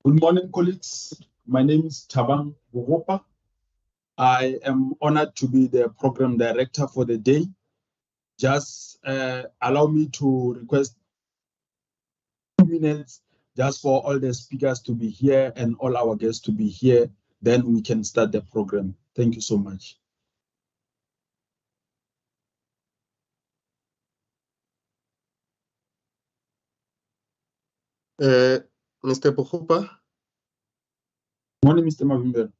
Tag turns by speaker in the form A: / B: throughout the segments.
A: Good morning, colleagues. My name is Thabang Bogopa. I am honored to be the program director for the day. Just allow me to request 2 minutes just for all the speakers to be here and all our guests to be here. Then we can start the program. Thank you so much.
B: Mr. Bogopa.
A: Morning, Mr. Mavimber.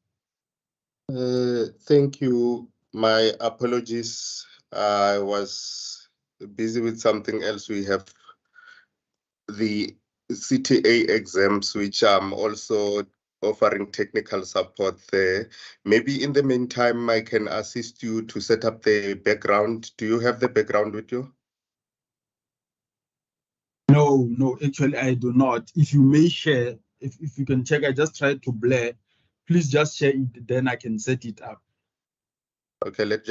B: Thank you. My apologies. I was busy with something else. We have the CTA exams, which I'm also offering technical support there. Maybe in the meantime, I can assist you to set up the background. Do you have the background with you?
A: No, actually I do not. If you may share, if you can check, I just tried to blur. Please just share it, then I can set it up.
B: Okay, let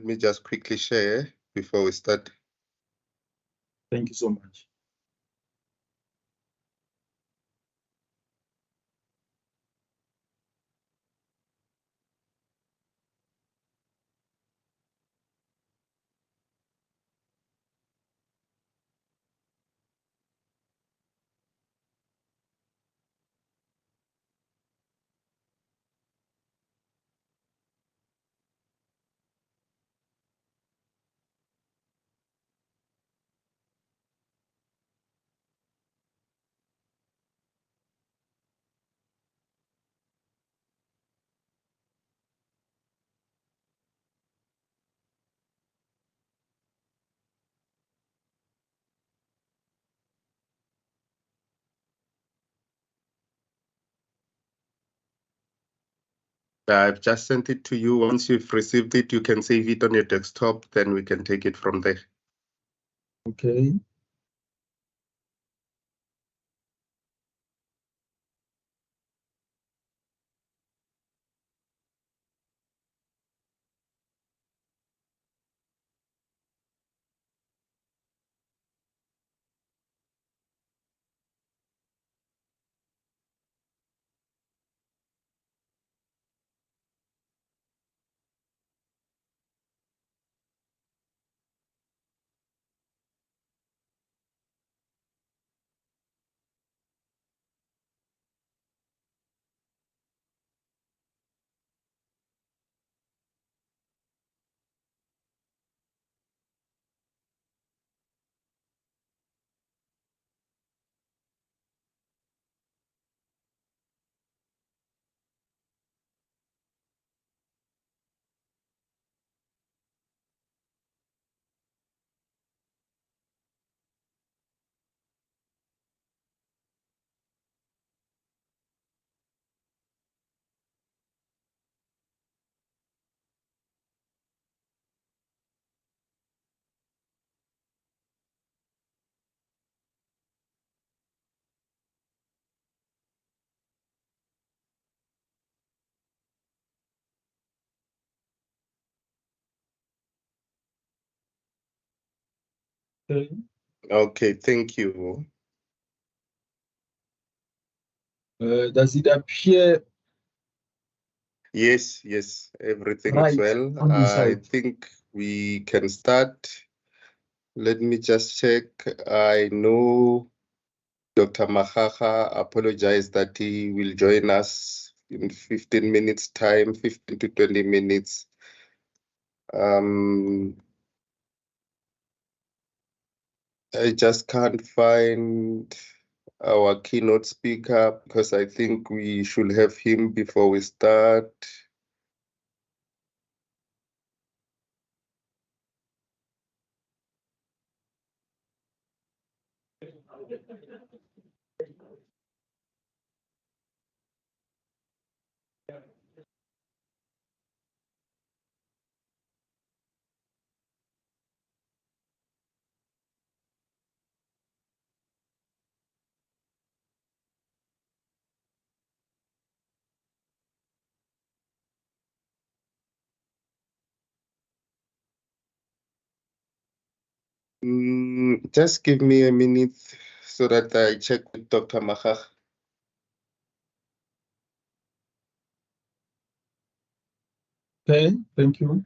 B: me just quickly share before we start.
A: Thank you so much.
B: I've just sent it to you. Once you've received it, you can save it on your desktop, then we can take it from there.
A: Okay. Okay.
B: Okay, thank you.
A: Does it appear
B: Yes, everything is
A: right
B: well.
A: on the
B: I
A: side?
B: think we can start. Let me just check. I know Dr. Mahaha apologized that he will join us in 15 minutes time, 15 to 20 minutes. I just can't find our keynote speaker because I think we should have him before we start. Just give me a minute so that I check with Dr. Mahach.
A: Okay, thank you.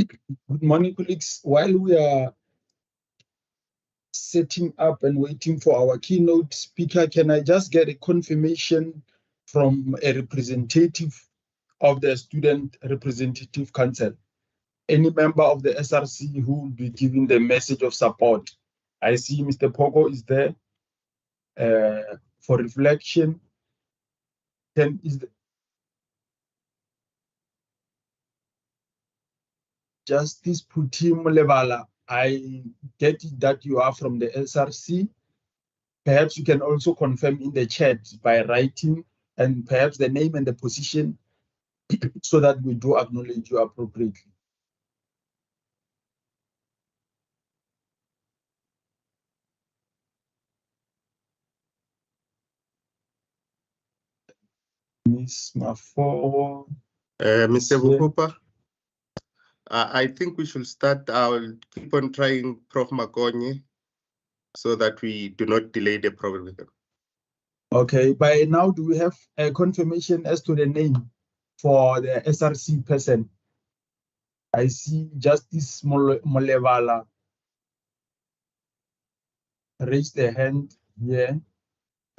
A: Good morning, colleagues. While we are setting up and waiting for our keynote speaker, can I just get a confirmation from a representative of the Student Representative Council? Any member of the SRC who will be giving the message of support? I see Mr. Pogo is there for reflection. Then is the Justice Putim Levala. I get it that you are from the SRC. Perhaps you can also confirm in the chat by writing and perhaps the name and the position so that we do acknowledge you appropriately. Ms. Mafo.
B: Mr. Vukupa, I think we should start. I'll keep on trying Prof. Makonye so that we do not delay the program.
A: Okay, by now, do we have a confirmation as to the name for the SRC person? I see Justice Molevala raised the hand here.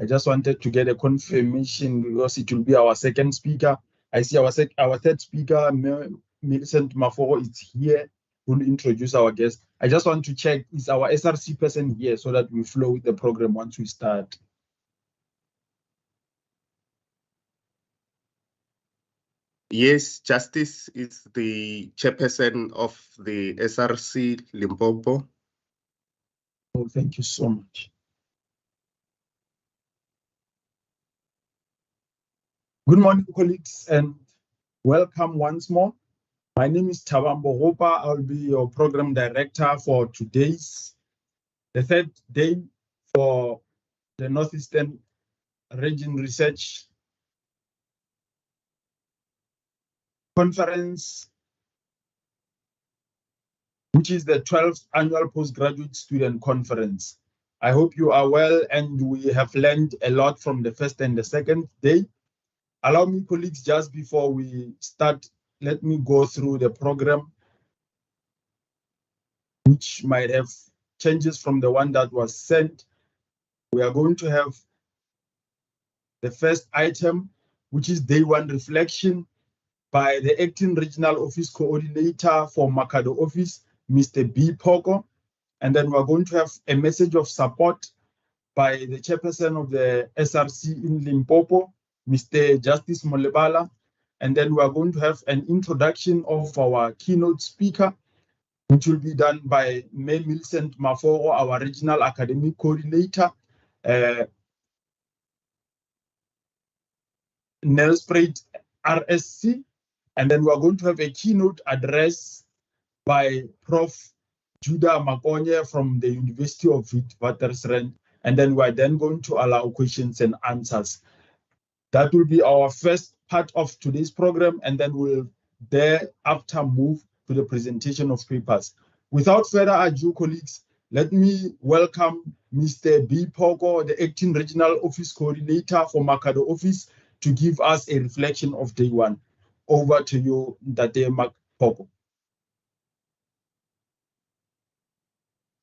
A: I just wanted to get a confirmation because it will be our second speaker. I see our third speaker, Millicent Maforo, is here. Will introduce our guest. I just want to check, is our SRC person here so that we flow with the program once we start?
B: Yes, Justice is the chairperson of the SRC Limpopo.
A: Oh, thank you so much. Good morning, colleagues, and welcome once more. My name is Thabambo Hopa. I'll be your program director for today's, the third day for the Northeastern Region Research Conference, which is the 12th annual Postgraduate Student Conference. I hope you are well and we have learned a lot from the first and the second day. Allow me, colleagues, just before we start, let me go through the program, which might have changes from the one that was sent. We are going to have the first item, which is day one reflection by the acting regional office coordinator for Makado office, Mr. B. Pogo. And then we're going to have a message of support by the chairperson of the SRC in Limpopo, Mr. Justice Molebala. And then we're going to have an introduction of our keynote speaker, which will be done by May Millicent Maforo, our regional academic coordinator, Nelspruit RSC. And then we're going to have a keynote address by Prof. Judah Makonye from the University of Witwatersrand. And then we're then going to allow questions and answers. That will be our first part of today's program, and then we'll thereafter move to the presentation of papers. Without further ado, colleagues, let me welcome Mr. B. Pogo, the acting regional office coordinator for Makado office, to give us a reflection of day one. Over to you, Date Pogo.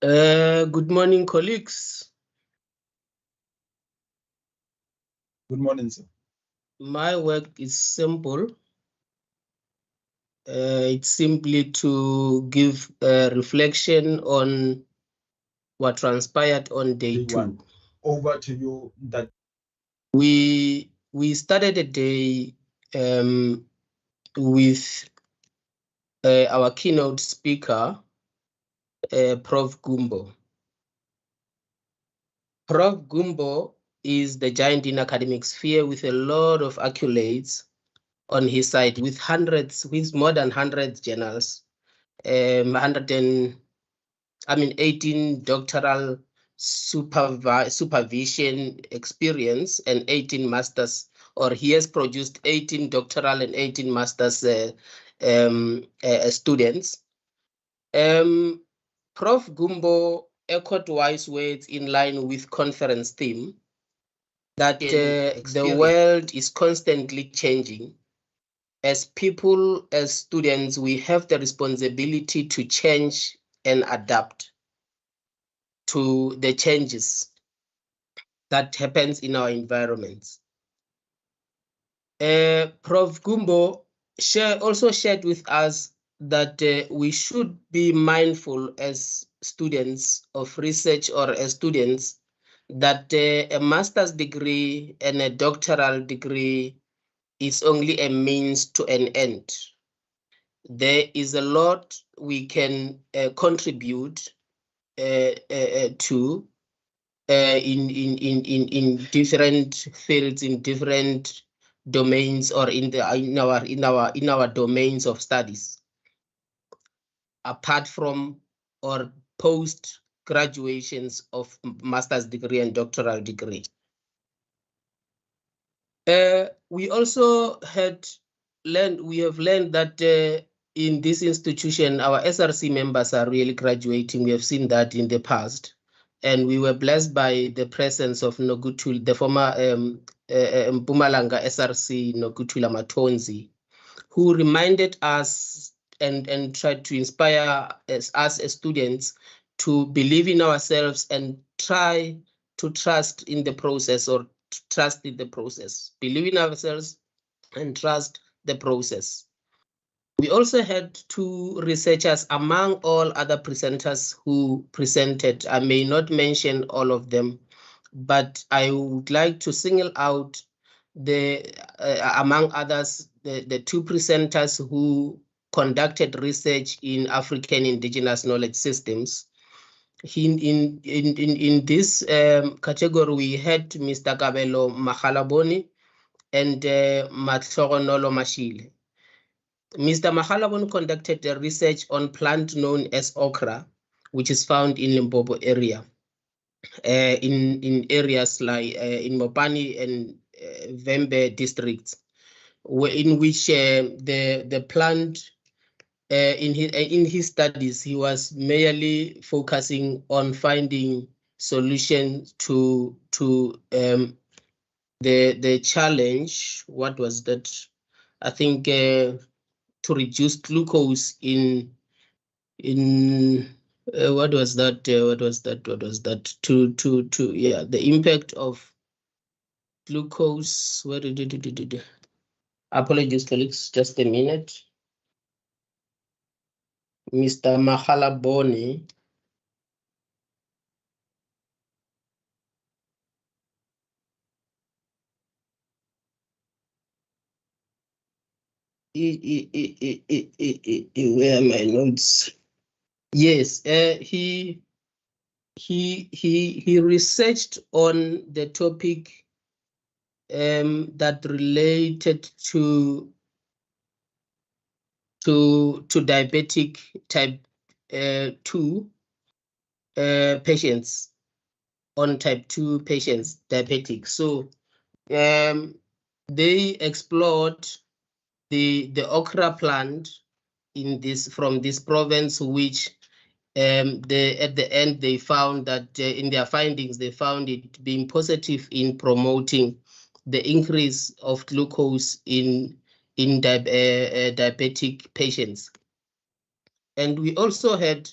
C: Good morning, colleagues.
A: Good morning, sir.
C: My work is simple. It's simply to give a reflection on what transpired on day two.
A: One. Over to you. That
C: we started the day with our keynote speaker, Prof. Gumbo. Prof. Gumbo is the giant in academic sphere with a lot of accolades on his side, with more than 100 journals, 18 doctoral supervision experience and 18 masters, or he has produced 18 doctoral and 18 masters students. Prof. Gumbo echoed wise words in line with conference theme that the world is constantly changing as people, as students, we have the responsibility to change and adapt to the changes that happens in our environments. Prof. Gumbo also shared with us that we should be mindful as students of research or as students that a master's degree and a doctoral degree is only a means to an end. There is a lot we can contribute to in different fields, in different domains, or in our domains of studies, apart from or post graduations of master's degree and doctoral degree. We also have learned that in this institution, our SRC members are really graduating. We have seen that in the past. And we were blessed by the presence of Noguthula, the former Mpumalanga SRC, Noguthula Matonzi, who reminded us and tried to inspire us as students to believe in ourselves and try to trust in the process, or trust in the process. Believe in ourselves and trust the process. We also had 2 researchers among all other presenters who presented. I may not mention all of them, but I would like to single out among others, the 2 presenters who conducted research in African indigenous knowledge systems. In this category, we had Mr. Kabelo Makhalaboni and Matlogonolo Mashile. Mr. Makhalaboni conducted a research on plant known as okra, which is found in Limpopo area, in areas like in Mopani and Vembe districts, in which the plant, in his studies, he was merely focusing on finding solutions to the challenge. What was that? I think to reduce glucose in what was that? The impact of glucose. What did it? Apologies, colleagues, just a minute. Mr. Makhalaboni. Where are my notes? Yes, he researched on the topic that related to diabetic type 2 patients, on type 2 patients, diabetic. So they explored the okra plant from this province, which at the end they found that in their findings they found it being positive in promoting the increase of glucose in diabetic patients. And we also had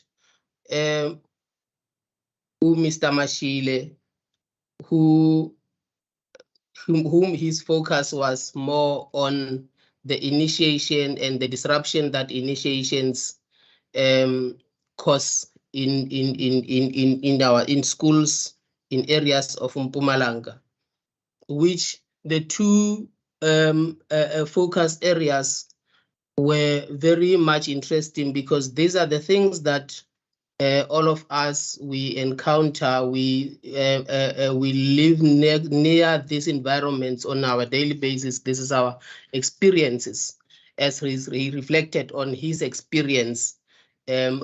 C: Mr. Mashile, whom his focus was more on the initiation and the disruption that initiations cause in schools in areas of Mpumalanga, which the 2 focus areas were very much interesting, because these are the things that all of us we encounter. We live near these environments on our daily basis. This is our experiences, as he reflected on his experience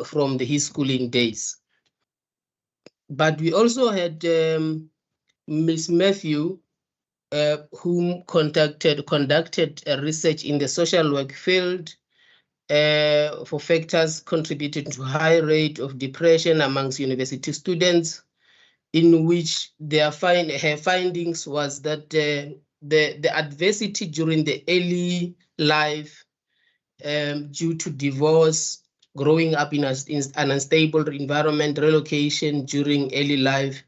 C: from his schooling days. But we also had Ms. Matthew, whom conducted a research in the social work field for factors contributing to high rate of depression amongst university students, in which her findings was that the adversity during the early life, due to divorce, growing up in an unstable environment, relocation during early life,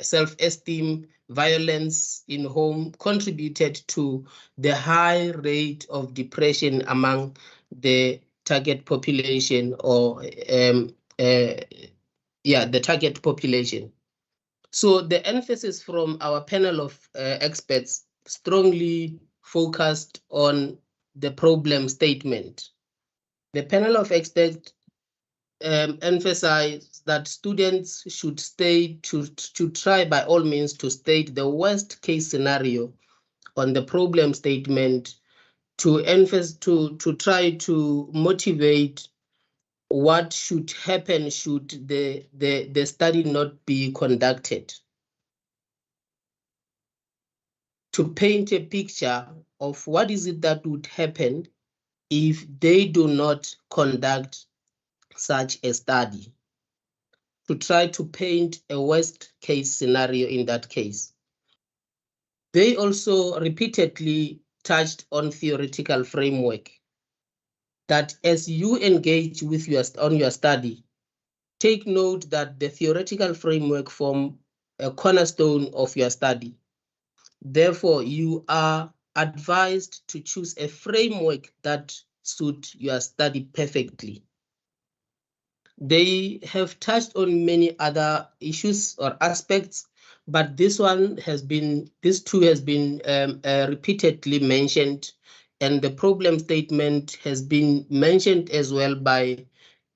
C: self-esteem, violence in home contributed to the high rate of depression among the target population, or the target population. So the emphasis from our panel of experts strongly focused on the problem statement. The panel of experts emphasized that students should try by all means to state the worst case scenario on the problem statement, to try to motivate what should happen should the study not be conducted, to paint a picture of what is it that would happen if they do not conduct such a study, to try to paint a worst case scenario in that case. They also repeatedly touched on theoretical framework, that as you engage with your study, take note that the theoretical framework forms a cornerstone of your study. Therefore, you are advised to choose a framework that suits your study perfectly. They have touched on many other issues or aspects, but this two has been repeatedly mentioned, and the problem statement has been mentioned as well by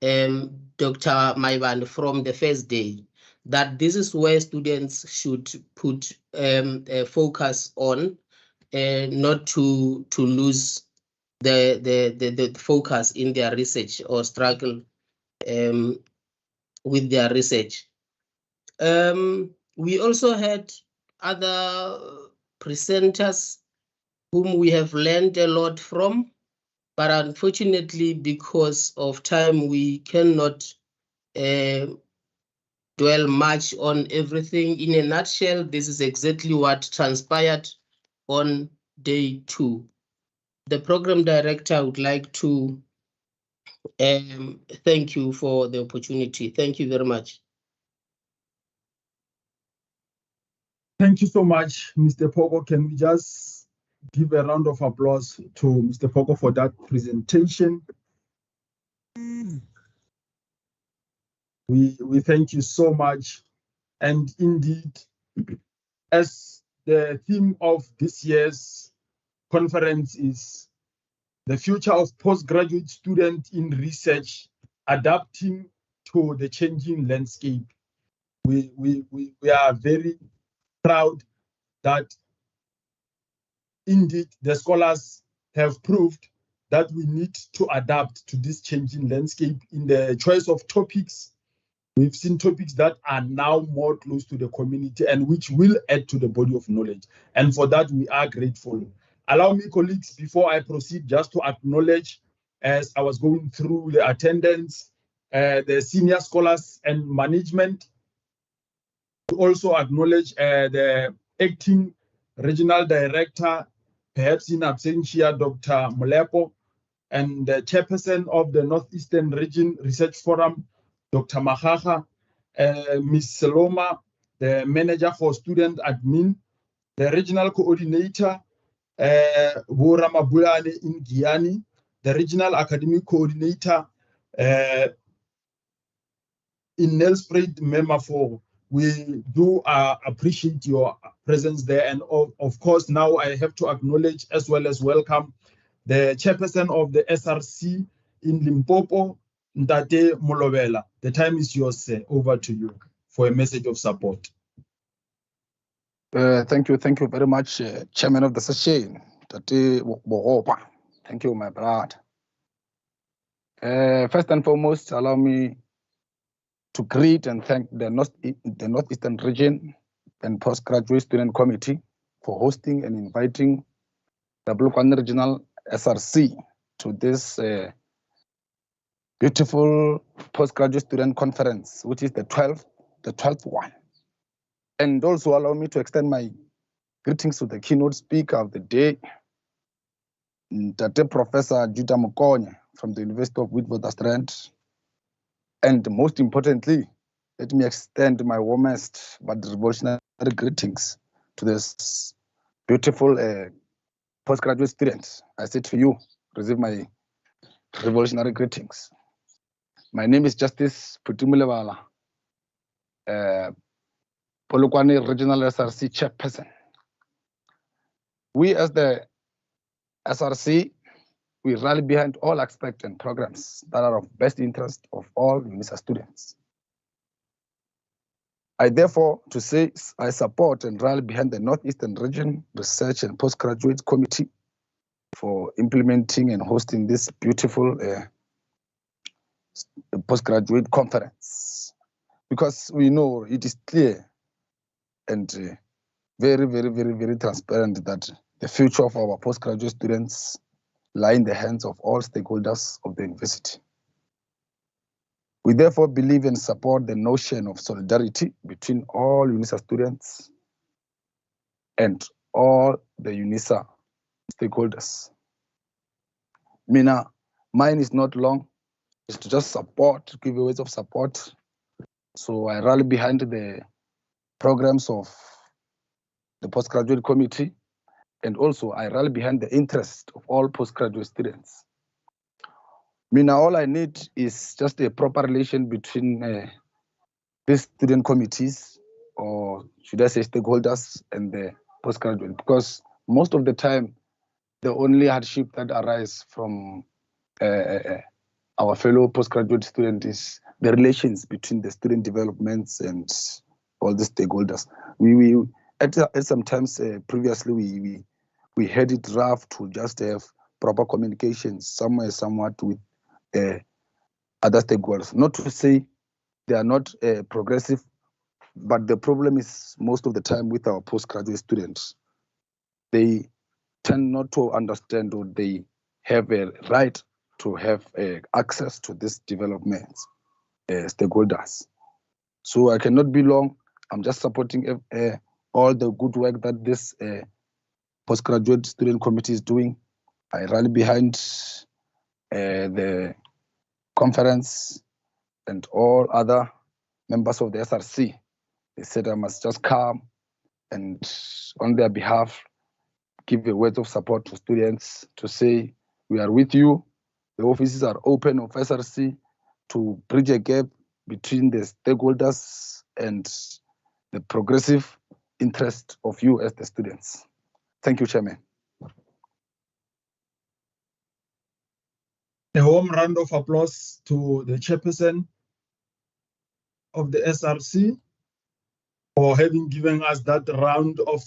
C: Dr. Maivan from the first day, that this is where students should put focus on, not to lose the focus in their research or struggle with their research. We also had other presenters whom we have learned a lot from, but unfortunately, because of time, we cannot dwell much on everything. In a nutshell, this is exactly what transpired on day 2. The program director would like to thank you for the opportunity. Thank you very much.
A: Thank you so much, Mr. Pogo. Can we just give a round of applause to Mr. Pogo for that presentation? We thank you so much. And indeed, as the theme of this year's conference is the future of postgraduate student in research, adapting to the changing landscape, we are very proud that indeed the scholars have proved that we need to adapt to this changing landscape in the choice of topics. We've seen topics that are now more close to the community and which will add to the body of knowledge. And for that, we are grateful. Allow me, colleagues, before I proceed, just to acknowledge, as I was going through the attendance, the senior scholars and management, to also acknowledge the acting regional director, perhaps in absentia, Dr. Molepo, and the chairperson of the Northeastern Region Research Forum, Dr. Mahaha, Ms. Seloma, the manager for student admin, the regional coordinator, Bora Mabulane in Guyani, the regional academic coordinator in Nelspruit, Memafo. We do appreciate your presence there. And of course, now I have to acknowledge as well as welcome the chairperson of the SRC in Limpopo, Ntate Molovela. The time is yours, sir. Over to you for a message of support.
D: Thank you very much, Chairman of the session, Tate Bogopa. Thank you, my brother. First and foremost, allow me to greet and thank the Northeastern Region and Postgraduate Student Committee for hosting and inviting the Bulukwane Regional SRC to this beautiful postgraduate student conference, which is the 12th one. And also allow me to extend my greetings to the keynote speaker of the day, Tate Professor Juta Mukonye from the University of Witwatersrand. And most importantly, let me extend my warmest but revolutionary greetings to this beautiful postgraduate students. I say to you, receive my revolutionary greetings. My name is Justice Putumulewala, Polokwane Regional SRC Chairperson. We as the SRC, we rally behind all aspects and programs that are of best interest of all UNISA students. I therefore, to say I support and rally behind the Northeastern Region Research and Postgraduate Committee for implementing and hosting this beautiful postgraduate conference, because we know it is clear and very, very, very, very transparent that the future of our postgraduate students lie in the hands of all stakeholders of the university. We therefore believe and support the notion of solidarity between all UNISA students and all the UNISA stakeholders. Mine is not long, it's to just support, give ways of support. So I rally behind the programs of the postgraduate committee, and also I rally behind the interest of all postgraduate students. All I need is just a proper relation between these student committees, or should I say stakeholders, and the postgraduate, because most of the time, the only hardship that arises from our fellow postgraduate students is the relations between the student developments and all the stakeholders. We at sometimes previously we had it rough to just have proper communications somewhat with other stakeholders. Not to say they are not progressive, but the problem is most of the time with our postgraduate students. They tend not to understand, or they have a right to have access to these developments, stakeholders. So I cannot be long. I'm just supporting all the good work that this postgraduate student committee is doing. I rally behind the conference and all other members of the SRC. They said I must just come and on their behalf give a word of support to students to say we are with you. The offices are open of SRC to bridge a gap between the stakeholders and the progressive interest of you as the students. Thank you, Chairman.
A: A warm round of applause to the chairperson of the SRC for having given us that round of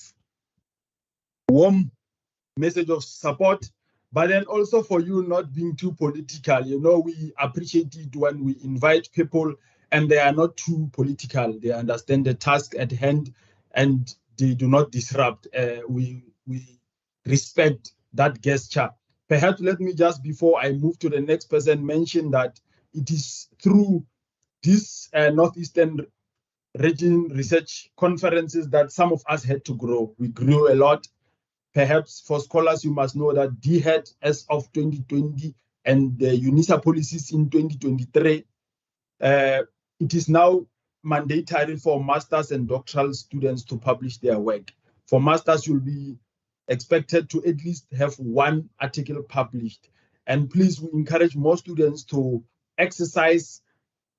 A: warm message of support, but then also for you not being too political. You know, we appreciate it when we invite people and they are not too political. They understand the task at hand and they do not disrupt. We respect that gesture. Perhaps let me just, before I move to the next person, mention that it is through this Northeastern Region Research Conferences that some of us had to grow. We grew a lot. Perhaps for scholars, you must know that DHET as of 2020 and the UNISA policies in 2023, it is now mandatory for masters and doctoral students to publish their work. For masters, you'll be expected to at least have one article published. And please, we encourage more students to exercise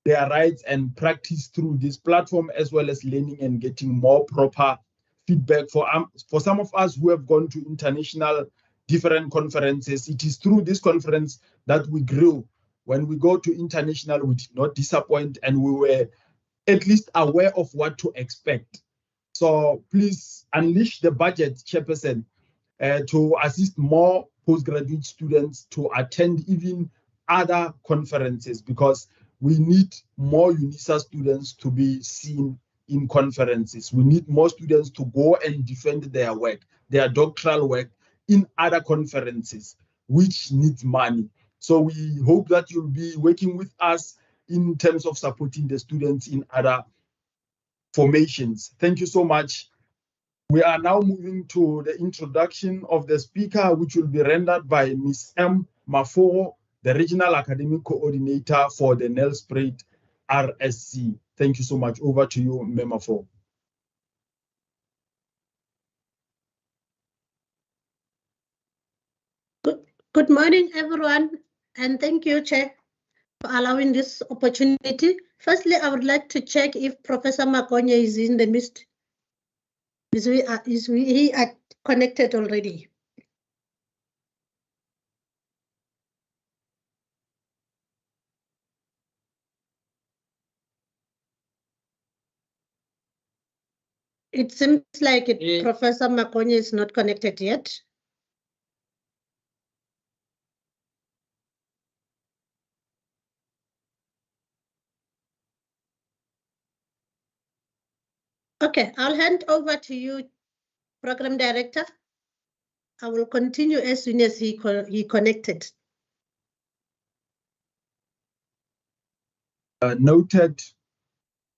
A: their rights and practice through this platform, as well as learning and getting more proper feedback. For some of us who have gone to international different conferences, it is through this conference that we grew. When we go to international, we did not disappoint, and we were at least aware of what to expect. So please unleash the budget, Chairperson, to assist more postgraduate students to attend even other conferences, because we need more UNISA students to be seen in conferences. We need more students to go and defend their work, their doctoral work in other conferences, which needs money. So we hope that you'll be working with us in terms of supporting the students in other formations. Thank you so much. We are now moving to the introduction of the speaker, which will be rendered by Ms. M. Maforo, the Regional Academic Coordinator for the Nelspruit RSC. Thank you so much. Over to you, Ms. Maforo.
E: Good morning, everyone, and thank you, Chair, for allowing this opportunity. Firstly, I would like to check if Professor Makonya is in the midst. Is he connected already? It seems like Professor Makonya is not connected yet. Okay, I'll hand over to you, Program Director. I will continue as soon as he connected.
A: Noted.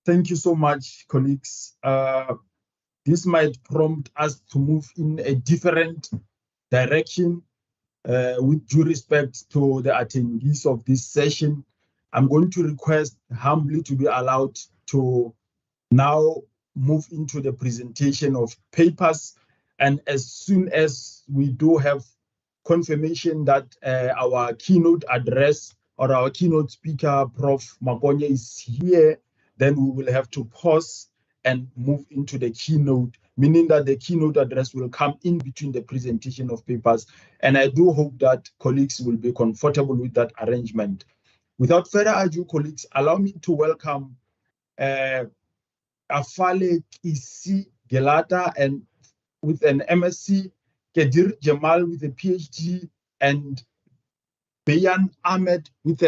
A: Thank you so much, colleagues. This might prompt us to move in a different direction with due respect to the attendees of this session. I'm going to request humbly to be allowed to now move into the presentation of papers. And as soon as we do have confirmation that our keynote address or our keynote speaker, Prof. Makonya, is here, then we will have to pause and move into the keynote, meaning that the keynote address will come in between the presentation of papers. And I do hope that colleagues will be comfortable with that arrangement. Without further ado, colleagues, allow me to welcome Afale Kisi Gelata and with an MSc, Kedir Jamal with a PhD, and Bayan Ahmed with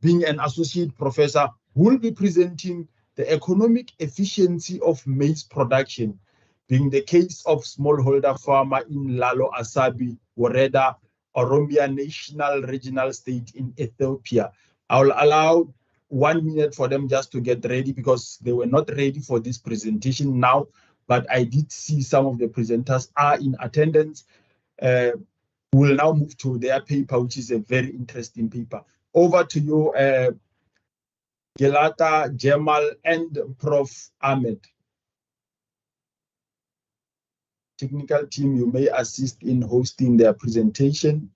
A: being an associate professor, who will be presenting the economic efficiency of maize production, being the case of smallholder farmer in Lalo Asabi, Woreda, Oromia National Regional State in Ethiopia. I will allow 1 minute for them just to get ready because they were not ready for this presentation now, but I did see some of the presenters are in attendance. We'll now move to their paper, which is a very interesting paper. Over to you, Gelata, Jamal, and Prof. Ahmed. Technical team, you may assist in hosting their presentation.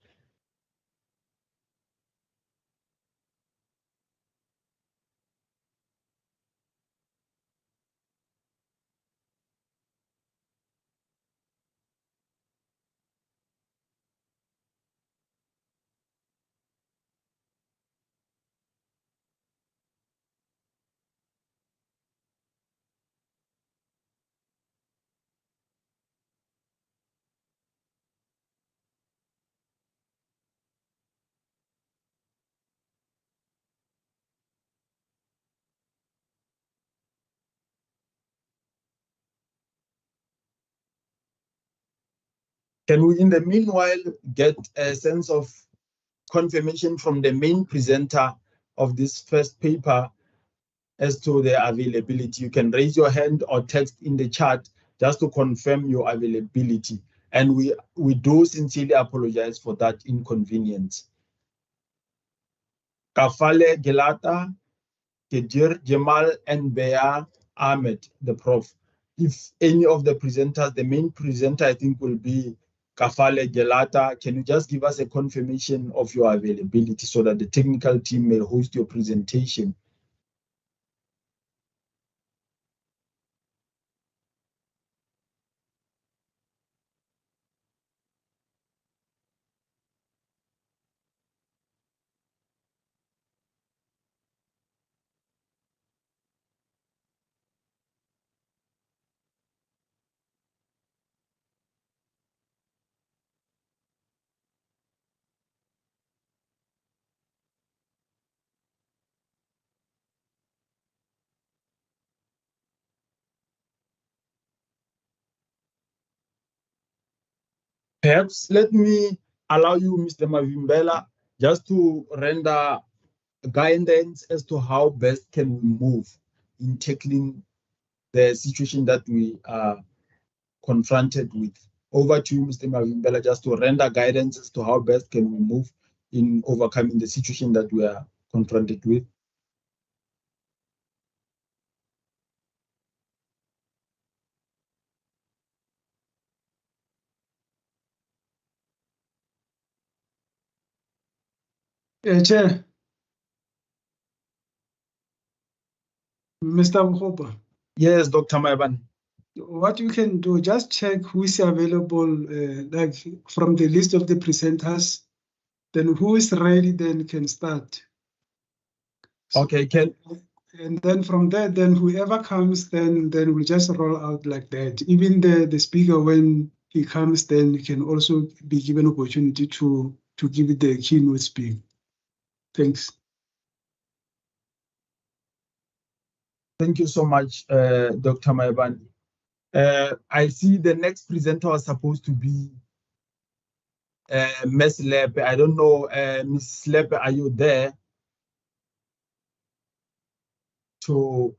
A: Can we, in the meanwhile, get a sense of confirmation from the main presenter of this first paper as to their availability? You can raise your hand or text in the chat just to confirm your availability. And we do sincerely apologize for that inconvenience. Kafale Gelata, Kedir Jamal, and Bea Ahmed, the prof. If any of the presenters, the main presenter I think will be Kafale Gelata, can you just give us a confirmation of your availability so that the technical team may host your presentation? Perhaps let me allow you, Mr. Mavimbela, just to render guidance as to how best can we move in tackling the situation that we are confronted with. Over to you, Mr. Mavimbela, just to render guidance as to how best can we move in overcoming the situation that we are confronted with.
F: Chair, Mr. Mhopa,
A: Yes, Dr. Maiban.
F: what you can do, just check who is available, like from the list of the presenters, then who is ready, then can start. So-
A: Okay, Ken.
F: And then from there, then whoever comes, then we just roll out like that. Even the speaker, when he comes, then he can also be given opportunity to give the keynote speak. Thanks.
A: Thank you so much, Dr. Maiban. I see the next presenter was supposed to be Ms. Lepe. I don't know, Ms. Lepe, are you there to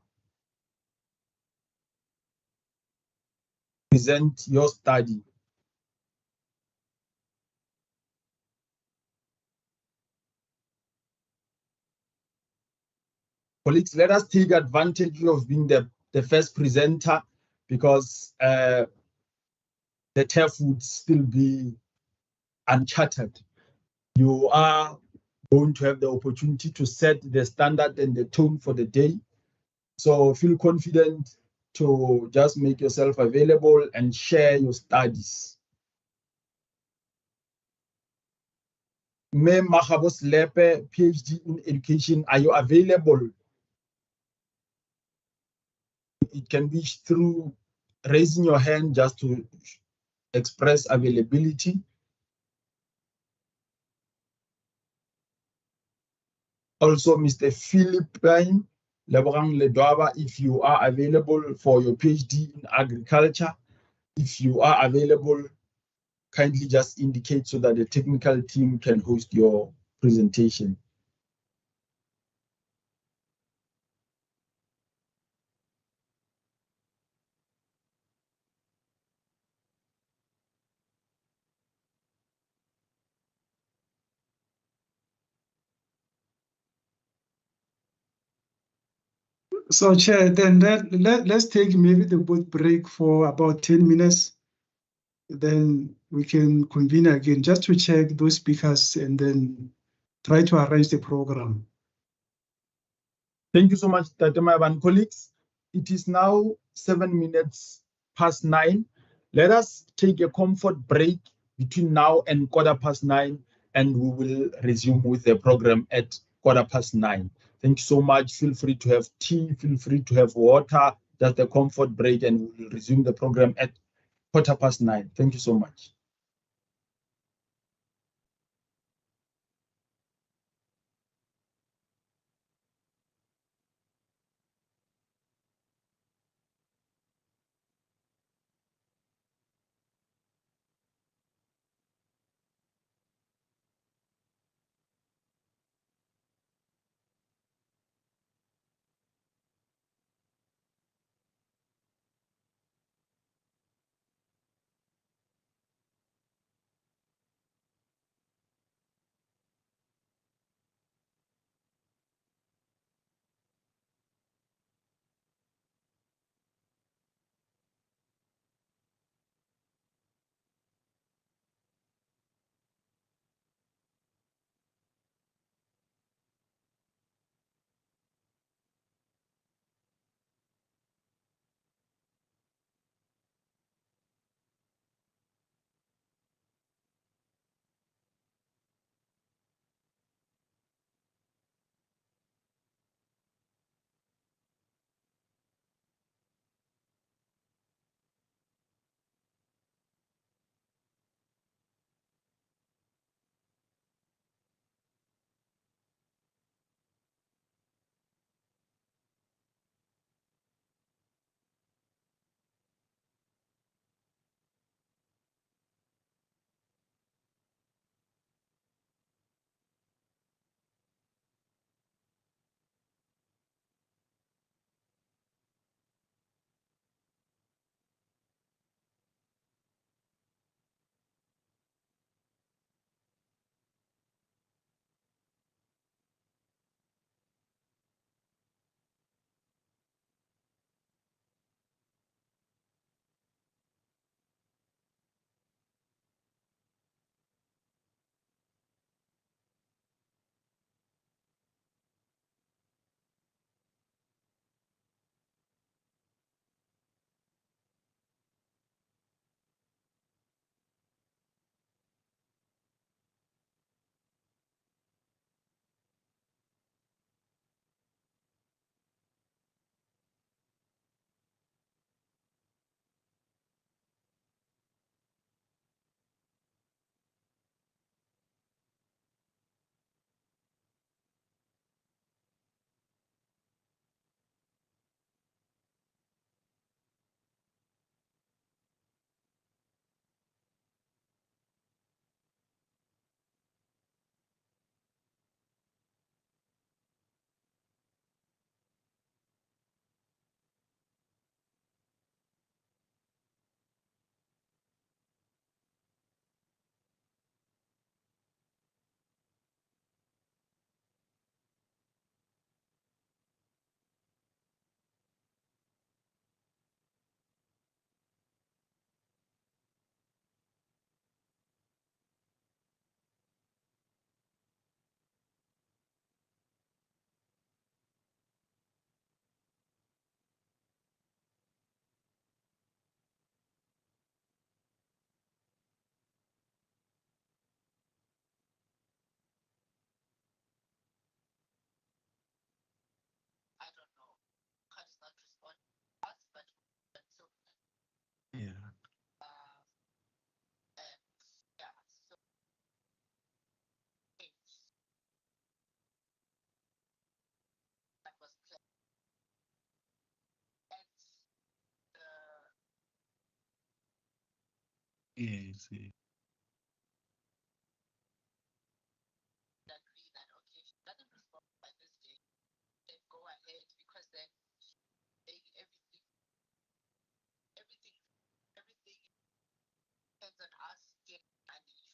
A: present your study? Colleagues, let us take advantage of being the first presenter, because the turf would still be uncharted. You are going to have the opportunity to set the standard and the tone for the day. So feel confident to just make yourself available and share your studies. May Mahabos Lepe, PhD in education, are you available? It can be through raising your hand just to express availability. Also, Mr. Philippine Lebrang Ledwaba, if you are available for your PhD in agriculture, if you are available, kindly just indicate so that the technical team can host your presentation.
F: So, Chair, then let's take maybe the boat break for about 10 minutes. Then we can convene again just to check those speakers and then try to arrange the program.
A: Thank you so much, Tatemaban. Colleagues, it is now 7 minutes past 9. Let us take a comfort break between now and 9:15, and we will resume with the program at 9:15. Thank you so much. Feel free to have tea, feel free to have water. That's the comfort break, and we will resume the program at 9:15. Thank you so much.
G: Yes. Yes.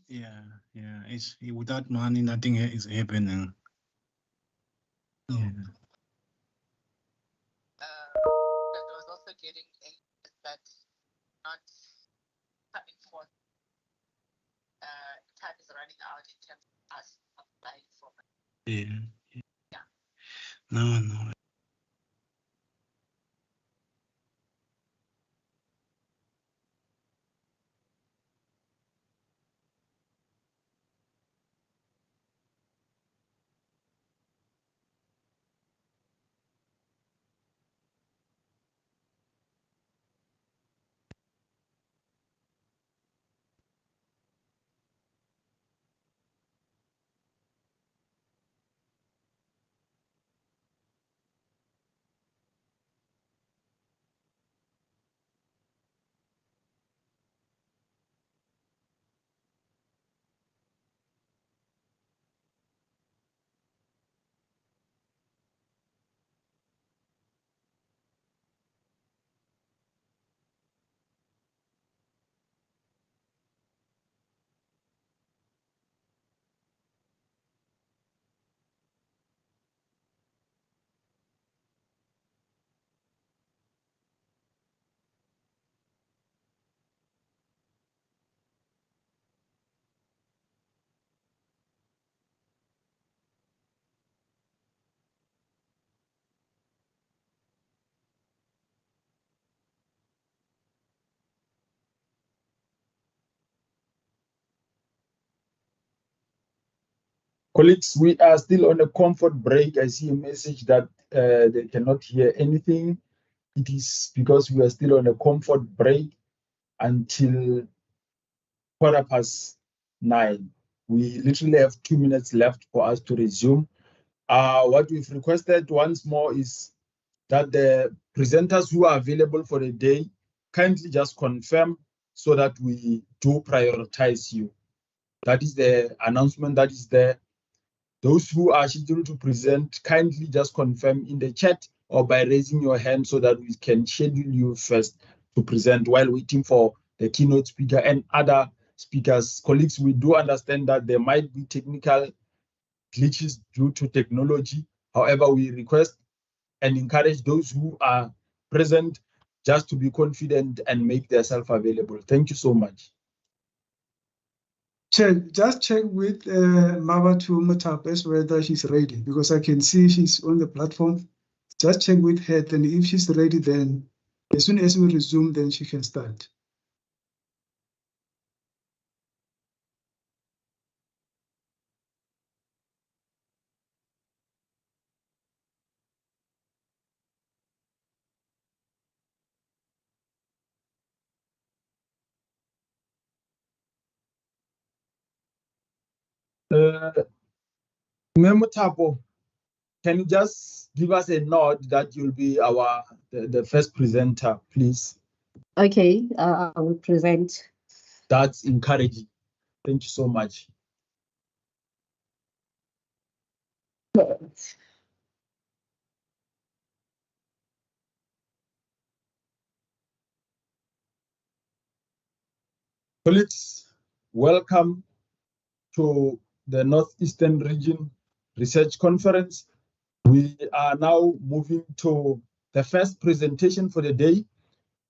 G: Yeah, yeah. It's without money, nothing is happening. Yeah.
H: That was also getting that not coming forth. Time is running out in terms of us applying for.
G: Yeah.
H: Yeah.
G: No.
A: Colleagues, we are still on a comfort break. I see a message that they cannot hear anything. It is because we are still on a comfort break until 9:15. We literally have 2 minutes left for us to resume. What we've requested once more is that the presenters who are available for the day kindly just confirm so that we do prioritize you. That is the announcement that is there. Those who are scheduled to present, kindly just confirm in the chat or by raising your hand so that we can schedule you first to present while waiting for the keynote speaker and other speakers. Colleagues, we do understand that there might be technical glitches due to technology. However, we request and encourage those who are present just to be confident and make themselves available. Thank you so much.
F: Just check with Mabatu Mutapes whether she's ready, because I can see she's on the platform. Just check with her, and if she's ready, then as soon as we resume, then she can start.
A: Memutapo, can you just give us a nod that you'll be the first presenter, please?
I: Okay, I will present.
A: That's encouraging. Thank you so much. Colleagues, welcome to the Northeastern Region Research Conference. We are now moving to the first presentation for the day,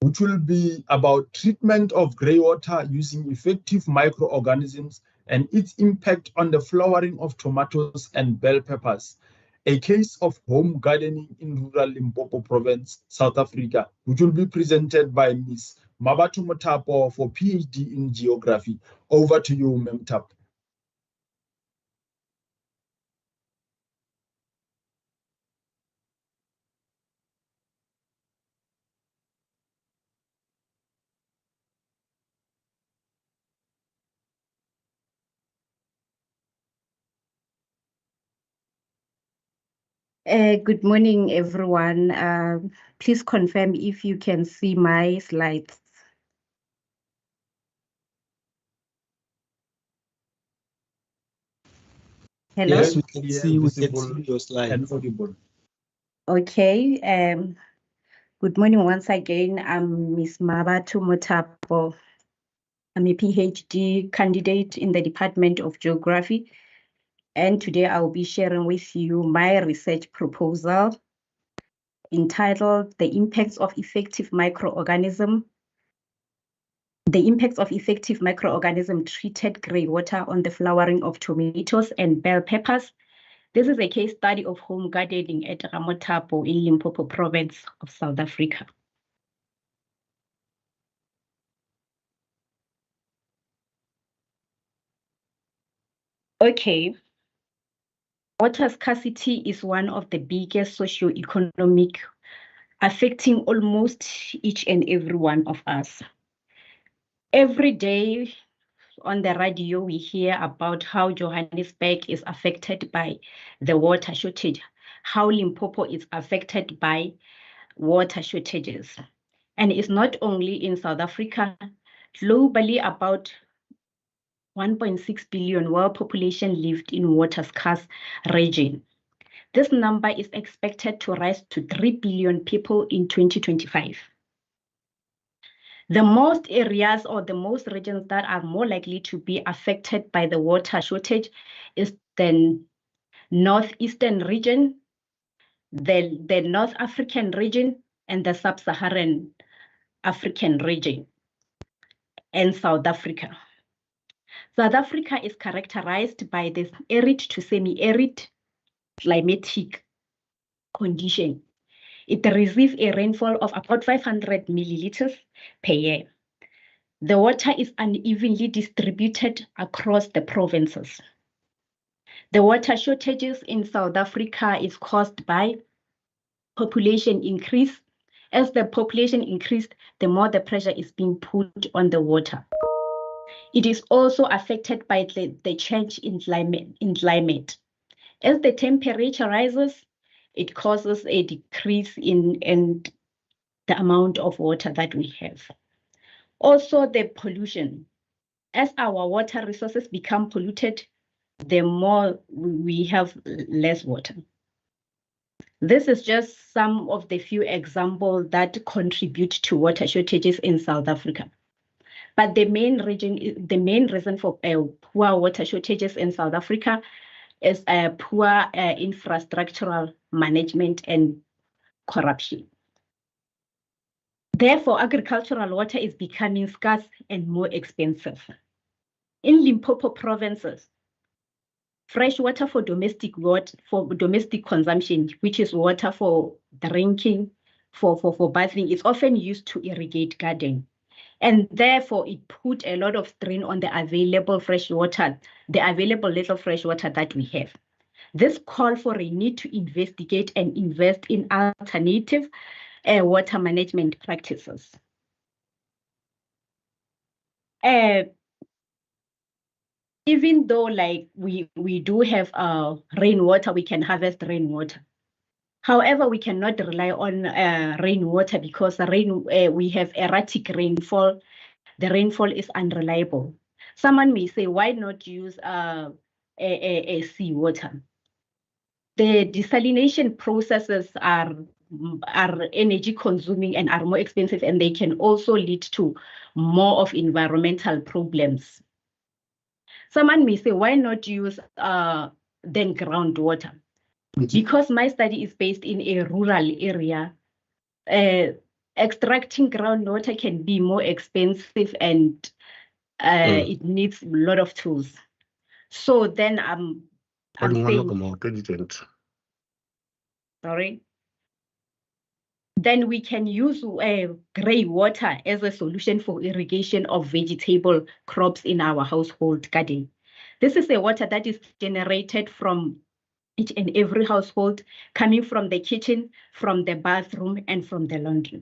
A: which will be about treatment of greywater using effective microorganisms and its impact on the flowering of tomatoes and bell peppers. A case of home gardening in rural Limpopo province, South Africa, which will be presented by Ms. Mabatu Mutapo for PhD in geography. Over to you, Ms. Mutapo.
I: Good morning, everyone. Please confirm if you can see my slides. Hello?
A: Yes,
J: we can
A: clear,
J: see
A: visible,
J: your slide.
A: and audible.
I: Okay. Good morning once again. I'm Ms. Mabatu Motapo. I'm a PhD candidate in the Department of Geography. And today I'll be sharing with you my research proposal entitled The Impacts of Effective Microorganism Treated Greywater on the Flowering of Tomatoes and Bell Peppers. This is a case study of home gardening at Ramotapo in Limpopo province of South Africa. Okay. Water scarcity is one of the biggest socio-economic affecting almost each and every one of us. Every day on the radio, we hear about how Johannesburg is affected by the water shortage, how Limpopo is affected by water shortages. And it's not only in South Africa, globally about 1.6 billion world population lived in water-scarce region. This number is expected to rise to 3 billion people in 2025. The most areas or the most regions that are more likely to be affected by the water shortage is the northeastern region, the North African region, and the Sub-Saharan African region, and South Africa. South Africa is characterized by this arid to semi-arid climatic condition. It receives a rainfall of about 500 milliliters per year. The water is unevenly distributed across the provinces. The water shortages in South Africa is caused by population increase. As the population increased, the more the pressure is being put on the water. It is also affected by the change in climate. As the temperature rises, it causes a decrease in the amount of water that we have. Also, the pollution. As our water resources become polluted, the more we have less water. This is just some of the few examples that contribute to water shortages in South Africa. But the main reason for poor water shortages in South Africa is poor infrastructural management and corruption. Therefore, agricultural water is becoming scarce and more expensive. In Limpopo provinces, fresh water for domestic consumption, which is water for drinking, for bathing, is often used to irrigate garden. And therefore, it put a lot of strain on the available fresh water, the available little fresh water that we have. This call for a need to investigate and invest in alternative water management practices. Even though like we do have rainwater, we can harvest rainwater. However, we cannot rely on rainwater because we have erratic rainfall. The rainfall is unreliable. Someone may say, why not use seawater? The desalination processes are energy consuming and are more expensive, and they can also lead to more of environmental problems. Someone may say, why not use then groundwater? Because my study is based in a rural area, extracting groundwater can be more expensive and it needs a lot of tools. So then I'm saying, sorry. Then we can use grey water as a solution for irrigation of vegetable crops in our household garden. This is a water that is generated from each and every household, coming from the kitchen, from the bathroom, and from the laundry.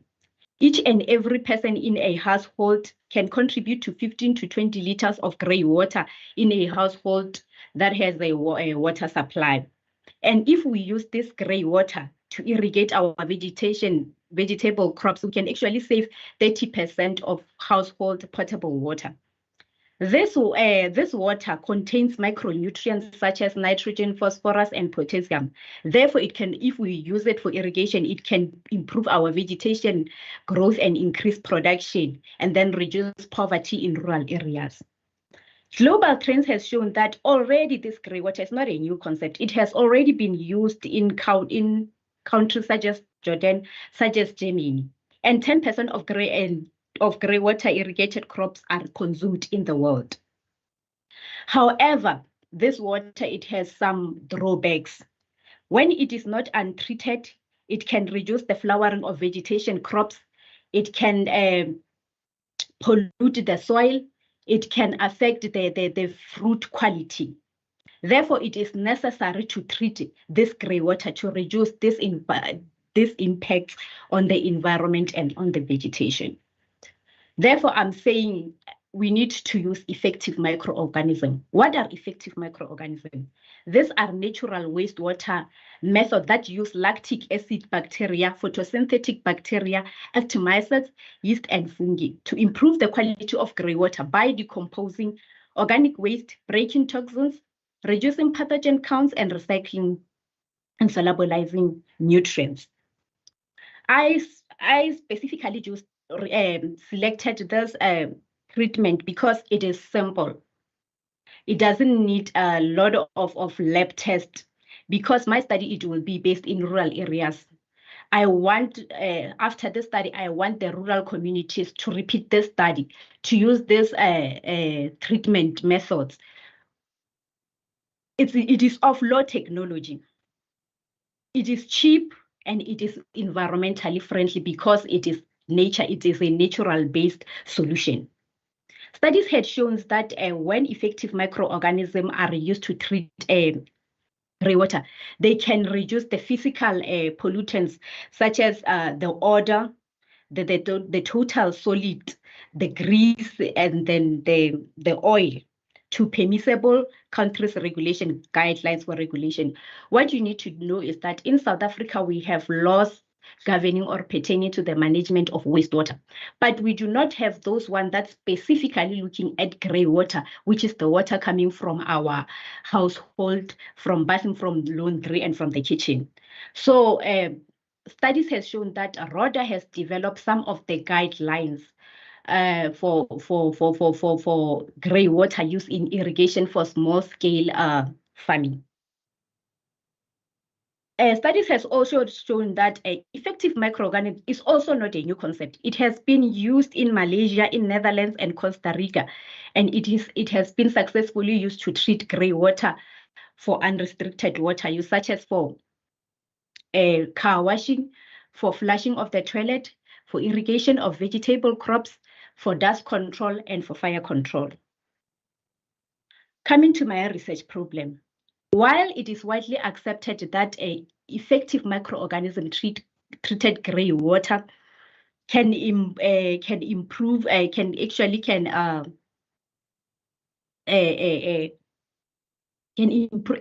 I: Each and every person in a household can contribute to 15 to 20 liters of grey water in a household that has a water supply. And if we use this grey water to irrigate our vegetable crops, we can actually save 30% of household potable water. This water contains micronutrients such as nitrogen, phosphorus, and potassium. Therefore, it can, if we use it for irrigation, it can improve our vegetation growth and increase production, and then reduce poverty in rural areas. Global trends has shown that already this grey water is not a new concept. It has already been used in countries such as Jordan, such as Germany, and 10% of grey water irrigated crops are consumed in the world. However, this water, it has some drawbacks. When it is not untreated, it can reduce the flowering of vegetation crops. It can pollute the soil. It can affect the fruit quality. Therefore, it is necessary to treat this grey water to reduce this impact on the environment and on the vegetation. Therefore, I'm saying we need to use effective microorganisms. What are effective microorganisms? These are natural wastewater methods that use lactic acid bacteria, photosynthetic bacteria, actomycetes, yeast, and fungi to improve the quality of grey water by decomposing organic waste, breaking toxins, reducing pathogen counts, and recycling and solubilizing nutrients. I specifically just selected this treatment because it is simple. It doesn't need a lot of lab tests because my study, it will be based in rural areas. I want, after this study, I want the rural communities to repeat this study, to use this treatment methods. It is of low technology. It is cheap and it is environmentally friendly because it is nature. It is a natural-based solution. Studies had shown that when effective microorganisms are used to treat grey water, they can reduce the physical pollutants such as the odor, the total solid, the grease, and then the oil to permissible countries' regulation guidelines for regulation. What you need to know is that in South Africa, we have laws governing or pertaining to the management of wastewater, but we do not have those ones that specifically looking at grey water, which is the water coming from our household, from bathroom, from laundry, and from the kitchen. So studies has shown that RODA has developed some of the guidelines for grey water use in irrigation for small scale farming. Studies has also shown that effective microorganism is also not a new concept. It has been used in Malaysia, in Netherlands, and Costa Rica, and it has been successfully used to treat grey water for unrestricted water use, such as for car washing, for flushing of the toilet, for irrigation of vegetable crops, for dust control, and for fire control. Coming to my research problem. While it is widely accepted that a effective microorganism treated grey water can improve,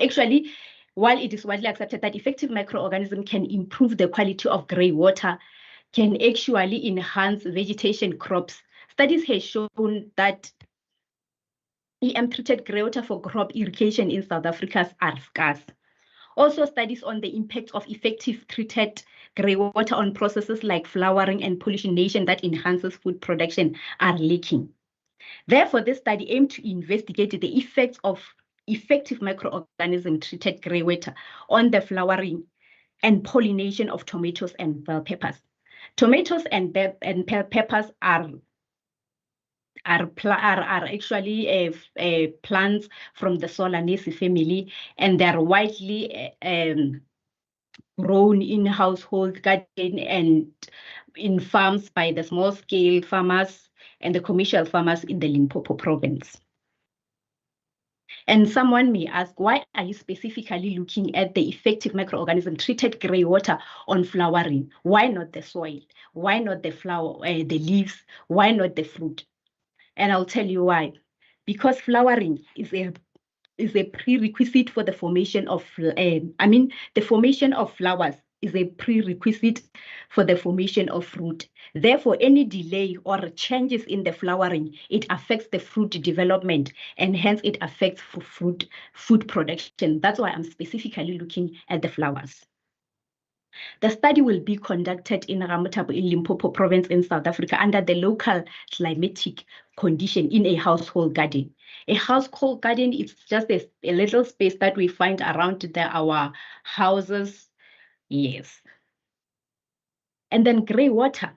I: actually, while it is widely accepted that effective microorganism can improve the quality of grey water, can actually enhance vegetation crops. Studies have shown that EM-treated grey water for crop irrigation in South Africa are scarce. Also, studies on the impact of effective treated grey water on processes like flowering and pollination that enhances food production are lacking. Therefore, this study aimed to investigate the effects of effective microorganism-treated grey water on the flowering and pollination of tomatoes and bell peppers. Tomatoes and bell peppers are actually plants from the Solanaceae family, and they are widely grown in household garden and in farms by the small-scale farmers and the commercial farmers in the Limpopo province. And someone may ask, why are you specifically looking at the effective microorganism treated grey water on flowering? Why not the soil? Why not the flower, the leaves? Why not the fruit? And I'll tell you why. Because flowering is a prerequisite for the formation of, the formation of flowers is a prerequisite for the formation of fruit. Therefore, any delay or changes in the flowering, it affects the fruit development, and hence it affects food production. That's why I'm specifically looking at the flowers. The study will be conducted in Ramutabo in Limpopo province in South Africa under the local climatic condition in a household garden. A household garden is just a little space that we find around our houses. Yes. And then grey water,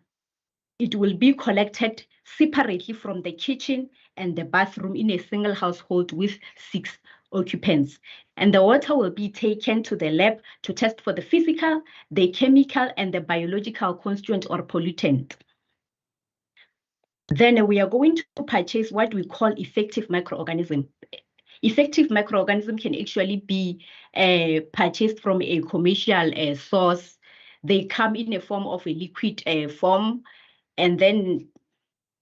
I: it will be collected separately from the kitchen and the bathroom in a single household with 6 occupants. And the water will be taken to the lab to test for the physical, the chemical, and the biological constituent or pollutant. Then we are going to purchase what we call effective microorganism. Effective microorganism can actually be purchased from a commercial source. They come in a form of a liquid form. And then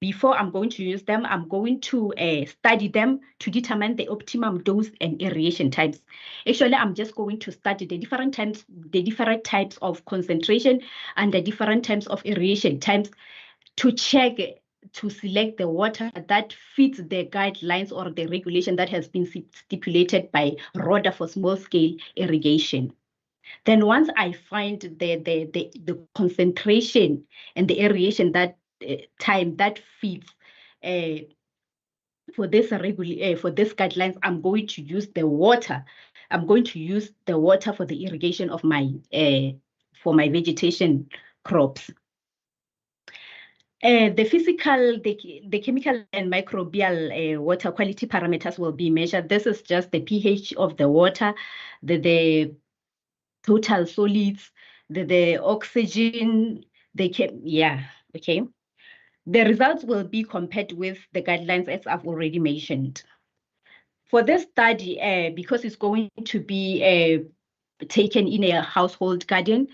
I: before I'm going to use them, I'm going to study them to determine the optimum dose and aeration types. Actually, I'm just going to study the different types of concentration and the different types of aeration types to check, to select the water that fits the guidelines or the regulation that has been stipulated by RODA for small-scale irrigation. Then once I find the concentration and the aeration that time that fits for this guidelines, I'm going to use the water. I'm going to use the water for the irrigation of my for my vegetation crops. The physical, the chemical and microbial water quality parameters will be measured. This is just the pH of the water, the total solids, the oxygen, okay. The results will be compared with the guidelines as I've already mentioned. For this study, because it's going to be taken in a household garden,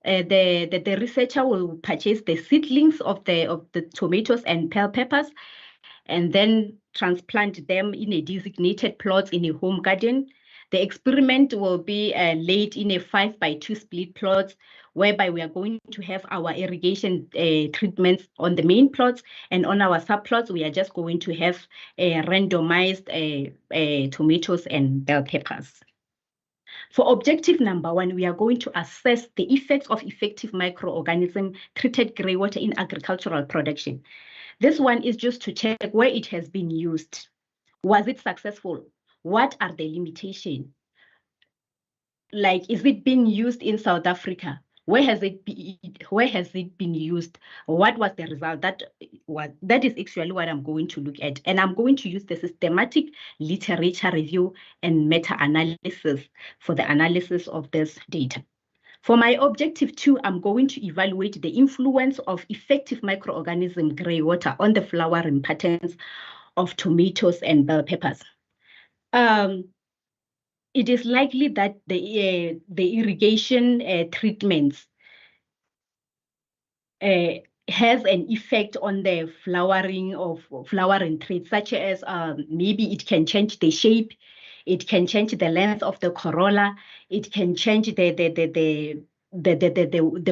I: the researcher will purchase the seedlings of the tomatoes and bell peppers, and then transplant them in a designated plot in a home garden. The experiment will be laid in a 5x2 split plots, whereby we are going to have our irrigation treatments on the main plots, and on our subplots, we are just going to have randomized tomatoes and bell peppers. For objective number 1, we are going to assess the effects of effective microorganism treated grey water in agricultural production. This one is just to check where it has been used. Was it successful? What are the limitations? Like, is it being used in South Africa? Where has it been used? What was the result? That is actually what I'm going to look at. And I'm going to use the systematic literature review and meta-analysis for the analysis of this data. For my objective 2, I'm going to evaluate the influence of effective microorganism grey water on the flowering patterns of tomatoes and bell peppers. It is likely that the irrigation treatments has an effect on the flowering traits, such as maybe it can change the shape, it can change the length of the corolla, it can change the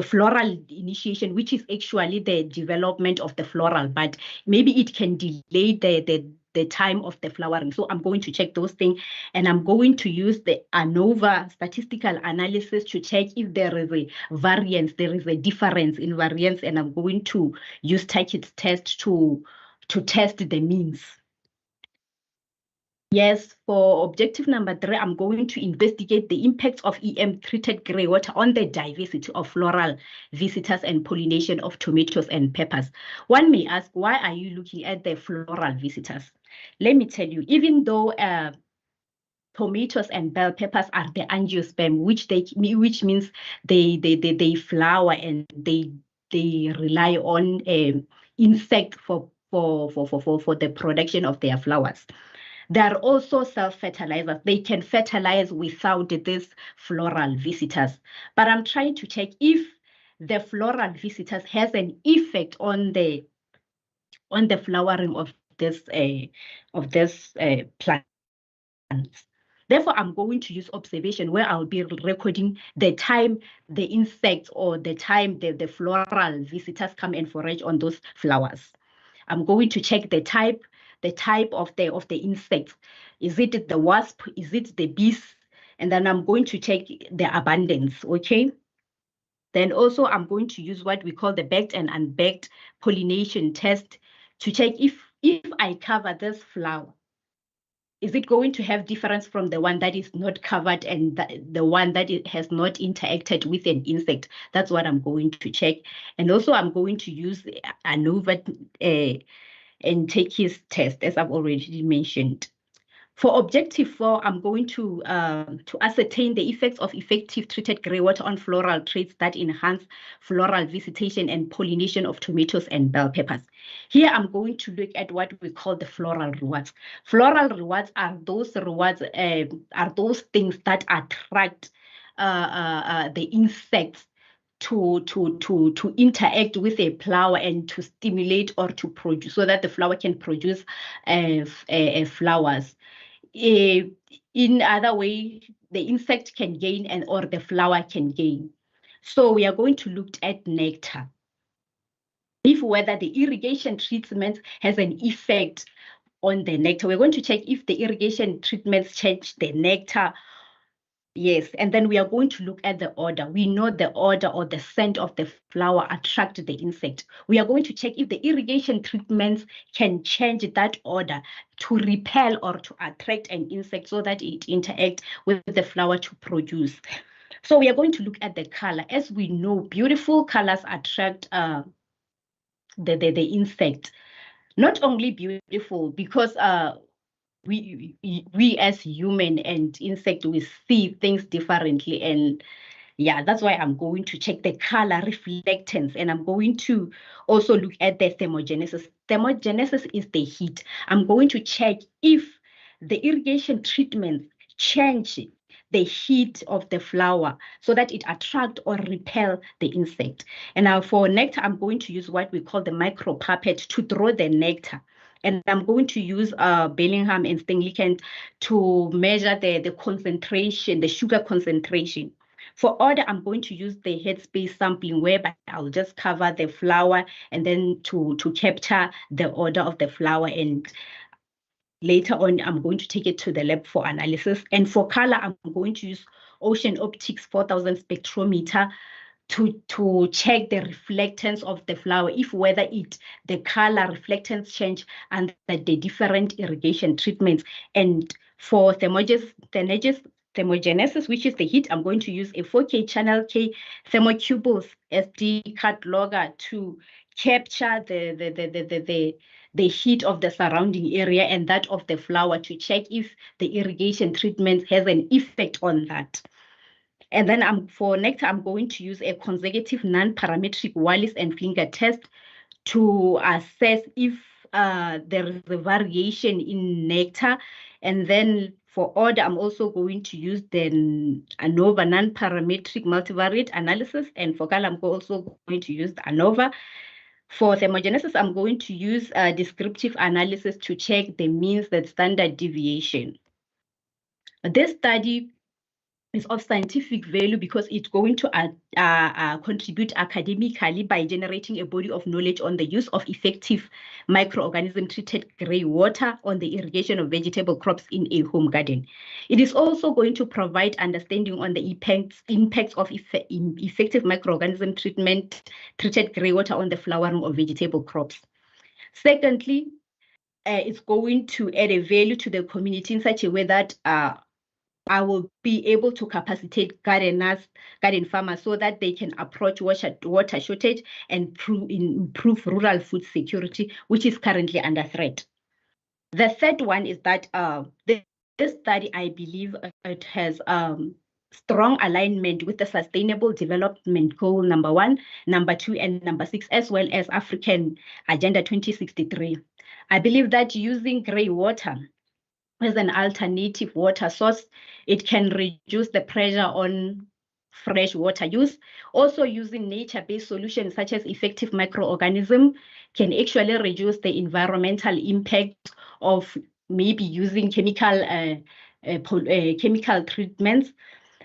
I: floral initiation, which is actually the development of the floral, but maybe it can delay the time of the flowering. So I'm going to check those things, and I'm going to use the ANOVA statistical analysis to check if there is a variance, there is a difference in variance, and I'm going to use Takit's test to test the means. Yes, for objective number 3, I'm going to investigate the impacts of EM-treated grey water on the diversity of floral visitors and pollination of tomatoes and peppers. One may ask, why are you looking at the floral visitors? Let me tell you, even though tomatoes and bell peppers are the angiosperm, which means they flower and they rely on insect for the production of their flowers. They are also self-fertilizers. They can fertilize without these floral visitors. But I'm trying to check if the floral visitors has an effect on the flowering of this plants. Therefore, I'm going to use observation where I'll be recording the time the insects or the time the floral visitors come and forage on those flowers. I'm going to check the type of the insects. Is it the wasp? Is it the bees? And then I'm going to check the abundance, okay? Then also I'm going to use what we call the backed and unbacked pollination test to check if I cover this flower, is it going to have difference from the one that is not covered and the one that it has not interacted with an insect? That's what I'm going to check. And also I'm going to use ANOVA and take his test, as I've already mentioned. For objective 4, I'm going to ascertain the effects of effective treated grey water on floral traits that enhance floral visitation and pollination of tomatoes and bell peppers. Here, I'm going to look at what we call the floral rewards. Floral rewards are those rewards, are those things that attract the insects to interact with a flower and to stimulate or to produce, so that the flower can produce flowers. In other way, the insect can gain and or the flower can gain. So we are going to look at nectar. If whether the irrigation treatment has an effect on the nectar, we're going to check if the irrigation treatments change the nectar. Yes, and then we are going to look at the odor. We know the odor or the scent of the flower attract the insect. We are going to check if the irrigation treatments can change that odor to repel or to attract an insect so that it interacts with the flower to produce. So we are going to look at the color. As we know, beautiful colors attract the insect. Not only beautiful, because we as human and insect, we see things differently, and yeah, that's why I'm going to check the color reflectance, and I'm going to also look at the thermogenesis. Thermogenesis is the heat. I'm going to check if the irrigation treatment change the heat of the flower so that it attract or repel the insect. And now for nectar, I'm going to use what we call the micro puppet to draw the nectar. And I'm going to use Bellingham and Stenglicant to measure the concentration, the sugar concentration. For odor, I'm going to use the headspace sampling, whereby I'll just cover the flower and then to capture the odor of the flower. And later on, I'm going to take it to the lab for analysis. And for color, I'm going to use Ocean Optics 4000 spectrometer to check the reflectance of the flower, if whether the color reflectance change under the different irrigation treatments. And for thermogenesis, which is the heat, I'm going to use a 4K channel K thermocubles SD card logger to capture the heat of the surrounding area and that of the flower to check if the irrigation treatment has an effect on that. And then for nectar, I'm going to use a consecutive non-parametric Wallis and Flinger test to assess if there is a variation in nectar. And then for odor, I'm also going to use the ANOVA non-parametric multivariate analysis. And for color, I'm also going to use the ANOVA. For thermogenesis, I'm going to use a descriptive analysis to check the means, the standard deviation. This study is of scientific value because it's going to contribute academically by generating a body of knowledge on the use of effective microorganism-treated grey water on the irrigation of vegetable crops in a home garden. It is also going to provide understanding on the impacts of effective microorganism treated grey water on the flowering of vegetable crops. Secondly, it's going to add a value to the community in such a way that I will be able to capacitate garden farmers so that they can approach water shortage and improve rural food security, which is currently under threat. The third one is that this study, I believe, it has strong alignment with the Sustainable Development Goal number 1, number 2, and number 6, as well as African Agenda 2063. I believe that using grey water as an alternative water source, it can reduce the pressure on fresh water use. Also, using nature-based solutions such as effective microorganism can actually reduce the environmental impact of maybe using chemical chemical treatments,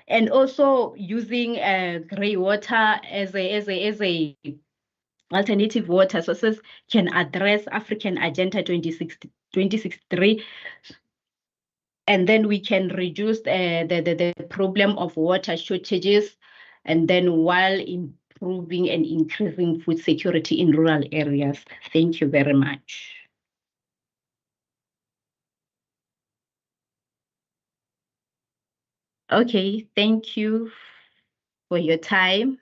I: and also using grey water as a alternative water sources can address African Agenda 2063, and then we can reduce the problem of water shortages, and then while improving and increasing food security in rural areas. Thank you very much. Okay, thank you for your time.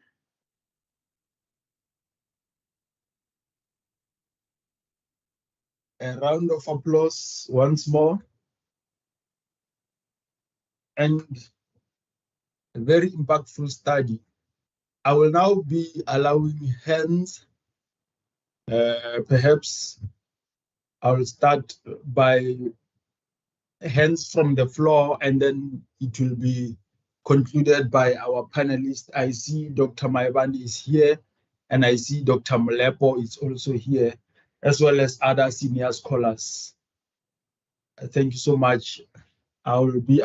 A: A round of applause once more. And a very impactful study. I will now be allowing hands. Perhaps I'll start by hands from the floor, and then it will be concluded by our panelists. I see Dr. Maibani is here, and I see Dr. Molepo is also here, as well as other senior scholars. Thank you so much. I will be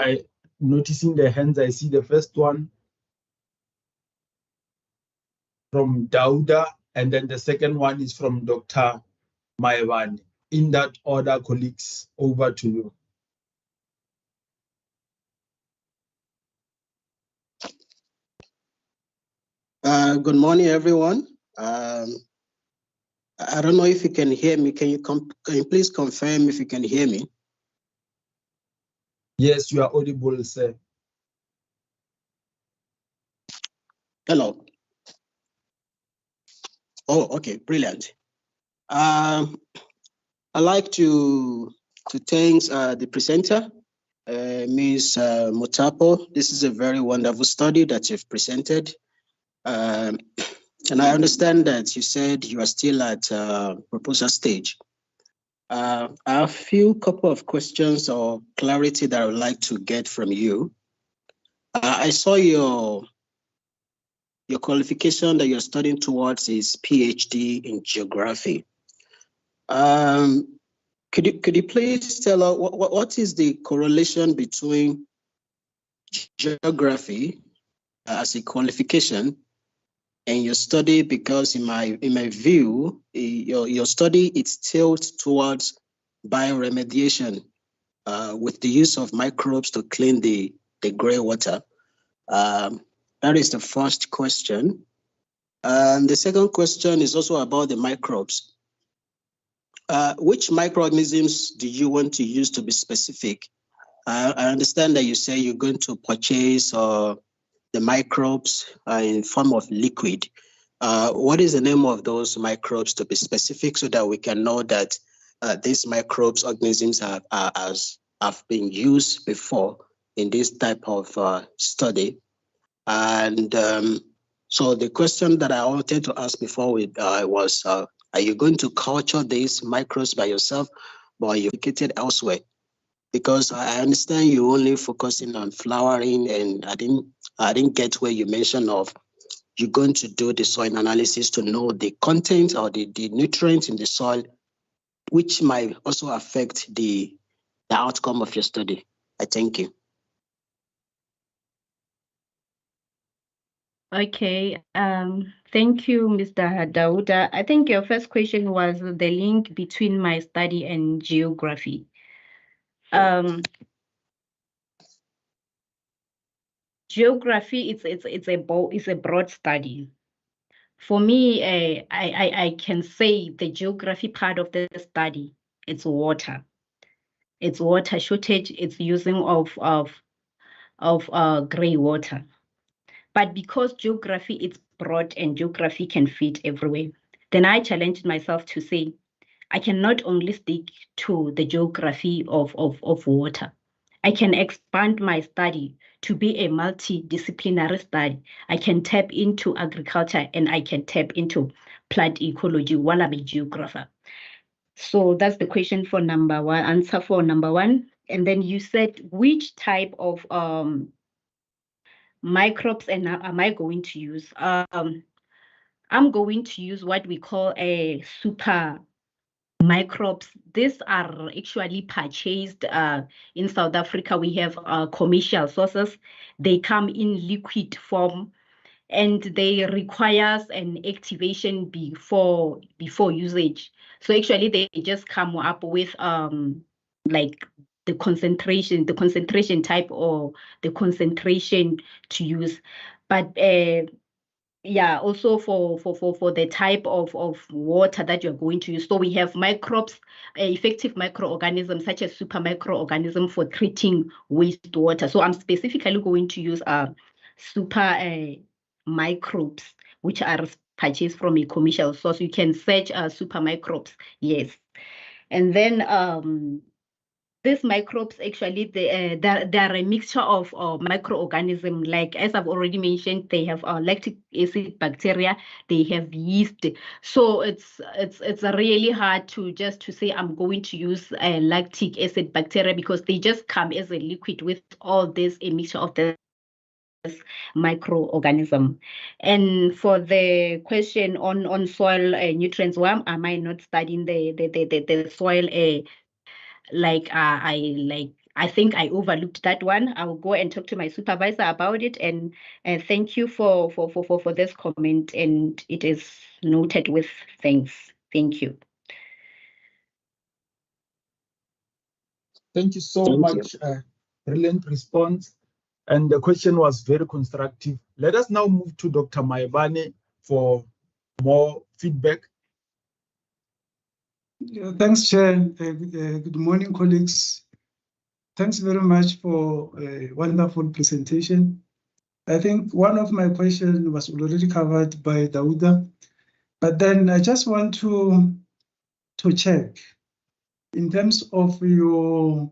A: noticing the hands. I see the first one from Dauda, and then the second one is from Dr. Maibani. In that order, colleagues, over to you.
J: Good morning, everyone. I don't know if you can hear me. Can you please confirm if you can hear me?
A: Yes, you are audible, sir.
J: Hello. Oh, okay, brilliant. I'd like to thank the presenter, Ms. Mutapo. This is a very wonderful study that you've presented. And I understand that you said you are still at proposal stage. I have a couple of questions or clarity that I would like to get from you. I saw your qualification that you're studying towards is PhD in geography. Could you please tell us what is the correlation between geography as a qualification and your study? Because in my view, your study is tilted towards bioremediation with the use of microbes to clean the gray water. That is the first question. And the second question is also about the microbes. Which microorganisms do you want to use to be specific? I understand that you say you're going to purchase the microbes in form of liquid. What is the name of those microbes to be specific so that we can know that these microbes, organisms have been used before in this type of study? And so the question that I wanted to ask before was, are you going to culture these microbes by yourself, or are you located elsewhere? Because I understand you only focusing on flowering, and I didn't get where you mentioned of you're going to do the soil analysis to know the content or the nutrients in the soil, which might also affect the outcome of your study. I thank you.
I: Okay, thank you, Mr. Dauda. I think your first question was the link between my study and geography. Geography, it's a broad study. For me, I can say the geography part of the study, it's water. It's water shortage, it's using of gray water. But because geography is broad and geography can fit everywhere, then I challenged myself to say, I cannot only stick to the geography of water. I can expand my study to be a multidisciplinary study. I can tap into agriculture and I can tap into plant ecology while I'm a geographer. So that's the question for number one, answer for number one. And then you said, which type of microbes and am I going to use? I'm going to use what we call a super microbes. These are actually purchased in South Africa. We have commercial sources. They come in liquid form, and they requires an activation before usage. So actually they just come up with like the concentration type or the concentration to use. But yeah, also for the type of water that you're going to use. So we have microbes, effective microorganisms such as super microorganisms for treating wastewater. So I'm specifically going to use super microbes, which are purchased from a commercial source. You can search super microbes, yes. And then these microbes actually they're a mixture of microorganisms. Like as I've already mentioned, they have lactic acid bacteria, they have yeast. So it's really hard to say I'm going to use lactic acid bacteria, because they just come as a liquid with all this, a mixture of the microorganism. And for the question on soil nutrients, why am I not studying the soil? I think I overlooked that one. I'll go and talk to my supervisor about it. And thank you for this comment, and it is noted with thanks. Thank you.
A: Thank you so much. Brilliant response. And the question was very constructive. Let us now move to Dr. Maebane for more feedback.
F: Yeah, thanks, Chair. Good morning, colleagues. Thanks very much for a wonderful presentation. I think one of my questions was already covered by Dauda, but then I just want to check in terms of your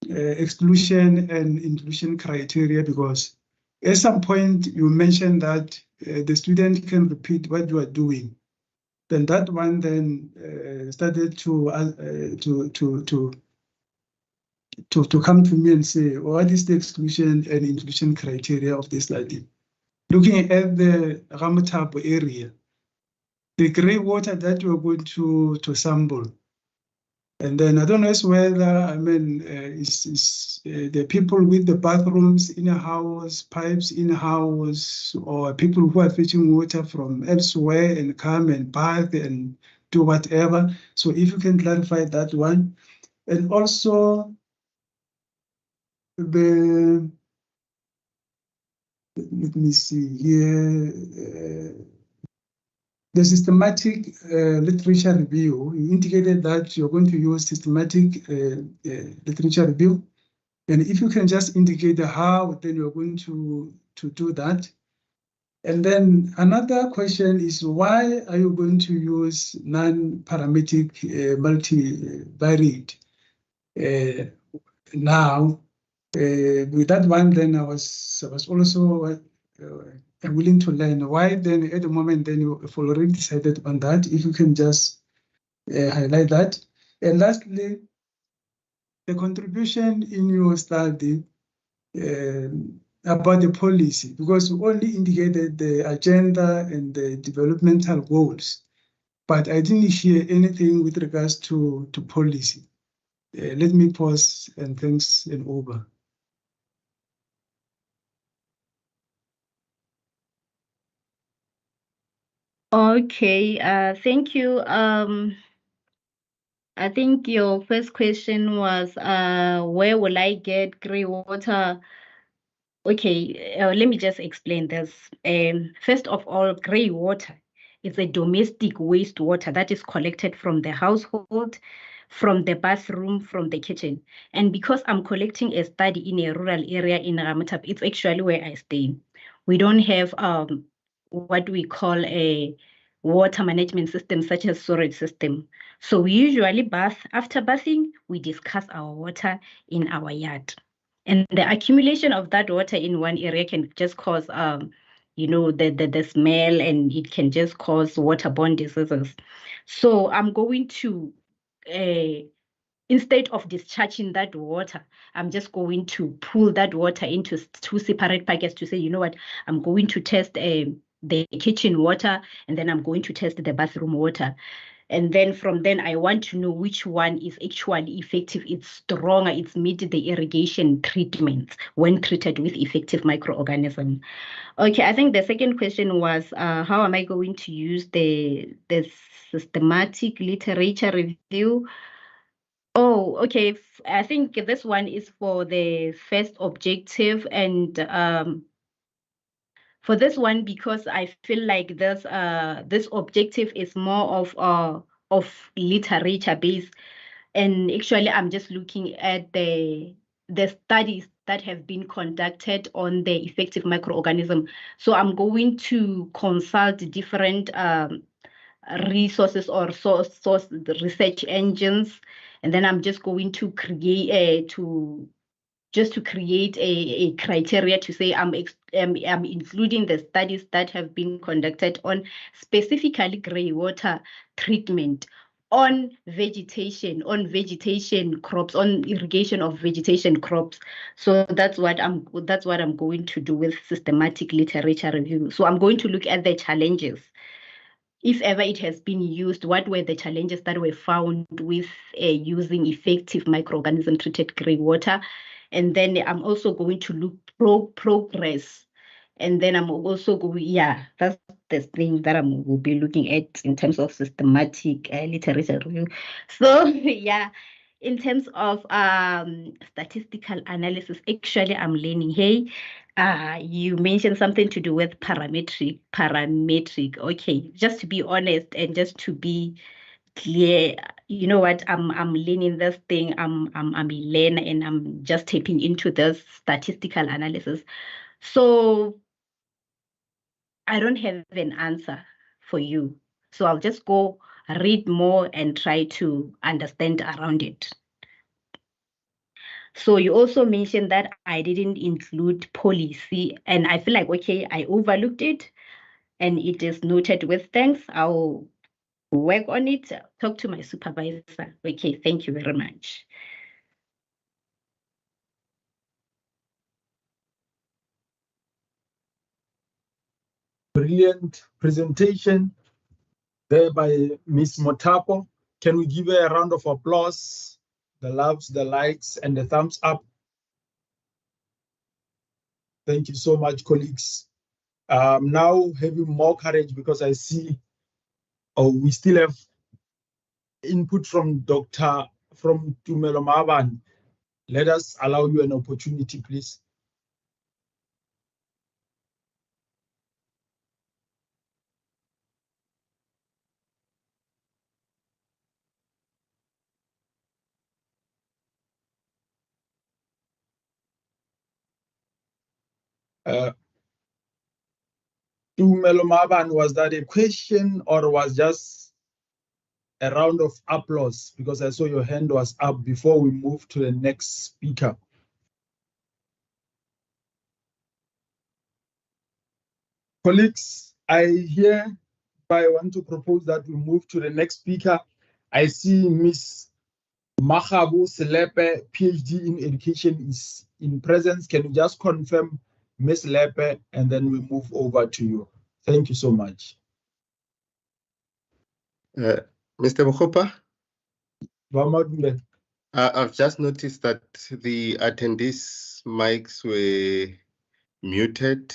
F: exclusion and inclusion criteria, because at some point you mentioned that the student can repeat what you are doing. Then that one then started to come to me and say, what is the exclusion and inclusion criteria of this study? Looking at the Ramotabo area, the grey water that you're going to sample, and then I don't know whether, I mean, is the people with the bathrooms in a house, pipes in a house, or people who are fetching water from elsewhere and come and bath and do whatever. So if you can clarify that one. And also let me see here, the systematic literature review. You indicated that you're going to use systematic literature review. And if you can just indicate how, then you're going to do that. And then another question is, why are you going to use non-parametric multivariate now? With that one, then I was also willing to learn why then at the moment then you've already decided on that. If you can just highlight that. And lastly, the contribution in your study about the policy, because you only indicated the agenda and the developmental goals, but I didn't hear anything with regards to policy. Let me pause and thanks and over.
I: Okay, thank you. I think your first question was, where will I get grey water? Okay, let me just explain this. First of all, grey water is a domestic wastewater that is collected from the household, from the bathroom, from the kitchen. And because I'm collecting a study in a rural area in Ramotabo, it's actually where I stay. We don't have what we call a water management system such as storage system. So we usually bath. After bathing, we discuss our water in our yard. And the accumulation of that water in one area can just cause, the smell, and it can just cause waterborne diseases. So I'm going to, instead of discharging that water, I'm just going to pull that water into 2 separate packets to say, you know what, I'm going to test the kitchen water, and then I'm going to test the bathroom water. And then from then, I want to know which one is actually effective. It's stronger. It's meet the irrigation treatments when treated with effective microorganism. Okay, I think the second question was, how am I going to use the systematic literature review? Oh, okay. I think this one is for the first objective, and for this one, because I feel like this objective is more of literature based, and actually I'm just looking at the studies that have been conducted on the effective microorganism. So I'm going to consult different resources or source research engines, and then I'm just going to create a criteria to say I'm including the studies that have been conducted on specifically grey water treatment on vegetation crops, on irrigation of vegetation crops. So that's what I'm going to do with systematic literature review. So I'm going to look at the challenges. If ever it has been used, what were the challenges that were found with using effective microorganism treated grey water? And then I'm also going to look progress. And then I'm also going, that's the thing that will be looking at in terms of systematic literature review. So in terms of statistical analysis, actually I'm learning. Hey, you mentioned something to do with parametric. Okay, just to be honest and just to be clear, you know what, I'm learning this thing. I'm a learner, and I'm just tapping into this statistical analysis. So I don't have an answer for you. So I'll just go read more and try to understand around it. So you also mentioned that I didn't include policy, and I feel like, okay, I overlooked it, and it is noted with thanks. I'll work on it, talk to my supervisor. Okay, thank you very much.
A: Brilliant presentation there by Ms. Motapo. Can we give her a round of applause? The loves, the likes, and the thumbs up. Thank you so much, colleagues. Now having more courage, because I see we still have input from Tumelo Maban. Let us allow you an opportunity, please. Tumelo Maban, was that a question or was just a round of applause? Because I saw your hand was up before we move to the next speaker. Colleagues, I want to propose that we move to the next speaker. I see Ms. Makhabu Selepe, PhD in education, is in presence. Can you just confirm Ms. Lepe, and then we move over to you. Thank you so much.
B: Mr. Mokopa? I've just noticed that the attendees' mics were muted.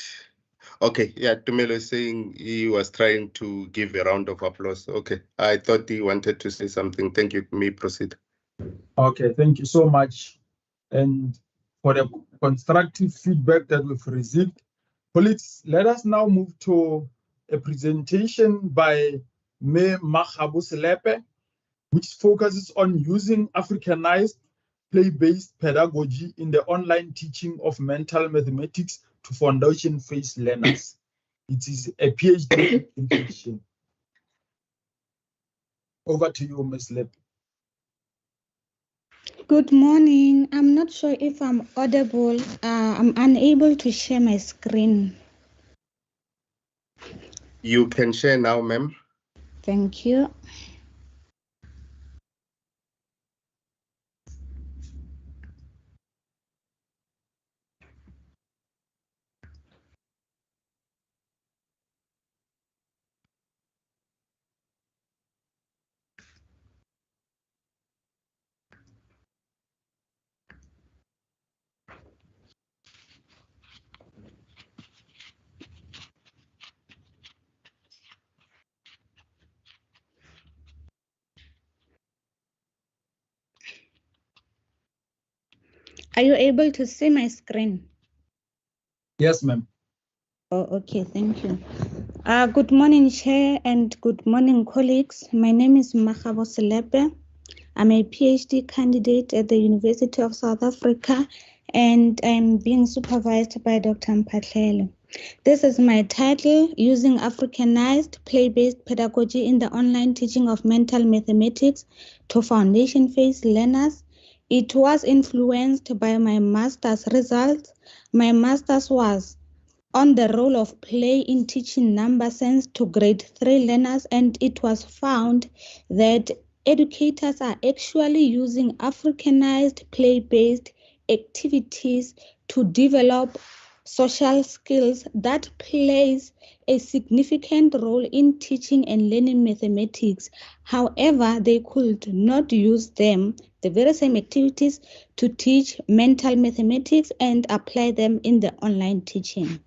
B: Okay, yeah, Tumelo is saying he was trying to give a round of applause. Okay, I thought he wanted to say something. Thank you. May proceed.
A: Okay, thank you so much. And for the constructive feedback that we've received. Colleagues, let us now move to a presentation by Me Makhabu Selepe, which focuses on using Africanized play-based pedagogy in the online teaching of mental mathematics to foundation phase learners. It is a PhD in education. Over to you, Ms. Lepe.
K: Good morning. I'm not sure if I'm audible. I'm unable to share my screen.
B: You can share now, ma'am.
K: Thank you. Are you able to see my screen?
A: Yes, ma'am.
K: Oh, okay, thank you. Good morning, Chair, and good morning, colleagues. My name is Makgabo Selepe. I'm a PhD candidate at the University of South Africa, and I'm being supervised by Dr. Mpatlele. This is my title, Using Africanized Play-Based Pedagogy in the Online Teaching of Mental Mathematics to Foundation Phase Learners. It was influenced by my master's results. My master's was on the role of play in teaching number sense to grade 3 learners, and it was found that educators are actually using Africanized play-based activities to develop social skills that plays a significant role in teaching and learning mathematics. However, they could not use them, the very same activities, to teach mental mathematics and apply them in the online teaching.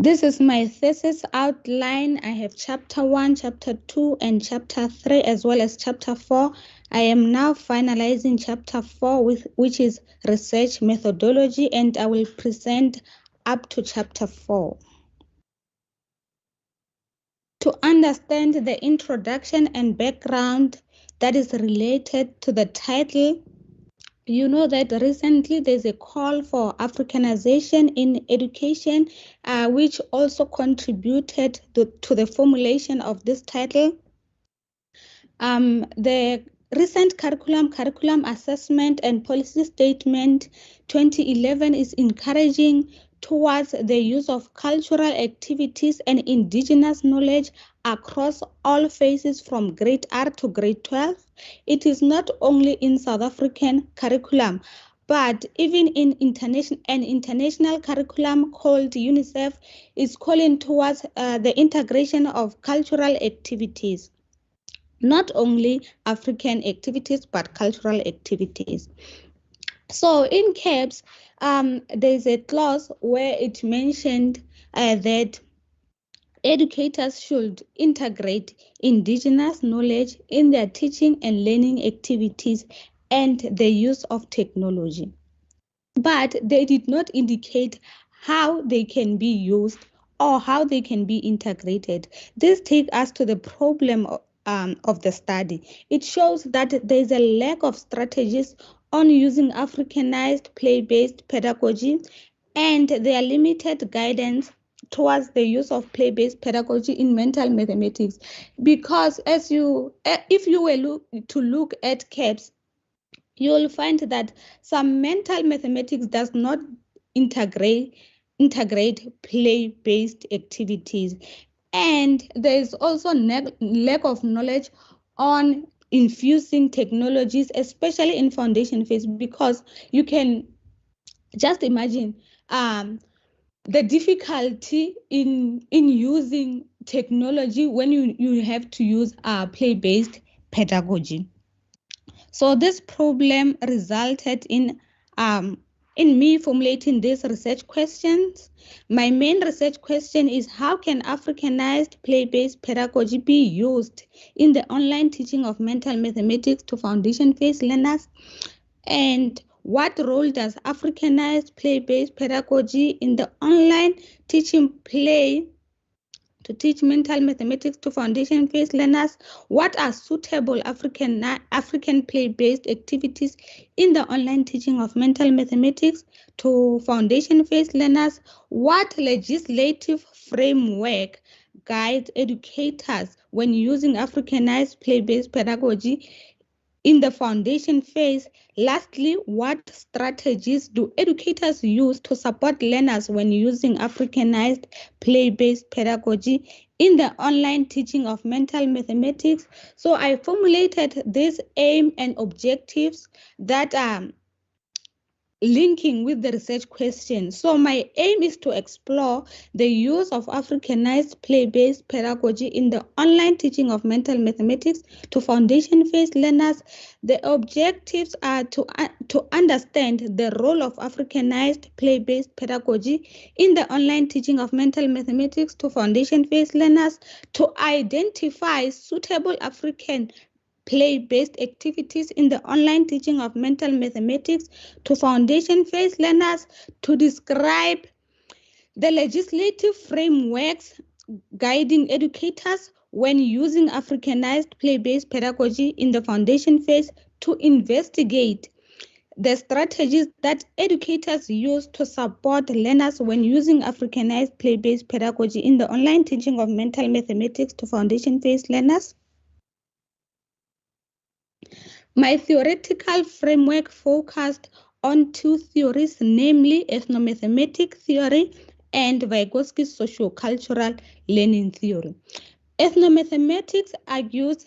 K: This is my thesis outline. I have chapter 1, chapter 2, and chapter 3, as well as chapter 4. I am now finalizing chapter 4, which is research methodology, and I will present up to chapter 4. To understand the introduction and background that is related to the title, you know that recently there's a call for Africanization in education, which also contributed to the formulation of this title. The recent curriculum assessment and policy statement 2011 is encouraging towards the use of cultural activities and indigenous knowledge across all phases from grade R to grade 12. It is not only in South African curriculum, but even in international curriculum called UNICEF is calling towards the integration of cultural activities. Not only African activities, but cultural activities. So in CAPS, there's a clause where it mentioned that educators should integrate indigenous knowledge in their teaching and learning activities and the use of technology. But they did not indicate how they can be used or how they can be integrated. This takes us to the problem of the study. It shows that there is a lack of strategies on using Africanized play-based pedagogy, and there are limited guidance towards the use of play-based pedagogy in mental mathematics. Because if you were to look at CAPS, you will find that some mental mathematics does not integrate play-based activities. And there is also lack of knowledge on infusing technologies, especially in foundation phase, because you can just imagine the difficulty in using technology when you have to use play-based pedagogy. So this problem resulted in me formulating these research questions. My main research question is, how can Africanized play-based pedagogy be used in the online teaching of mental mathematics to foundation phase learners? And what role does Africanized play-based pedagogy in the online teaching play to teach mental mathematics to foundation phase learners? What are suitable African play-based activities in the online teaching of mental mathematics to foundation phase learners? What legislative framework guides educators when using Africanized play-based pedagogy in the foundation phase? Lastly, what strategies do educators use to support learners when using Africanized play-based pedagogy in the online teaching of mental mathematics? So I formulated this aim and objectives that are linking with the research question. So my aim is to explore the use of Africanized play-based pedagogy in the online teaching of mental mathematics to foundation phase learners. The objectives are to understand the role of Africanized play-based pedagogy in the online teaching of mental mathematics to foundation phase learners, to identify suitable African play-based activities in the online teaching of mental mathematics to foundation phase learners, to describe the legislative frameworks guiding educators when using Africanized play-based pedagogy in the foundation phase, to investigate the strategies that educators use to support learners when using Africanized play-based pedagogy in the online teaching of mental mathematics to foundation phase learners. My theoretical framework focused on two theories, namely ethnomathematic theory and Vygotsky's socio-cultural learning theory. Ethnomathematics argues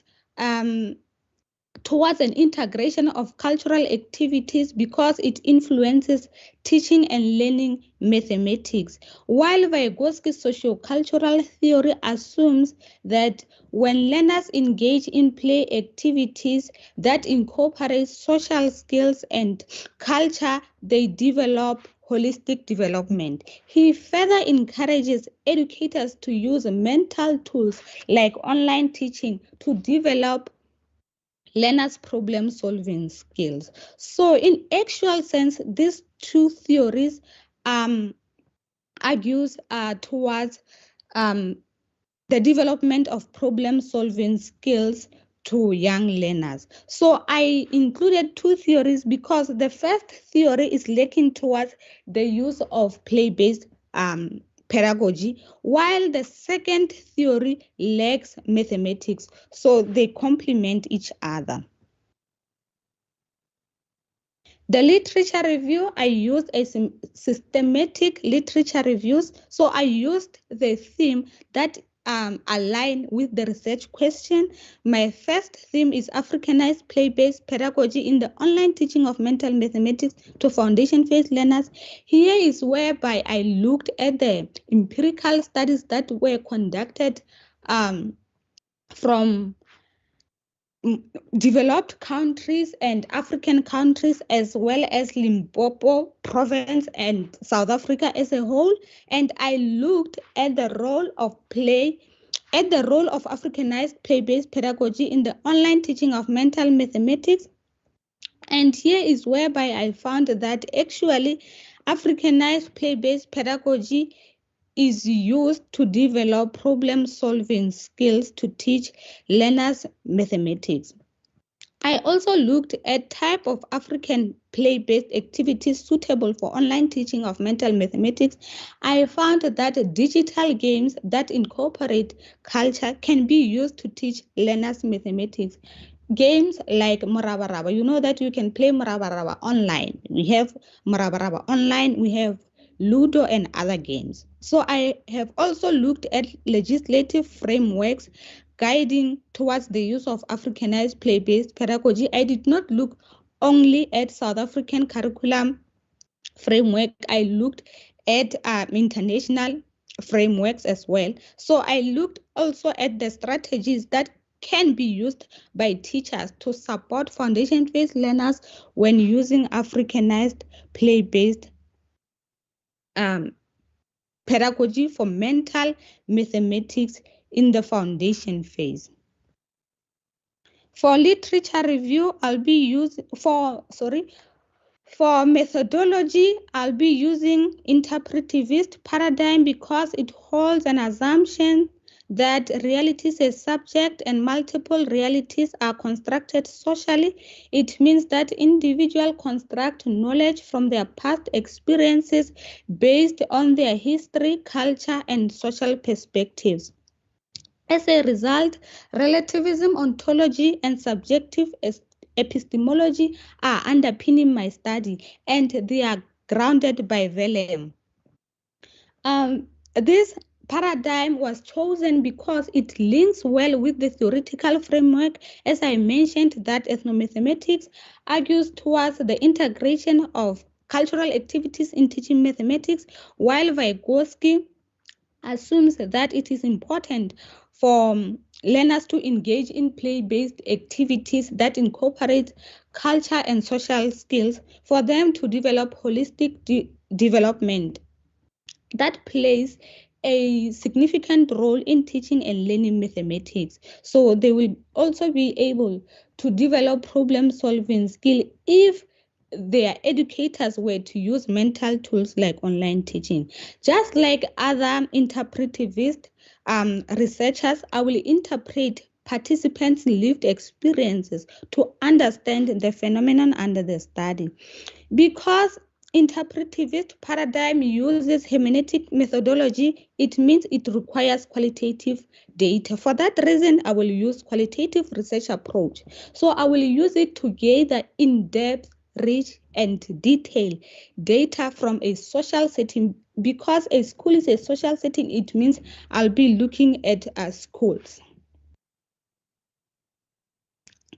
K: towards an integration of cultural activities because it influences teaching and learning mathematics, while Vygotsky's socio-cultural theory assumes that when learners engage in play activities that incorporate social skills and culture, they develop holistic development. He further encourages educators to use mental tools like online teaching to develop learners' problem-solving skills. So in actual sense, these two theories argues towards the development of problem-solving skills to young learners. So I included two theories because the first theory is looking towards the use of play-based pedagogy, while the second theory lacks mathematics, so they complement each other. The literature review, I used a systematic literature reviews, so I used the theme that align with the research question. My first theme is Africanized play-based pedagogy in the online teaching of mental mathematics to foundation phase learners. Here is whereby I looked at the empirical studies that were conducted from developed countries and African countries, as well as Limpopo province and South Africa as a whole. And I looked at the role of play, at the role of Africanized play-based pedagogy in the online teaching of mental mathematics. And here is whereby I found that actually Africanized play-based pedagogy is used to develop problem-solving skills to teach learners mathematics. I also looked at type of African play-based activities suitable for online teaching of mental mathematics. I found that digital games that incorporate culture can be used to teach learners mathematics. Games like Murabaraba, you know that you can play Murabaraba online. We have Murabaraba online, we have Ludo and other games. So I have also looked at legislative frameworks guiding towards the use of Africanized play-based pedagogy. I did not look only at South African curriculum framework. I looked at international frameworks as well. So I looked also at the strategies that can be used by teachers to support foundation phase learners when using Africanized play-based pedagogy for mental mathematics in the foundation phase. For literature review, I'll be using for methodology, I'll be using interpretivist paradigm because it holds an assumption that reality is a subject and multiple realities are constructed socially. It means that individuals construct knowledge from their past experiences based on their history, culture, and social perspectives. As a result, relativism, ontology, and subjective epistemology are underpinning my study, and they are grounded by Vellem. This paradigm was chosen because it links well with the theoretical framework. As I mentioned, that ethnomathematics argues towards the integration of cultural activities in teaching mathematics, while Vygotsky assumes that it is important for learners to engage in play-based activities that incorporate culture and social skills for them to develop holistic development that plays a significant role in teaching and learning mathematics. So they will also be able to develop problem-solving skill if their educators were to use mental tools like online teaching. Just like other interpretivist researchers, I will interpret participants' lived experiences to understand the phenomenon under the study. Because interpretivist paradigm uses hermeneutic methodology, it means it requires qualitative data. For that reason, I will use qualitative research approach. So I will use it to gather in-depth, rich, and detailed data from a social setting. Because a school is a social setting, it means I'll be looking at schools.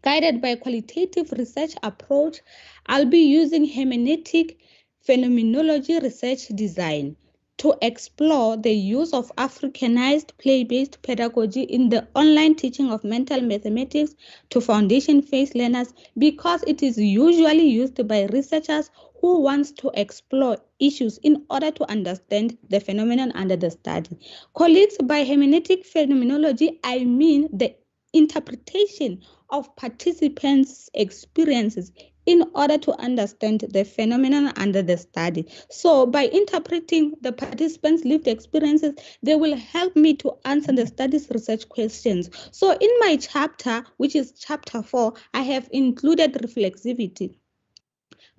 K: Guided by qualitative research approach, I'll be using hermeneutic phenomenology research design to explore the use of Africanized play-based pedagogy in the online teaching of mental mathematics to foundation phase learners, because it is usually used by researchers who wants to explore issues in order to understand the phenomenon under the study. Colleagues, by hermeneutic phenomenology, I mean the interpretation of participants' experiences in order to understand the phenomenon under the study. So by interpreting the participants' lived experiences, they will help me to answer the study's research questions. So in my chapter, which is chapter 4, I have included reflexivity.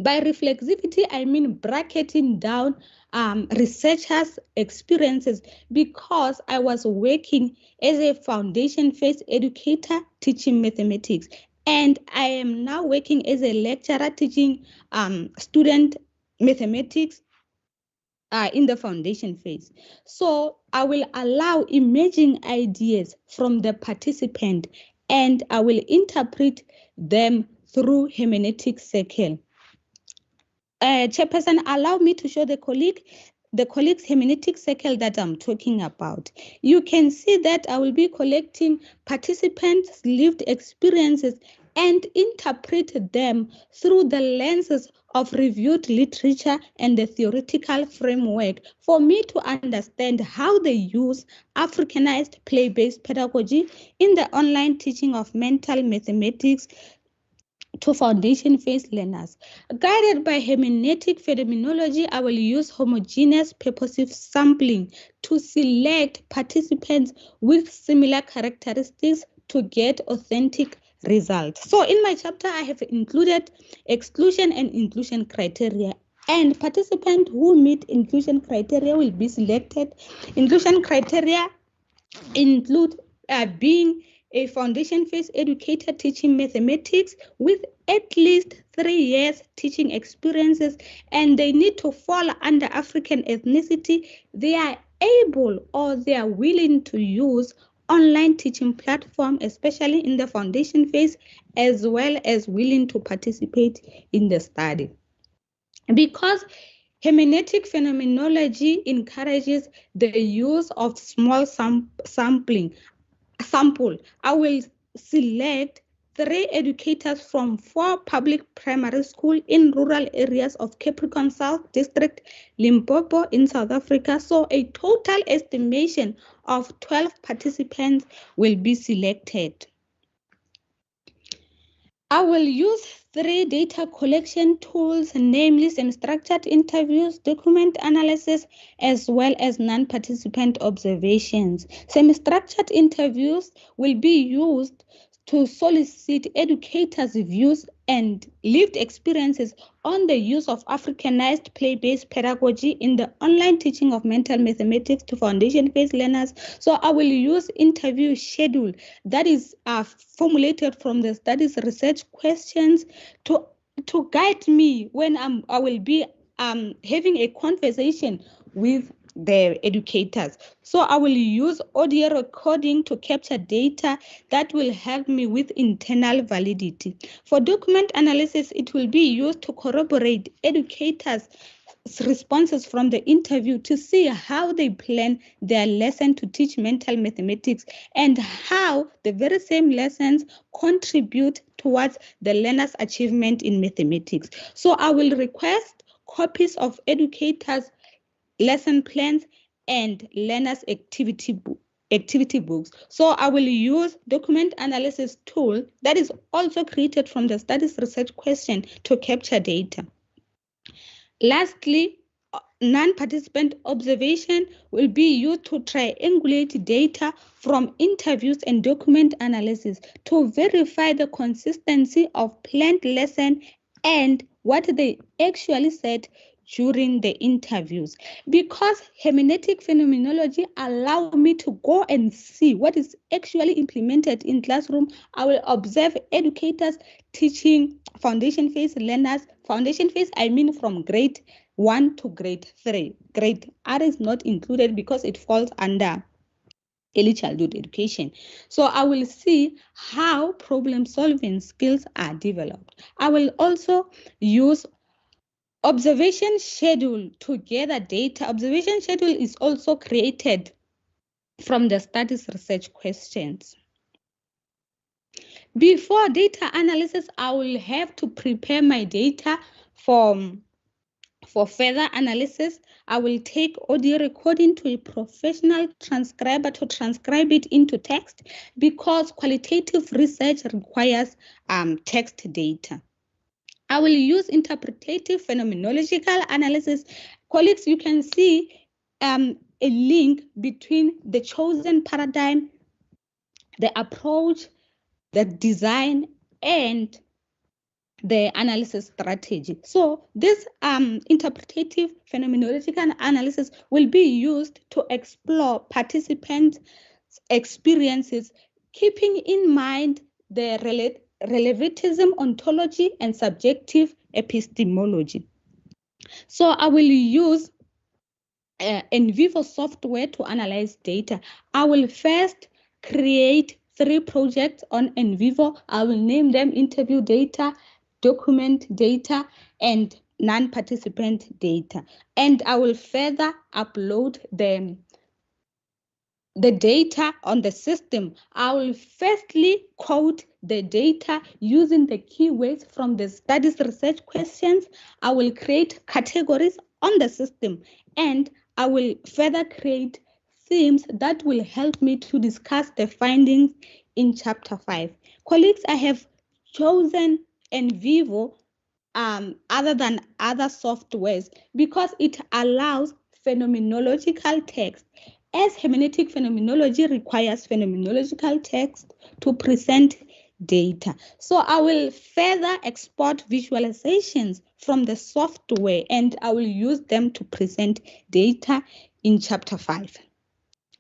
K: By reflexivity, I mean bracketing down researchers' experiences, because I was working as a foundation phase educator teaching mathematics, and I am now working as a lecturer teaching student mathematics in the foundation phase. So I will allow emerging ideas from the participant, and I will interpret them through hermeneutic circle. Chairperson, allow me to show the colleague's hermeneutic circle that I'm talking about. You can see that I will be collecting participants' lived experiences and interpret them through the lenses of reviewed literature and the theoretical framework for me to understand how they use Africanized play-based pedagogy in the online teaching of mental mathematics to foundation phase learners. Guided by hermeneutic phenomenology, I will use homogeneous purposive sampling to select participants with similar characteristics to get authentic results. So in my chapter, I have included exclusion and inclusion criteria, and participants who meet inclusion criteria will be selected. Inclusion criteria include being a foundation phase educator teaching mathematics with at least 3 years teaching experiences, and they need to fall under African ethnicity. They are able or they are willing to use online teaching platform, especially in the foundation phase, as well as willing to participate in the study. Because hermeneutic phenomenology encourages the use of small sample, I will select 3 educators from 4 public primary schools in rural areas of Capricorn South District, Limpopo in South Africa. So a total estimation of 12 participants will be selected. I will use 3 data collection tools, namely semi-structured interviews, document analysis, as well as non-participant observations. Semi-structured interviews will be used to solicit educators' views and lived experiences on the use of Africanized play-based pedagogy in the online teaching of mental mathematics to foundation phase learners. So I will use interview schedule that is formulated from the study's research questions to guide me when I will be having a conversation with the educators. So I will use audio recording to capture data that will help me with internal validity. For document analysis, it will be used to corroborate educators' responses from the interview to see how they plan their lesson to teach mental mathematics and how the very same lessons contribute towards the learner's achievement in mathematics. So I will request copies of educators' lesson plans and learners' activity book. activity books. So I will use document analysis tool that is also created from the studies research question to capture data. Lastly, non-participant observation will be used to triangulate data from interviews and document analysis to verify the consistency of planned lesson and what they actually said during the interviews. Because hermeneutic phenomenology allow me to go and see what is actually implemented in classroom, I will observe educators teaching foundation phase learners. Foundation phase, I mean from grade 1 to grade 3. Grade R is not included because it falls under early childhood education. So I will see how problem solving skills are developed. I will also use observation schedule to gather data. Observation schedule is also created from the studies research questions. Before data analysis, I will have to prepare my data for further analysis. I will take audio recording to a professional transcriber to transcribe it into text because qualitative research requires text data. I will use interpretative phenomenological analysis. Colleagues, you can see a link between the chosen paradigm, the approach, the design, and the analysis strategy. So this interpretative phenomenological analysis will be used to explore participants' experiences, keeping in mind the relativism ontology and subjective epistemology. So I will use Envivo software to analyze data. I will first create 3 projects on Envivo. I will name them interview data, document data, and non-participant data. And I will further upload the data on the system. I will firstly code the data using the keywords from the studies research questions. I will create categories on the system, and I will further create themes that will help me to discuss the findings in chapter 5. Colleagues, I have chosen Envivo other than other softwares because it allows phenomenological text, as hermeneutic phenomenology requires phenomenological text to present data. So I will further export visualizations from the software and I will use them to present data in chapter 5.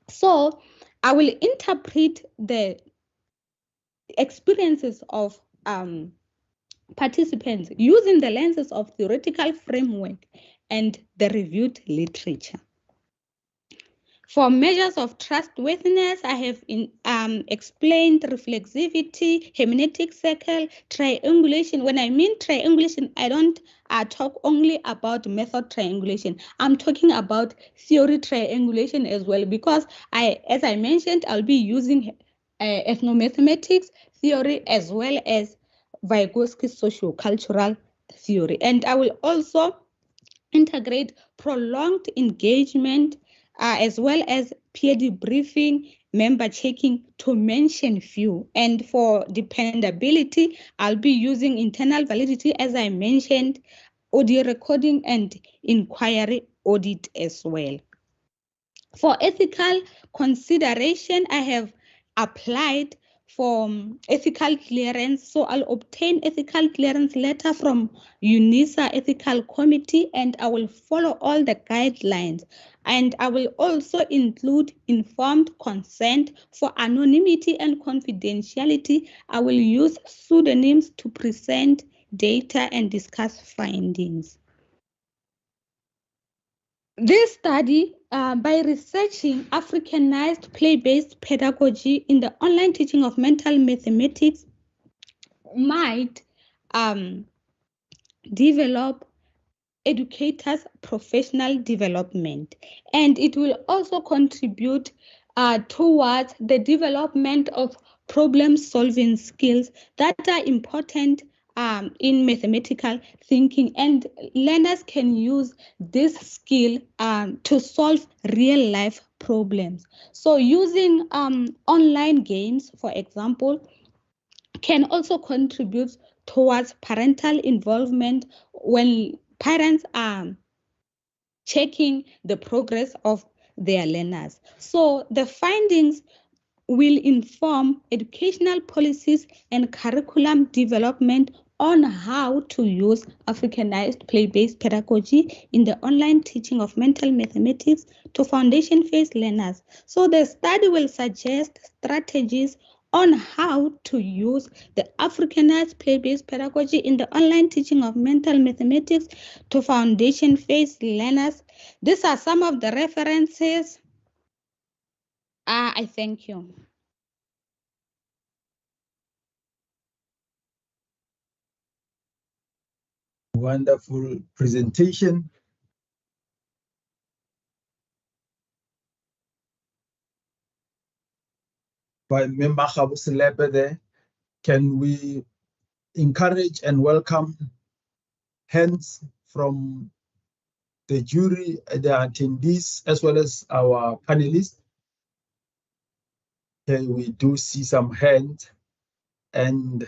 K: So I will interpret the experiences of participants using the lenses of theoretical framework and the reviewed literature. For measures of trustworthiness, I have explained reflexivity, hermeneutic circle, triangulation. When I mean triangulation, I don't talk only about method triangulation. I'm talking about theory triangulation as well, because as I mentioned, I'll be using ethnomathematics theory as well as Vygotsky's sociocultural theory. And I will also integrate prolonged engagement as well as peer debriefing, member checking, to mention few. And for dependability, I'll be using internal validity, as I mentioned, audio recording and inquiry audit as well. For ethical consideration, I have applied for ethical clearance. So I'll obtain ethical clearance letter from UNISA Ethical Committee and I will follow all the guidelines. And I will also include informed consent for anonymity and confidentiality. I will use pseudonyms to present data and discuss findings. This study, by researching Africanized play-based pedagogy in the online teaching of mental mathematics, might develop educators' professional development, and it will also contribute towards the development of problem-solving skills that are important in mathematical thinking, and learners can use this skill to solve real-life problems. So using online games, for example, can also contribute towards parental involvement when parents are checking the progress of their learners. So the findings will inform educational policies and curriculum development on how to use Africanized play-based pedagogy in the online teaching of mental mathematics to foundation phase learners. So the study will suggest strategies on how to use the Africanized play-based pedagogy in the online teaching of mental mathematics to foundation phase learners. These are some of the references. I thank you.
A: Wonderful presentation. By Member Khabuselepe there. Can we encourage and welcome hands from the jury, the attendees, as well as our panelists? Here we do see some hands, and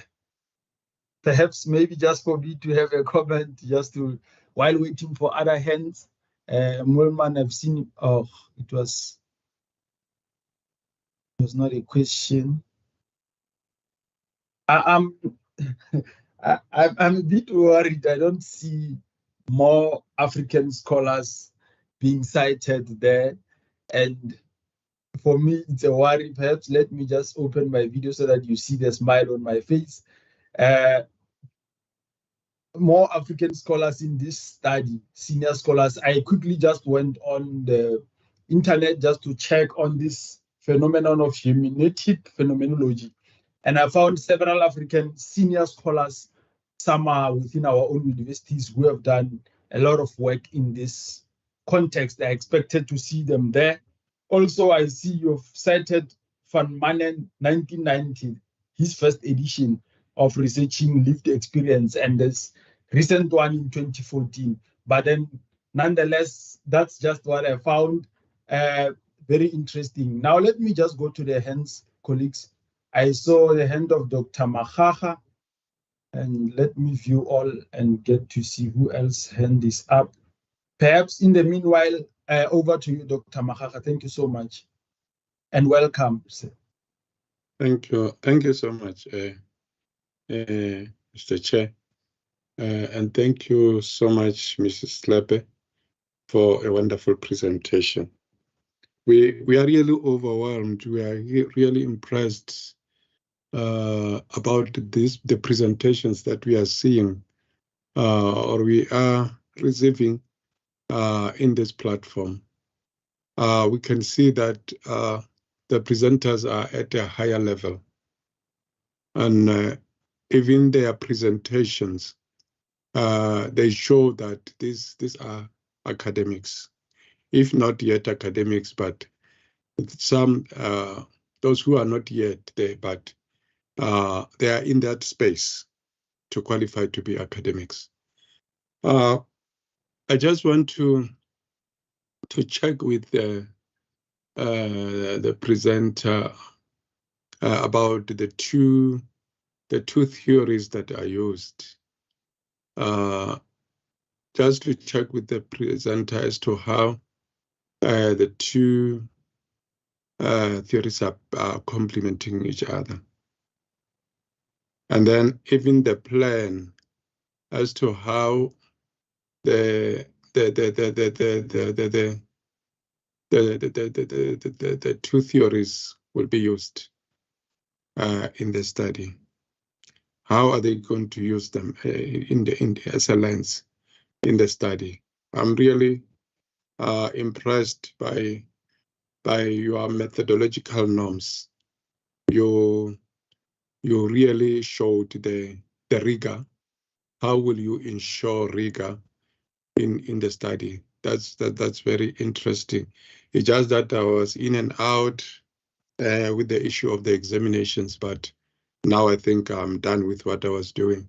A: perhaps maybe just for me to have a comment, just to, while waiting for other hands. Mulman, I've seen, oh, it was not a question. I'm a bit worried. I don't see more African scholars being cited there. And for me, it's a worry. Perhaps let me just open my video so that you see the smile on my face. More African scholars in this study, senior scholars. I quickly just went on the internet just to check on this phenomenon of hermeneutic phenomenology. And I found several African senior scholars, some are within our own universities, who have done a lot of work in this context. I expected to see them there. Also, I see you've cited Van Manen, 1990, his first edition of researching lived experience, and this recent one in 2014. But then, nonetheless, that's just what I found very interesting. Now, let me just go to the hands, colleagues. I saw the hand of Dr. Makhaha, and let me view all and get to see who else hand is up. Perhaps in the meanwhile, over to you, Dr. Makhaha. Thank you so much, and welcome.
L: Thank you. Thank you so much, Mr. Chair. And thank you so much, Mrs. Slepe, for a wonderful presentation. We are really overwhelmed. We are really impressed about the presentations that we are seeing or we are receiving in this platform. We can see that the presenters are at a higher level, and even their presentations, they show that these are academics, if not yet academics, but some those who are not yet there, but they are in that space to qualify to be academics. I just want to check with the presenter about the two theories that are used. Just to check with the presenter as to how the two theories are complementing each other. And then even the plan as to how the two theories will be used in the study. How are they going to use them in the as a lens in the study? I'm really impressed by your methodological norms. You really showed the rigor. How will you ensure rigor in the study? That's very interesting. It's just that I was in and out with the issue of the examinations, but now I think I'm done with what I was doing.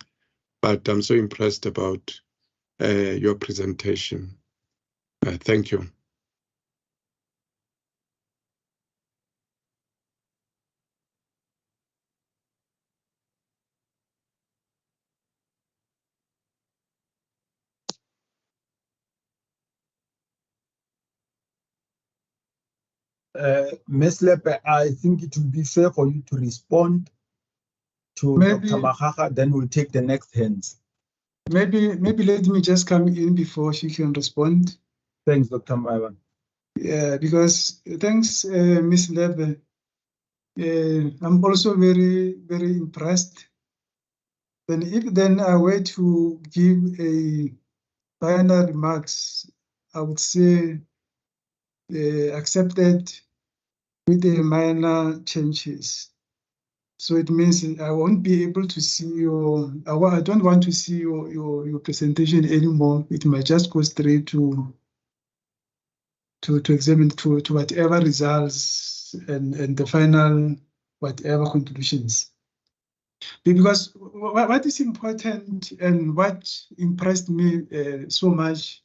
L: But I'm so impressed about your presentation. Thank you.
A: Ms. Lepe, I think it would be fair for you to respond to Dr. Makgakga, then we'll take the next hands.
F: Maybe let me just come in before she can respond.
A: Thanks, Dr. Maivan.
F: Yeah, because thanks, Ms. Lebe. I'm also very, very impressed. Then if then I were to give a final remarks, I would say accepted with the minor changes. So it means I won't be able to see your, I don't want to see your presentation anymore. It might just go straight to examine to whatever results and the final whatever conclusions. Because what is important and what impressed me so much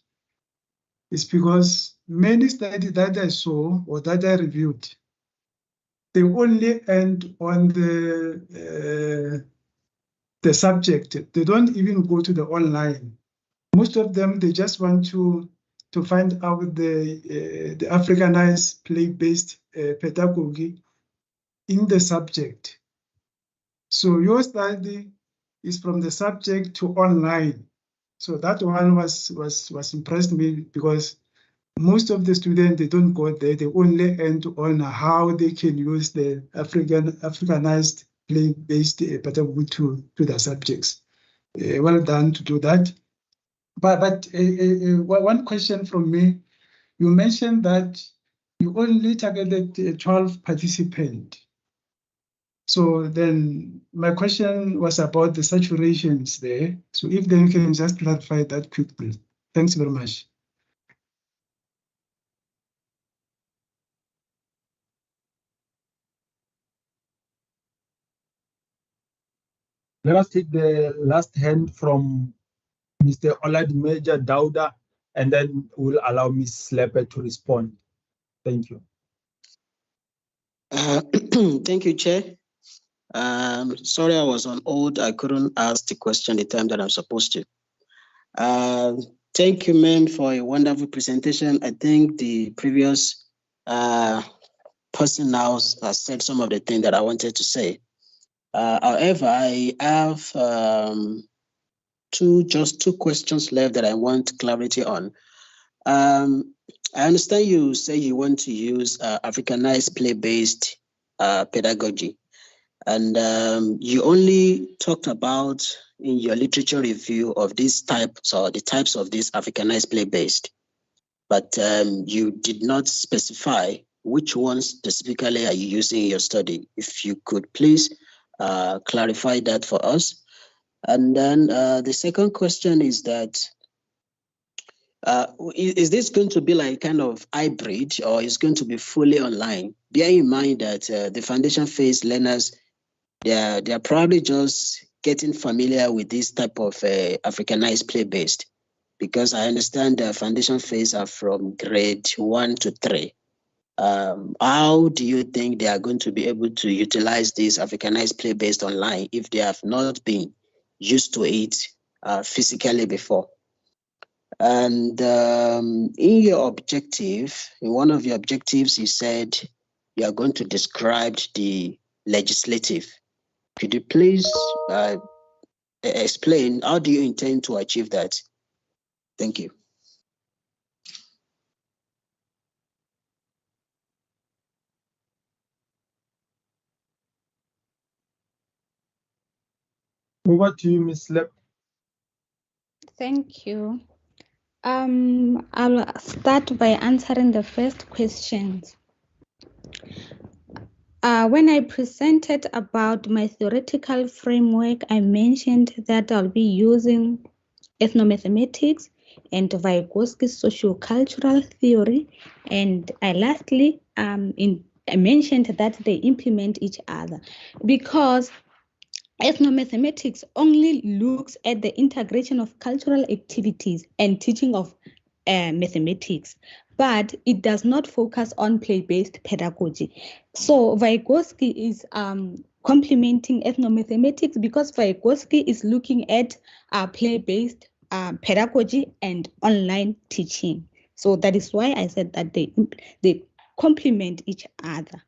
F: is because many studies that I saw or that I reviewed, they only end on the subject. They don't even go to the online. Most of them, they just want to find out the Africanized play-based pedagogy in the subject. So your study is from the subject to online. So that one was impressed me because most of the students, they don't go there. They only end on how they can use the Africanized play-based pedagogy to the subjects. Well done to do that. But one question from me, you mentioned that you only targeted 12 participants. So then my question was about the saturations there. So if then you can just clarify that quickly. Thanks very much.
A: Let us take the last hand from Mr. Oladimeja Dauda, and then we'll allow Ms. Slepe to respond. Thank you.
J: Thank you, Chair. Sorry, I was on hold. I couldn't ask the question the time that I'm supposed to. Thank you, ma'am, for a wonderful presentation. I think the previous person now has said some of the things that I wanted to say. However, I have just two questions left that I want clarity on. I understand you say you want to use Africanized play-based pedagogy, and you only talked about in your literature review of these types or the types of this Africanized play-based, but you did not specify which ones specifically are you using in your study. If you could please clarify that for us. And then the second question is that is this going to be like kind of hybrid or is going to be fully online? Bear in mind that the foundation phase learners, they're probably just getting familiar with this type of Africanized play-based, because I understand the foundation phase are from grade 1 to 3. How do you think they are going to be able to utilize this Africanized play-based online if they have not been used to it physically before? And in your objective, in one of your objectives, you said you are going to describe the legislative. Could you please explain how do you intend to achieve that? Thank you.
A: Over to you, Ms. Lep.
K: Thank you. I'll start by answering the first questions. When I presented about my theoretical framework, I mentioned that I'll be using ethnomathematics and Vygotsky's sociocultural theory. And I lastly I mentioned that they implement each other, because ethnomathematics only looks at the integration of cultural activities and teaching of mathematics, but it does not focus on play-based pedagogy. So Vygotsky is complementing ethnomathematics because Vygotsky is looking at play-based pedagogy and online teaching. So that is why I said that they complement each other.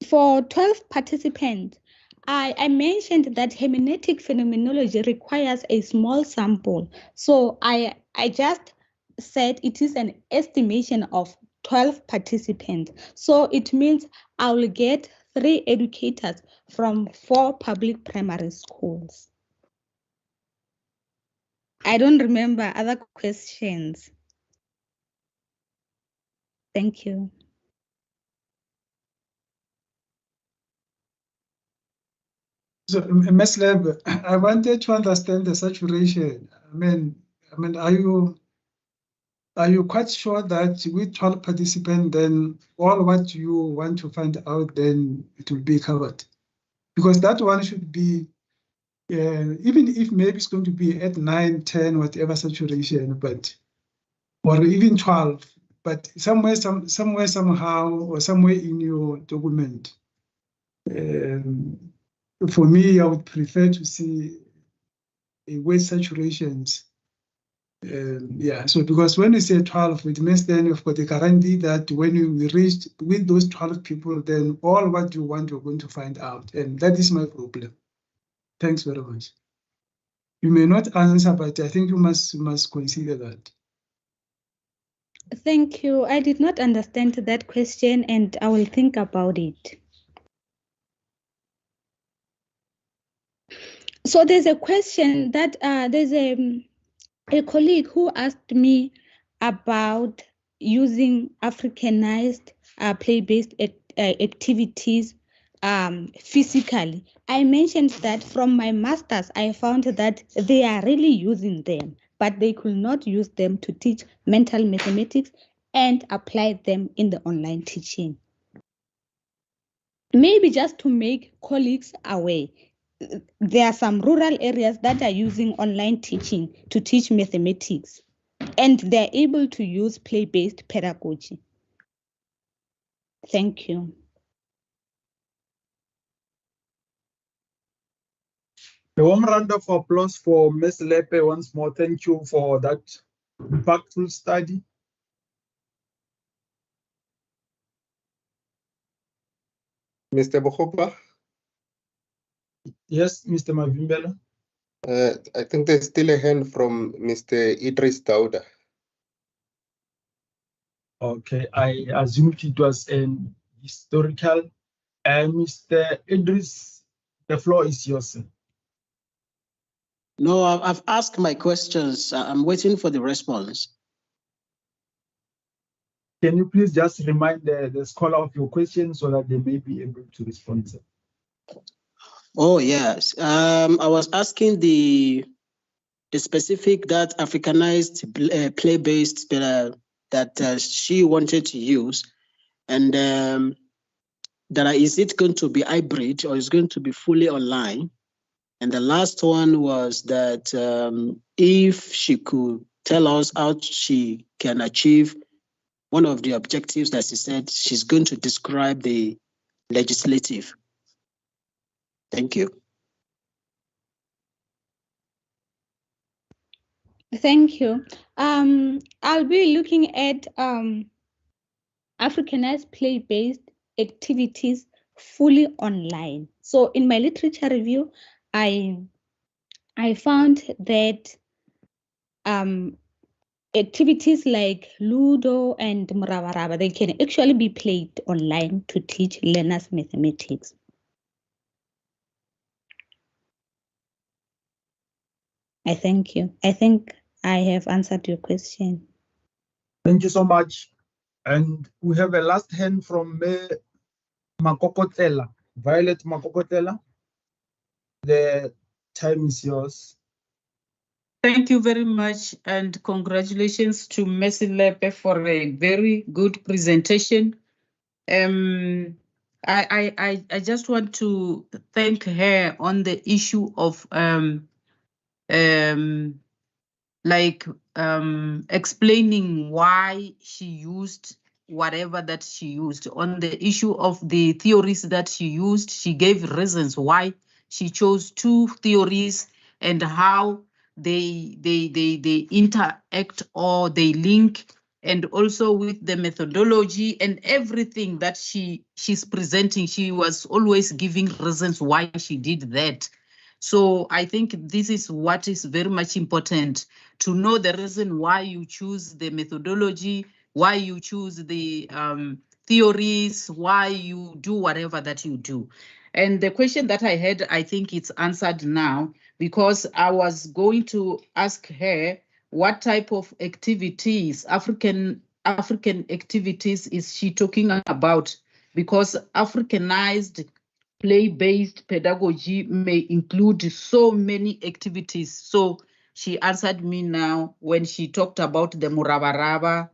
K: For 12 participants, I mentioned that hermeneutic phenomenology requires a small sample. So I just said it is an estimation of 12 participants. So it means I will get 3 educators from 4 public primary schools. I don't remember other questions. Thank you.
F: So, Ms. Leb, I wanted to understand the saturation. I mean, are you quite sure that with 12 participants, then all what you want to find out, then it will be covered? Because that one should be, even if maybe it's going to be at 9, 10, whatever saturation, but, or even 12, but somewhere, somehow, or somewhere in your document, for me, I would prefer to see a weight saturations. Yeah, so because when we say 12, it means then you've got a guarantee that when we reach with those 12 people, then all what you want, you're going to find out. And that is my problem. Thanks very much. You may not answer, but I think you must consider that.
K: Thank you. I did not understand that question and I will think about it. So there's a question that there's a colleague who asked me about using Africanized play-based activities physically. I mentioned that from my master's, I found that they are really using them, but they could not use them to teach mental mathematics and apply them in the online teaching. Maybe just to make colleagues aware, there are some rural areas that are using online teaching to teach mathematics, and they're able to use play-based pedagogy. Thank you.
A: A warm round of applause for Ms. Lepe once more. Thank you for that impactful study.
B: Mr. Bohopa?
A: Yes, Mr. Mavimbela.
B: I think there's still a hand from Mr. Idris Dauda.
A: Okay, I assumed it was an historical. Mr. Idris, the floor is yours.
J: No, I've asked my questions. I'm waiting for the response.
A: Can you please just remind the scholar of your question so that they may be able to respond?
J: Oh, yes. I was asking the specific that Africanized play-based that she wanted to use, and that is it going to be hybrid or is going to be fully online? And the last one was that if she could tell us how she can achieve one of the objectives that she said she's going to describe the legislative. Thank you.
K: Thank you. I'll be looking at Africanized play-based activities fully online. So in my literature review, I found that activities like Ludo and Muravaraba, they can actually be played online to teach learners mathematics. I thank you. I think I have answered your question.
A: Thank you so much. And we have a last hand from Makokotela, Violet Makokotela. The time is yours.
M: Thank you very much, and congratulations to Mercy Lepe for a very good presentation. I just want to thank her on the issue of explaining why she used whatever that she used. On the issue of the theories that she used, she gave reasons why she chose 2 theories and how they interact or they link and also with the methodology and everything that she's presenting. She was always giving reasons why she did that. So I think this is what is very much important, to know the reason why you choose the methodology, why you choose the theories, why you do whatever that you do. And the question that I had, I think it's answered now, because I was going to ask her what type of activities, African activities is she talking about? Because Africanized play-based pedagogy may include so many activities. So she answered me now when she talked about the murabaraba,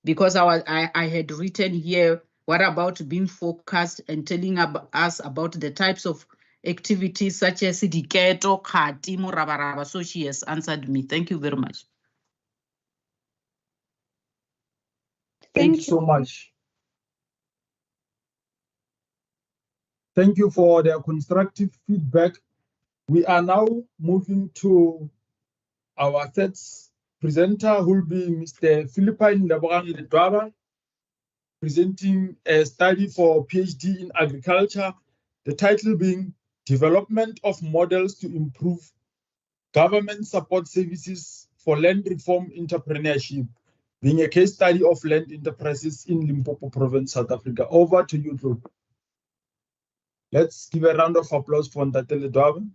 M: because I had written here, what about being focused and telling us about the types of activities such as diketo, khati, murabaraba. So she has answered me. Thank you very much.
A: Thank you so much. Thank you for their constructive feedback. We are now moving to our third presenter, who will be Mr. Philippine Ledwaba, presenting a study for PhD in agriculture, the title being Development of Models to Improve Government Support Services for Land Reform Entrepreneurship, being a case study of land enterprises in Limpopo Province, South Africa. Over to you, Drew. Let's give a round of applause for Ntate Ledwaba.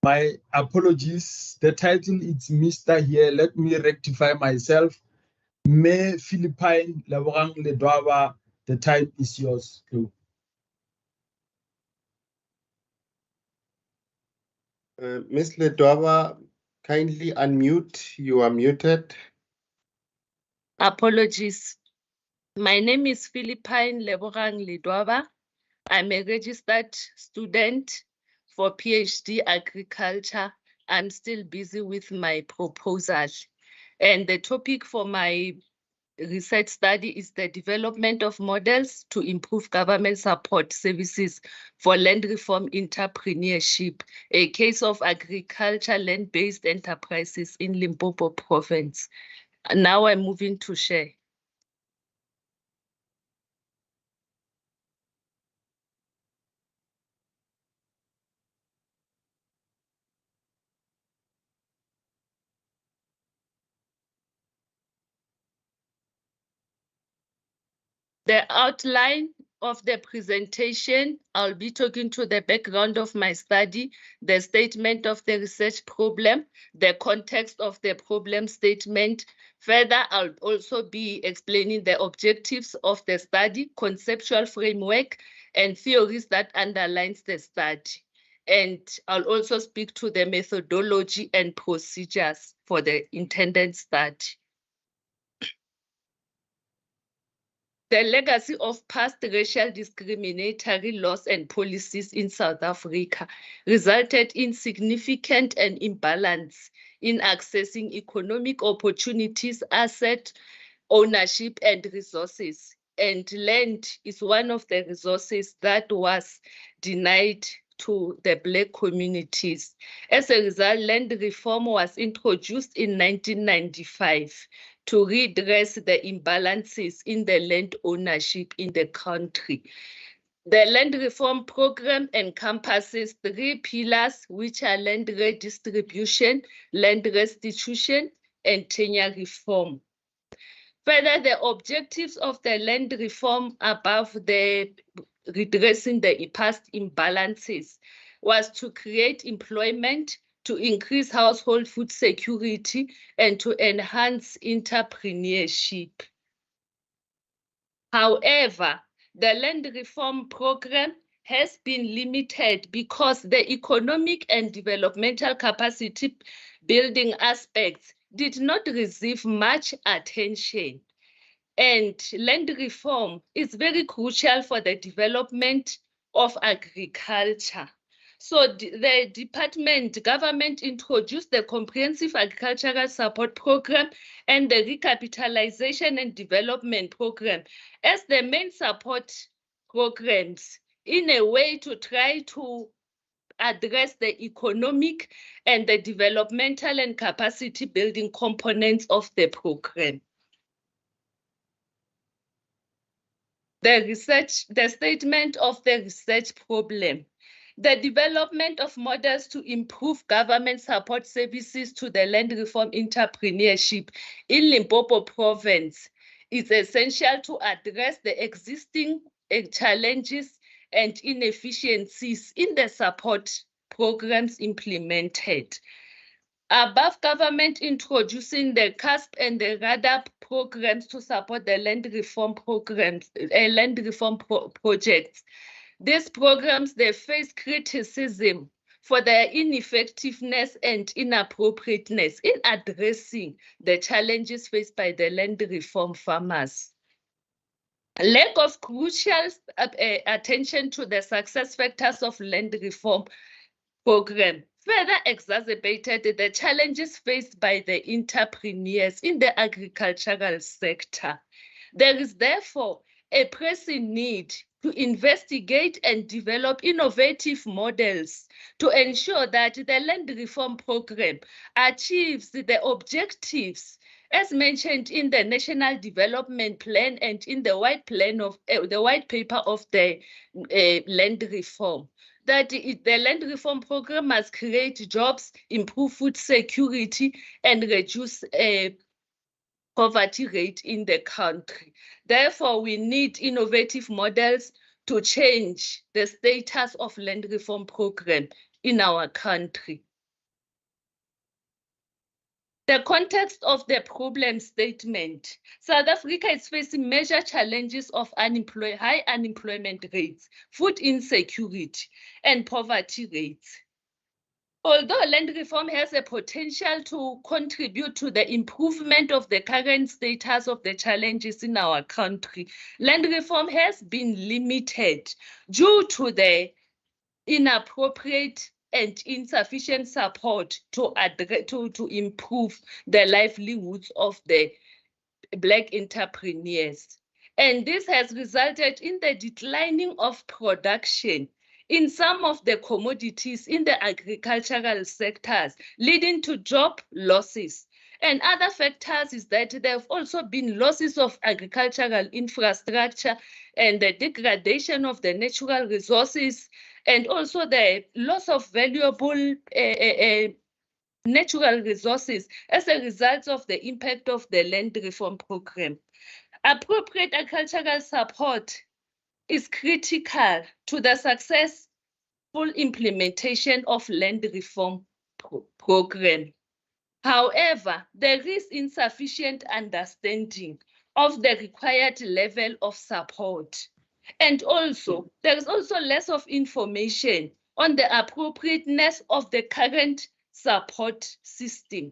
A: My apologies. The title is Mr. here. Let me rectify myself. Me Philippine Ledwaba. The time is yours.
B: Ms. Ledwaba, kindly unmute. You are muted.
N: Apologies. My name is Philippine Ledwaba. I'm a registered student for PhD agriculture. I'm still busy with my proposal. And the topic for my research study is the development of models to improve government support services for land reform entrepreneurship, a case of agriculture land-based enterprises in Limpopo Province. Now I'm moving to share. The outline of the presentation, I'll be talking to the background of my study, the statement of the research problem, the context of the problem statement. Further, I'll also be explaining the objectives of the study, conceptual framework, and theories that underlines the study. And I'll also speak to the methodology and procedures for the intended study. The legacy of past racial discriminatory laws and policies in South Africa resulted in significant and imbalance in accessing economic opportunities, asset ownership, and resources. And land is one of the resources that was denied to the Black communities. As a result, land reform was introduced in 1995 to redress the imbalances in the land ownership in the country. The land reform program encompasses 3 pillars, which are land redistribution, land restitution, and tenure reform. Further, the objectives of the land reform above the redressing the past imbalances was to create employment, to increase household food security, and to enhance entrepreneurship. However, the land reform program has been limited because the economic and developmental capacity building aspects did not receive much attention. And land reform is very crucial for the development of agriculture. So the government introduced the Comprehensive Agricultural Support Program and the Recapitalization and Development Program as the main support programs in a way to try to address the economic and the developmental and capacity building components of the program. The statement of the research problem. The development of models to improve government support services to the land reform entrepreneurship in Limpopo province is essential to address the existing challenges and inefficiencies in the support programs implemented. Above, government introducing the CASP and the RADAP programs to support the land reform programs, projects. These programs, they face criticism for their ineffectiveness and inappropriateness in addressing the challenges faced by the land reform farmers. Lack of crucial attention to the success factors of land reform program further exacerbated the challenges faced by the entrepreneurs in the agricultural sector. There is therefore a pressing need to investigate and develop innovative models to ensure that the land reform program achieves the objectives as mentioned in the National Development Plan and in the white paper of the land reform. That the land reform program must create jobs, improve food security, and reduce poverty rate in the country. Therefore, we need innovative models to change the status of land reform program in our country. The context of the problem statement. South Africa is facing major challenges of high unemployment rates, food insecurity, and poverty rates. Although land reform has a potential to contribute to the improvement of the current status of the challenges in our country, land reform has been limited due to the inappropriate and insufficient support to improve the livelihoods of the Black entrepreneurs. And this has resulted in the declining of production in some of the commodities in the agricultural sectors, leading to job losses. And other factors is that there have also been losses of agricultural infrastructure and the degradation of the natural resources, and also the loss of valuable natural resources as a result of the impact of the land reform program. Appropriate agricultural support is critical to the successful implementation of land reform program. However, there is insufficient understanding of the required level of support. And also, there is also less of information on the appropriateness of the current support system.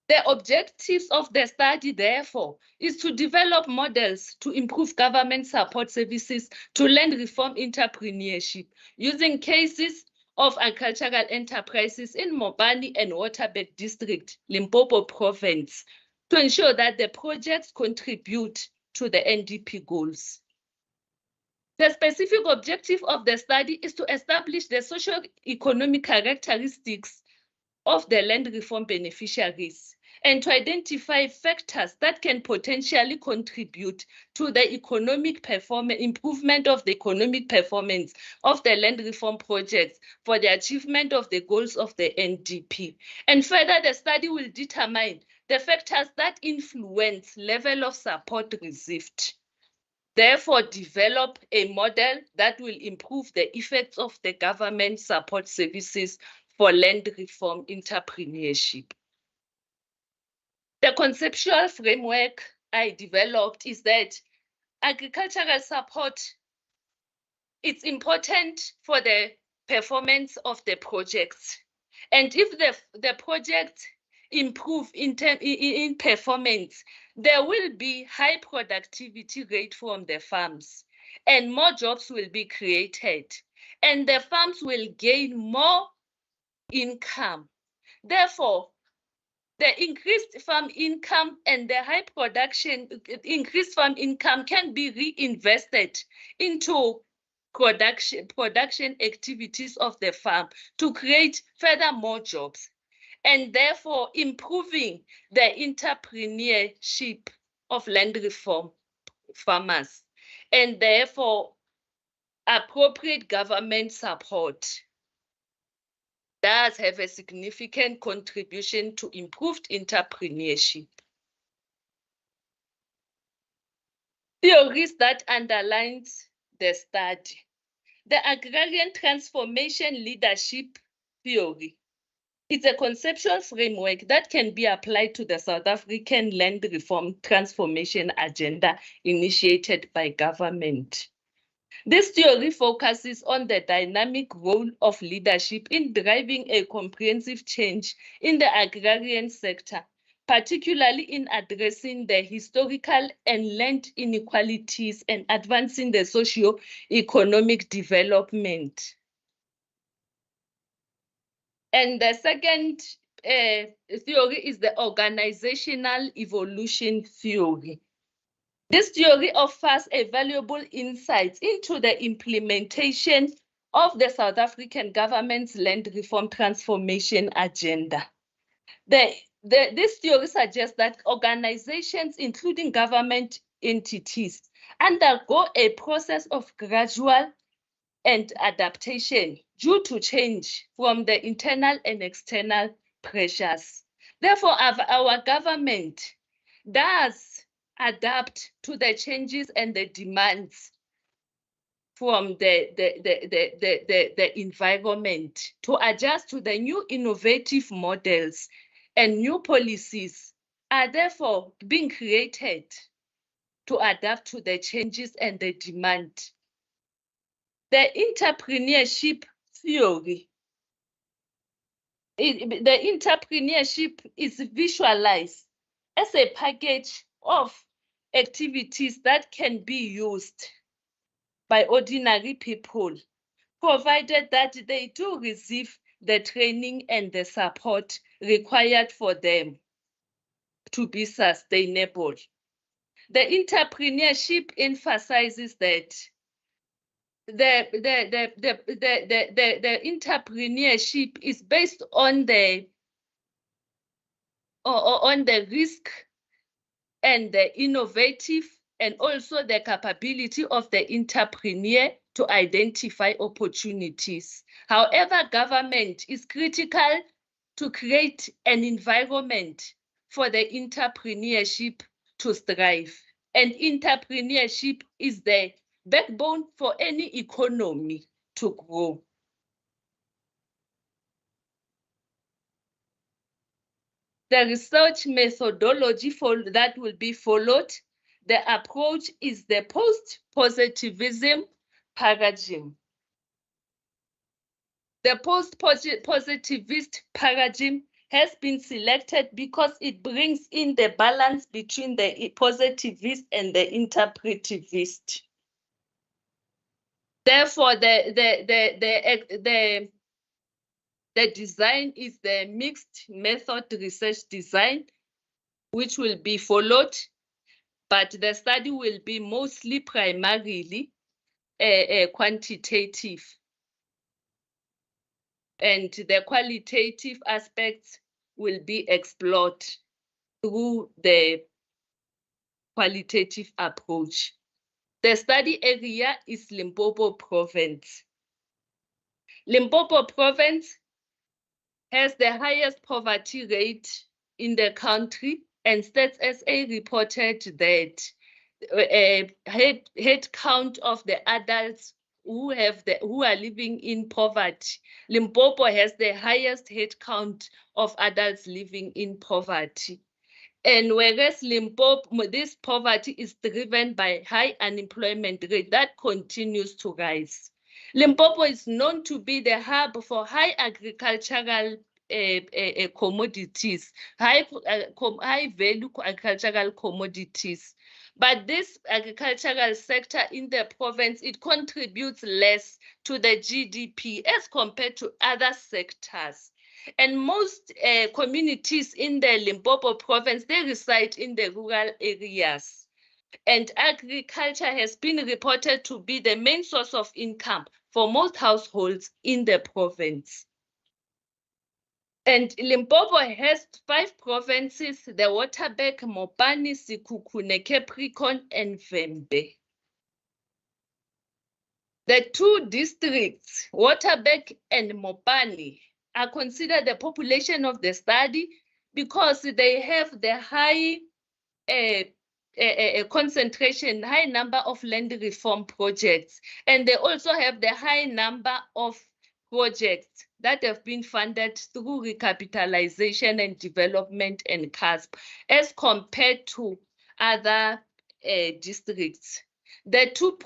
N: The objectives of the study, therefore, is to develop models to improve government support services to land reform entrepreneurship using cases of agricultural enterprises in Mopani and Waterberg District, Limpopo Province, to ensure that the projects contribute to the NDP goals. The specific objective of the study is to establish the socio-economic characteristics of the land reform beneficiaries and to identify factors that can potentially contribute to the economic improvement of the economic performance of the land reform projects for the achievement of the goals of the NDP. And further, the study will determine the factors that influence level of support received. Therefore, develop a model that will improve the effects of the government support services for land reform entrepreneurship. The conceptual framework I developed is that agricultural support, it's important for the performance of the projects. And if the project improve in performance, there will be high productivity rate from the farms. and more jobs will be created, and the farms will gain more income. Therefore, the increased farm income and the high production, increased farm income can be reinvested into production activities of the farm to create further more jobs, and therefore improving the entrepreneurship of land reform farmers, and therefore appropriate government support does have a significant contribution to improved entrepreneurship. Theories that underlines the study. The agrarian transformation leadership theory. It's a conceptual framework that can be applied to the South African land reform transformation agenda initiated by government. This theory focuses on the dynamic role of leadership in driving a comprehensive change in the agrarian sector, particularly in addressing the historical and land inequalities and advancing the socio-economic development. And the second theory is the organizational evolution theory. This theory offers a valuable insight into the implementation of the South African government's land reform transformation agenda. This theory suggests that organizations, including government entities, undergo a process of gradual and adaptation due to change from the internal and external pressures. Therefore, our government does adapt to the changes and the demands from the environment to adjust to the new innovative models, and new policies are therefore being created to adapt to the changes and the demand. The entrepreneurship theory. The entrepreneurship is visualized as a package of activities that can be used by ordinary people, provided that they do receive the training and the support required for them to be sustainable. The entrepreneurship emphasizes that the entrepreneurship is based on the risk and the innovative, and also the capability of the entrepreneur to identify opportunities. However, government is critical to create an environment for the entrepreneurship to thrive. And entrepreneurship is the backbone for any economy to grow. The research methodology that will be followed, the approach is the post-positivism paradigm. The post-positivist paradigm has been selected because it brings in the balance between the positivist and the interpretivist. Therefore, the design is the mixed method research design, which will be followed, but the study will be mostly primarily quantitative, and the qualitative aspects will be explored through the qualitative approach. The study area is Limpopo Province. Limpopo Province has the highest poverty rate in the country, and Stats SA reported that head count of the adults who are living in poverty. Limpopo has the highest head count of adults living in poverty. And whereas Limpopo, this poverty is driven by high unemployment rate that continues to rise. Limpopo is known to be the hub for high agricultural commodities, high value agricultural commodities. But this agricultural sector in the province, it contributes less to the GDP as compared to other sectors. And most communities in the Limpopo province, they reside in the rural areas. And agriculture has been reported to be the main source of income for most households in the province. And Limpopo has 5 provinces, the Waterberg, Mopani, Sekhukhune, Capricorn, and Vembe. The 2 districts, Waterberg and Mopani, are considered the population of the study because they have the high concentration, high number of land reform projects, and they also have the high number of projects that have been funded through recapitalization and development and CASP as compared to other districts. The 2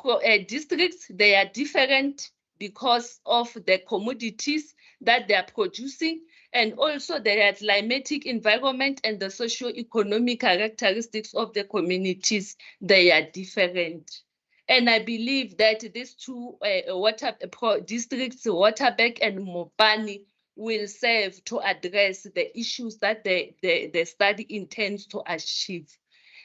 N: districts, they are different because of the commodities that they are producing, and also the climatic environment and the socio-economic characteristics of the communities, they are different. And I believe that these 2 districts, Waterberg and Mopani, will serve to address the issues that the study intends to achieve.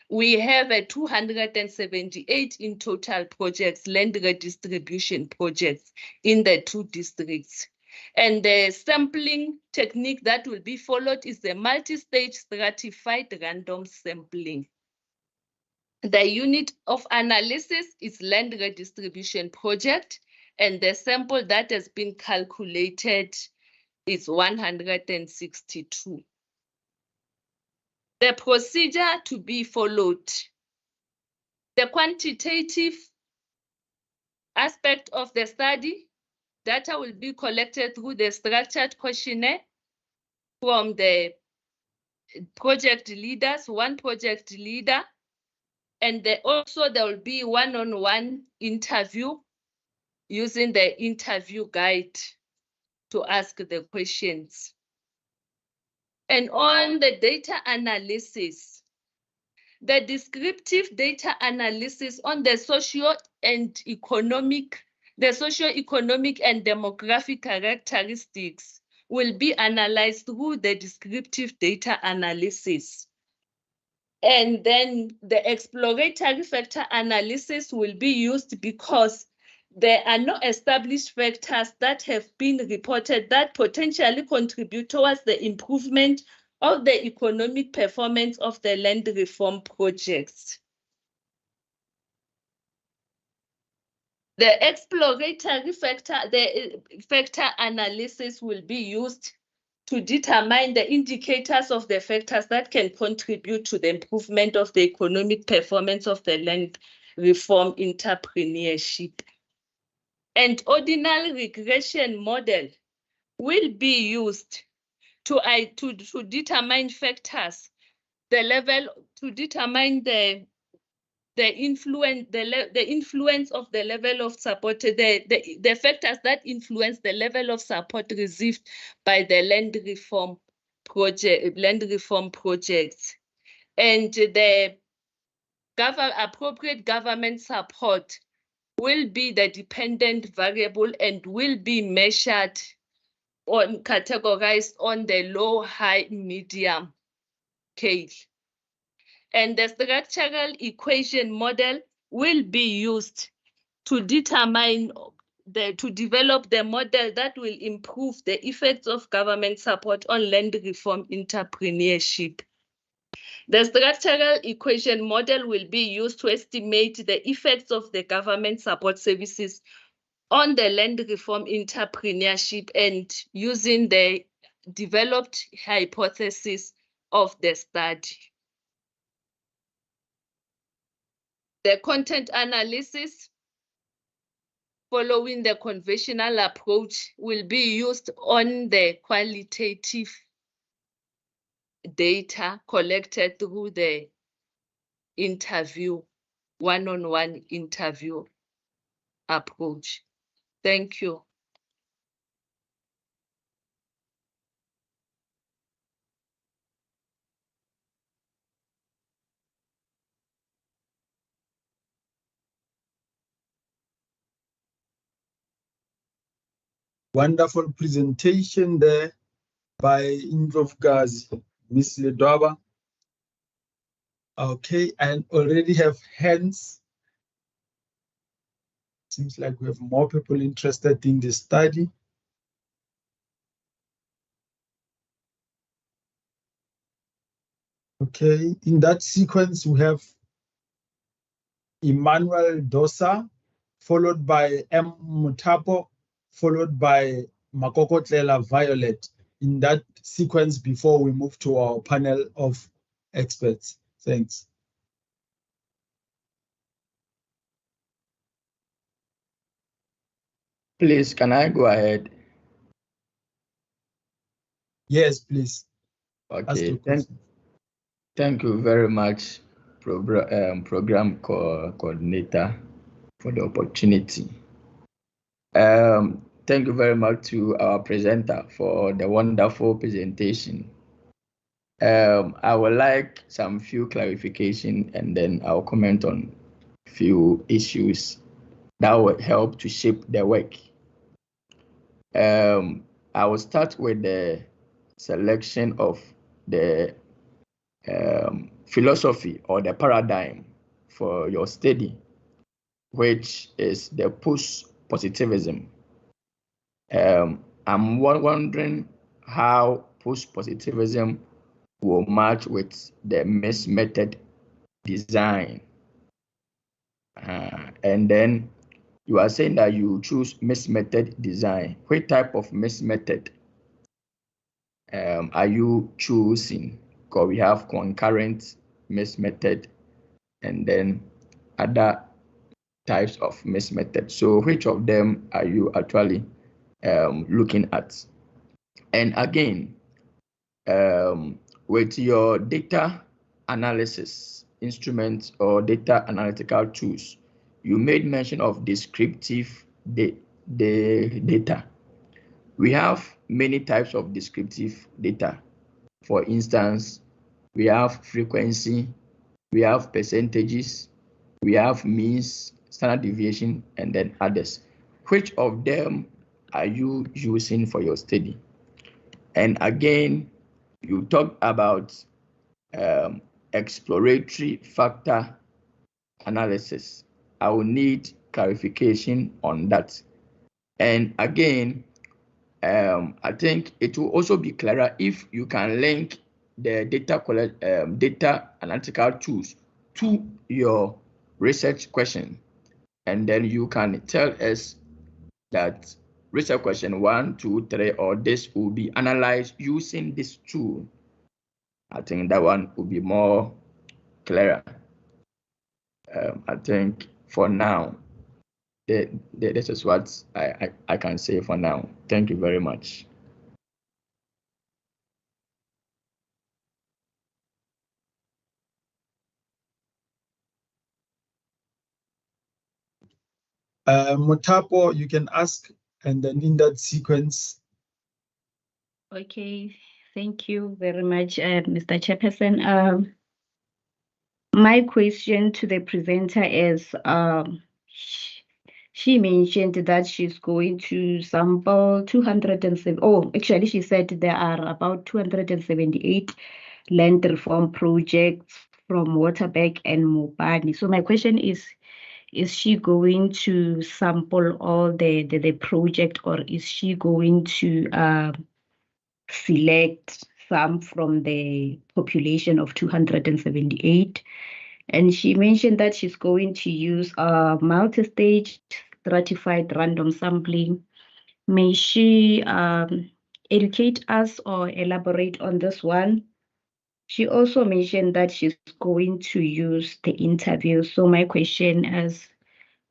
N: We have 278 in total projects, land redistribution projects in the 2 districts. And the sampling technique that will be followed is the multi-stage stratified random sampling. The unit of analysis is land redistribution project, and the sample that has been calculated is 162. The procedure to be followed. The quantitative aspect of the study, data will be collected through the structured questionnaire from the project leaders, 1 project leader, and also there will be one-on-one interview using the interview guide to ask the questions. And on the data analysis, the descriptive data analysis on the socio-economic and demographic characteristics will be analyzed through the descriptive data analysis. And then the exploratory factor analysis will be used because there are no established factors that have been reported that potentially contribute towards the improvement of the economic performance of the land reform projects. The exploratory factor analysis will be used to determine the indicators of the factors that can contribute to the improvement of the economic performance of the land reform entrepreneurship. And ordinal regression model will be used to determine factors, the level, to determine the influence of the level of support, the factors that influence the level of support received by the land reform projects, and the appropriate government support will be the dependent variable and will be measured or categorized on the low, high, medium scale. And the structural equation model will be used to determine to develop the model that will improve the effects of government support on land reform entrepreneurship. The structural equation model will be used to estimate the effects of the government support services on the land reform entrepreneurship and using the developed hypothesis of the study. The content analysis following the conventional approach will be used on the qualitative data collected through the interview, one-on-one interview approach. Thank you.
A: Wonderful presentation there by Indlovukazi, Miss Ledwaba. Okay, and already have hands. Seems like we have more people interested in the study. Okay, in that sequence, we have Emmanuel Dosa, followed by M. Mutapo, followed by Makokotlela Violet. In that sequence before we move to our panel of experts. Thanks.
O: Please, can I go ahead?
A: Yes, please.
O: Okay, thank you very much, program coordinator, for the opportunity. Thank you very much to our presenter for the wonderful presentation. I would like some few clarification, and then I'll comment on few issues that will help to shape the work. I will start with the selection of the philosophy or the paradigm for your study, which is the post-positivism. I'm wondering how post-positivism will match with the mixed method design. And then you are saying that you choose mixed method design. Which type of mixed method are you choosing? Because we have concurrent mixed method and then other types of mixed method. So which of them are you actually looking at? And again, with your data analysis instruments or data analytical tools, you made mention of descriptive data. We have many types of descriptive data. For instance, we have frequency, we have percentages, we have means, standard deviation, and then others. Which of them are you using for your study? And again, you talked about exploratory factor analysis. I will need clarification on that. And again, I think it will also be clearer if you can link the data analytical tools to your research question, and then you can tell us that research question 1, 2, 3, or this will be analyzed using this tool. I think that one will be more clearer. I think for now, this is what I can say for now. Thank you very much.
A: Mutapo, you can ask, and then in that sequence.
I: Okay, thank you very much, Mr. Chairperson. My question to the presenter is, she mentioned that she's going to sample 207. Oh, actually, she said there are about 278 land reform projects from Waterberg and Mopani. So my question is she going to sample all the project, or is she going to select some from the population of 278? And she mentioned that she's going to use a multi-stage stratified random sampling. May she educate us or elaborate on this one? She also mentioned that she's going to use the interview. So my question is,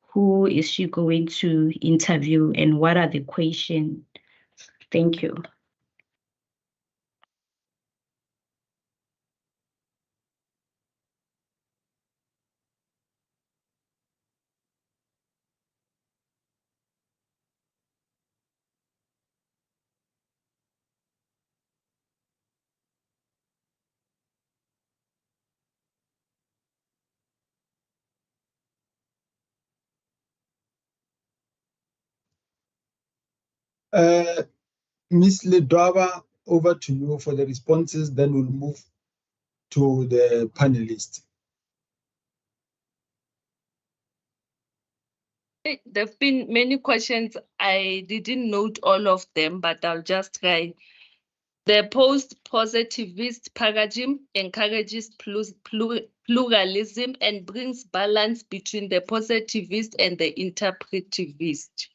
I: who is she going to interview and what are the questions? Thank you.
A: Ms. Ledwaba, over to you for the responses, then we'll move to the panelists.
N: There have been many questions. I didn't note all of them, but I'll just try. The post-positivist paradigm encourages pluralism and brings balance between the positivist and the interpretivist.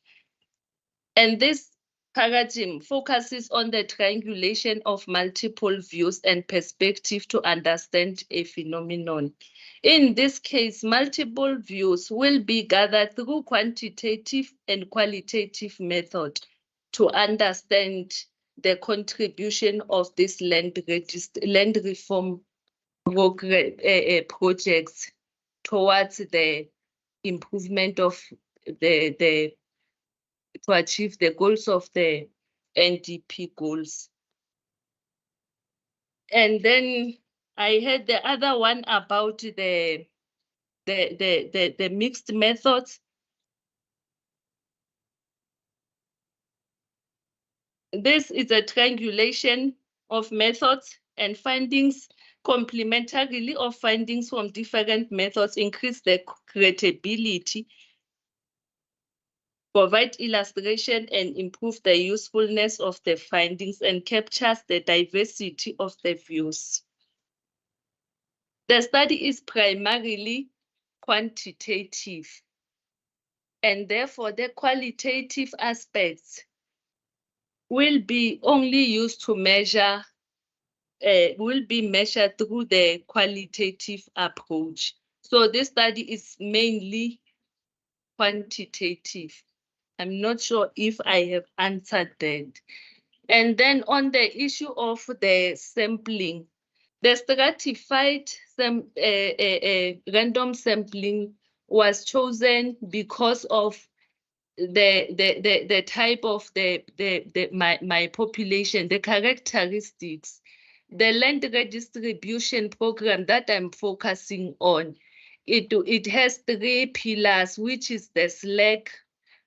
N: And this paradigm focuses on the triangulation of multiple views and perspectives to understand a phenomenon. In this case, multiple views will be gathered through quantitative and qualitative method to understand the contribution of this land reform program, projects towards the improvement of to achieve the goals of the NDP goals. And then I had the other one about the mixed methods. This is a triangulation of methods and findings complementarily of findings from different methods increase the credibility, provide illustration and improve the usefulness of the findings and captures the diversity of the views. The study is primarily quantitative, and therefore the qualitative aspects will be only used to measure, will be measured through the qualitative approach. So this study is mainly quantitative. I'm not sure if I have answered that. And then on the issue of the sampling, the stratified random sampling was chosen because of the type of my population, the characteristics. The land redistribution program that I'm focusing on, it has 3 pillars, which is the SLAC,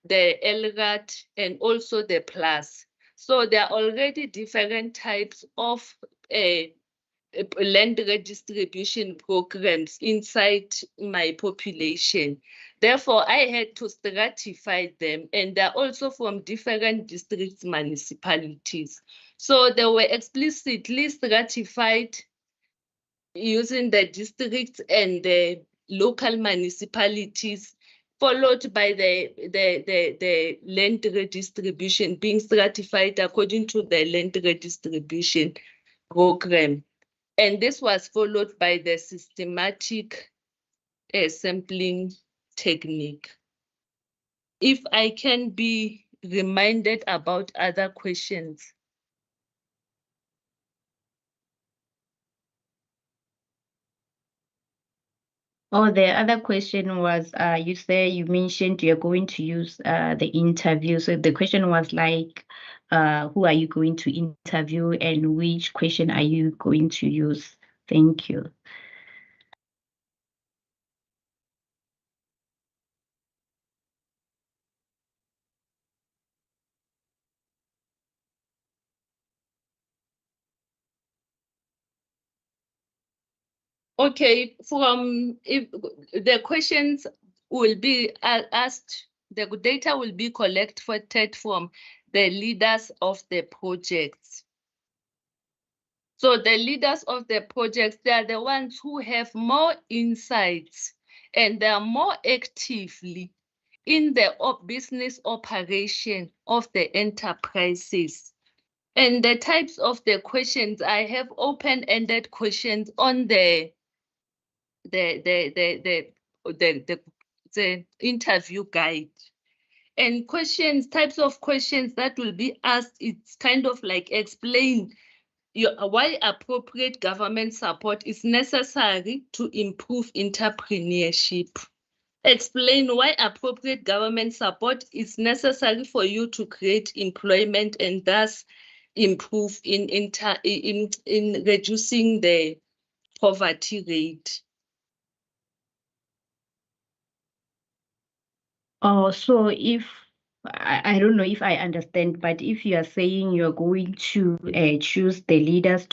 N: the LRAT, and also the PLUS. So there are already different types of land redistribution programs inside my population. Therefore, I had to stratify them, and they're also from different districts, municipalities. So they were explicitly stratified using the districts and the local municipalities, followed by the land redistribution being stratified according to the land redistribution program. And this was followed by the systematic sampling technique. If I can be reminded about other questions.
I: Oh, the other question was, you mentioned you're going to use the interview. So the question was like, who are you going to interview and which question are you going to use? Thank you.
N: Okay, if the questions will be asked, the data will be collected from the leaders of the projects. So the leaders of the projects, they are the ones who have more insights and they are more actively in the business operation of the enterprises. And the types of the questions, I have open-ended questions on the interview guide. And types of questions that will be asked, it's kind of like explain why appropriate government support is necessary to improve entrepreneurship. Explain why appropriate government support is necessary for you to create employment and thus improve in reducing the poverty rate.
I: Oh, so if I don't know if I understand, but if you are saying you're going to choose the leaders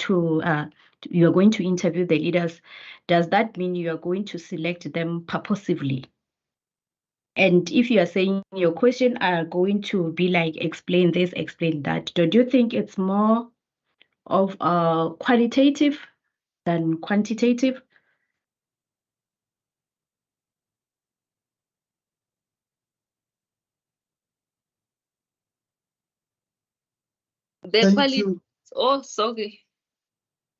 I: you're going to interview the leaders, does that mean you are going to select them purposively? And if you are saying your question are going to be like, explain this, explain that, don't you think it's more of qualitative than quantitative?
N: The
A: Thank
N: quality.
A: you.
N: Oh, sorry.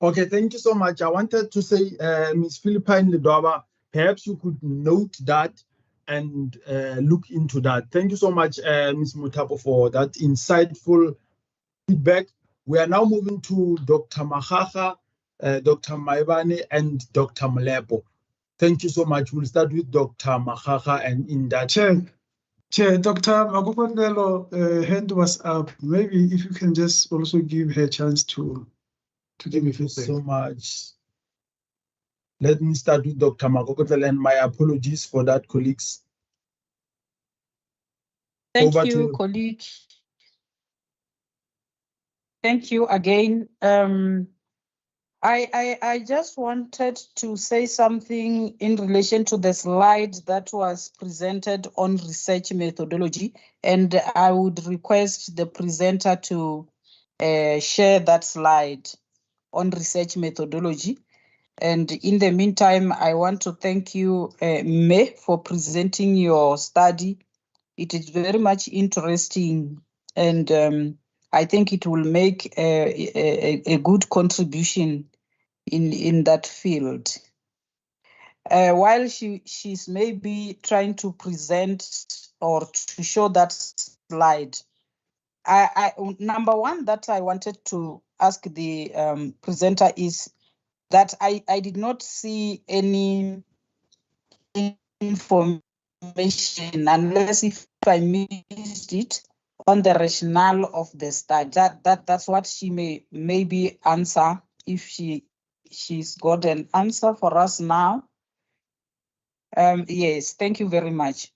A: Okay, thank you so much. I wanted to say, Ms. Philippine Ledoba, perhaps you could note that and look into that. Thank you so much, Ms. Mutapo, for that insightful feedback. We are now moving to Dr. Makgakga, Dr. Maibane, and Dr. Mlepo. Thank you so much. We'll start with Dr. Makgakga and in that.
F: Chair, Dr. Magopondelo, hand was up. Maybe if you can just also give her a chance to give me feedback.
A: So much. Let me start with Dr. Magopondelo, and my apologies for that, colleagues.
M: Thank
A: Over to
M: you,
A: you.
M: colleague. Thank you again. I just wanted to say something in relation to the slide that was presented on research methodology, and I would request the presenter to share that slide on research methodology. And in the meantime, I want to thank you, May, for presenting your study. It is very much interesting, and I think it will make a good contribution in that field. While she's maybe trying to present or to show that slide, I number one that I wanted to ask the presenter is that I did not see any information, unless if I missed it, on the rationale of the study. That's what she may maybe answer if she's got an answer for us now. Yes, thank you very much.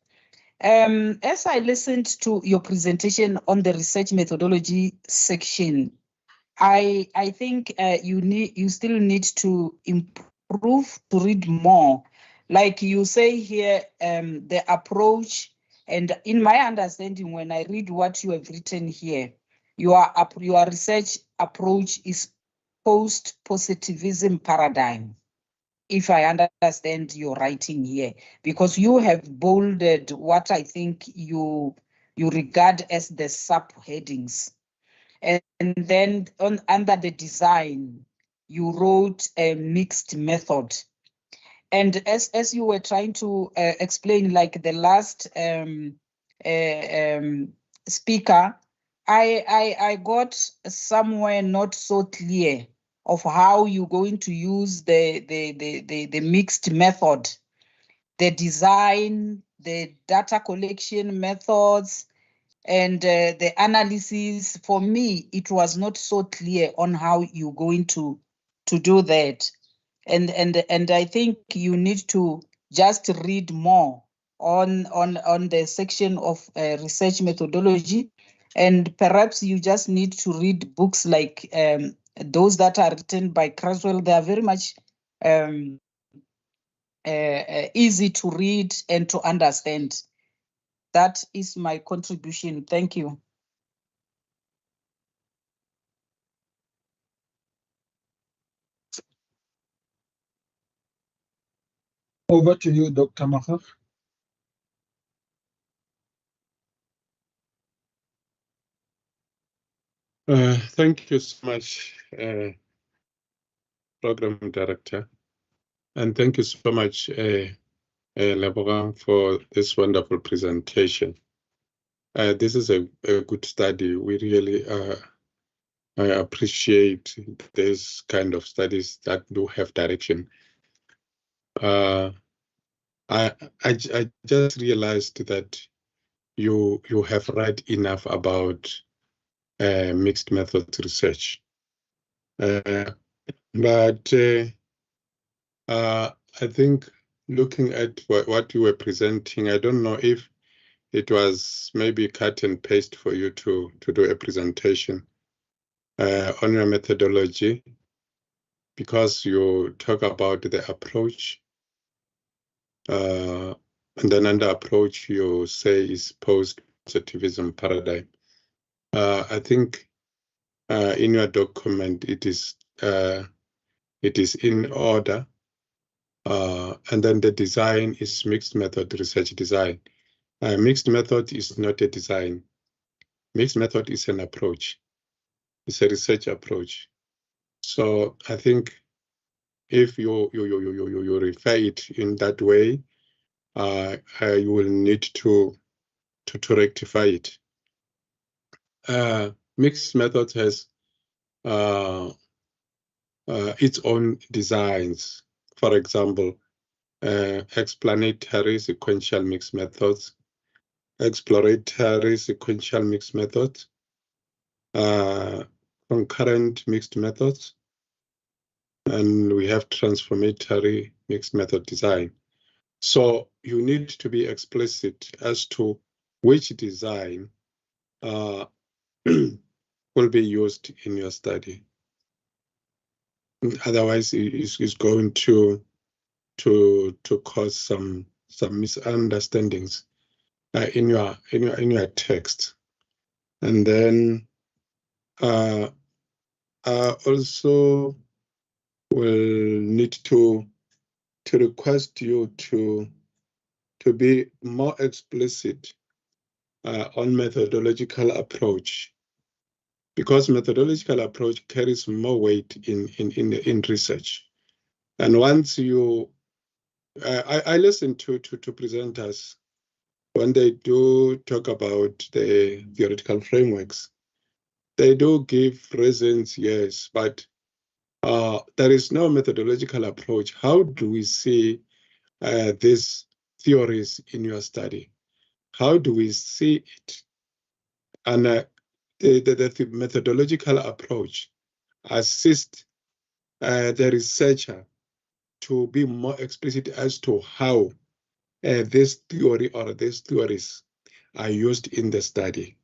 M: As I listened to your presentation on the research methodology section, I think you still need to improve, to read more. Like you say here, the approach, and in my understanding, when I read what you have written here, your research approach is post-positivism paradigm, if I understand your writing here, because you have bolded what I think you regard as the subheadings. And then under the design, you wrote a mixed method. And as you were trying to explain, like the last speaker, I got somewhere not so clear of how you're going to use the mixed method, the design, the data collection methods, and the analysis. For me, it was not so clear on how you're going to do that. And I think you need to just read more on the section of research methodology, and perhaps you just need to read books like those that are written by Creswell. They are very much easy to read and to understand. That is my contribution. Thank you.
A: Over to you, Dr. Makgakga.
L: Thank you so much, Program Director. And thank you so much, Lebogang, for this wonderful presentation. This is a good study. We really I appreciate this kind of studies that do have direction. I just realized that you have read enough about mixed method research, but I think looking at what you were presenting, I don't know if it was maybe cut and paste for you to do a presentation on your methodology, because you talk about the approach, and then under approach you say is post-positivism paradigm. I think in your document it is in order, and then the design is mixed method research design. Mixed method is not a design. Mixed method is an approach. It's a research approach. So I think if you refer it in that way, you will need to rectify it. Mixed method has its own designs. For example, explanatory sequential mixed methods, exploratory sequential mixed methods, concurrent mixed methods, and we have transformatory mixed method design. So you need to be explicit as to which design will be used in your study. Otherwise, it's going to cause some misunderstandings in your text. And then also will need to request you to be more explicit on methodological approach, because methodological approach carries more weight in research. And once you, I listen to presenters when they do talk about the theoretical frameworks. They do give reasons, yes, but there is no methodological approach. How do we see these theories in your study? How do we see it? And the methodological approach assists the researcher to be more explicit as to how this theory or these theories are used in the study.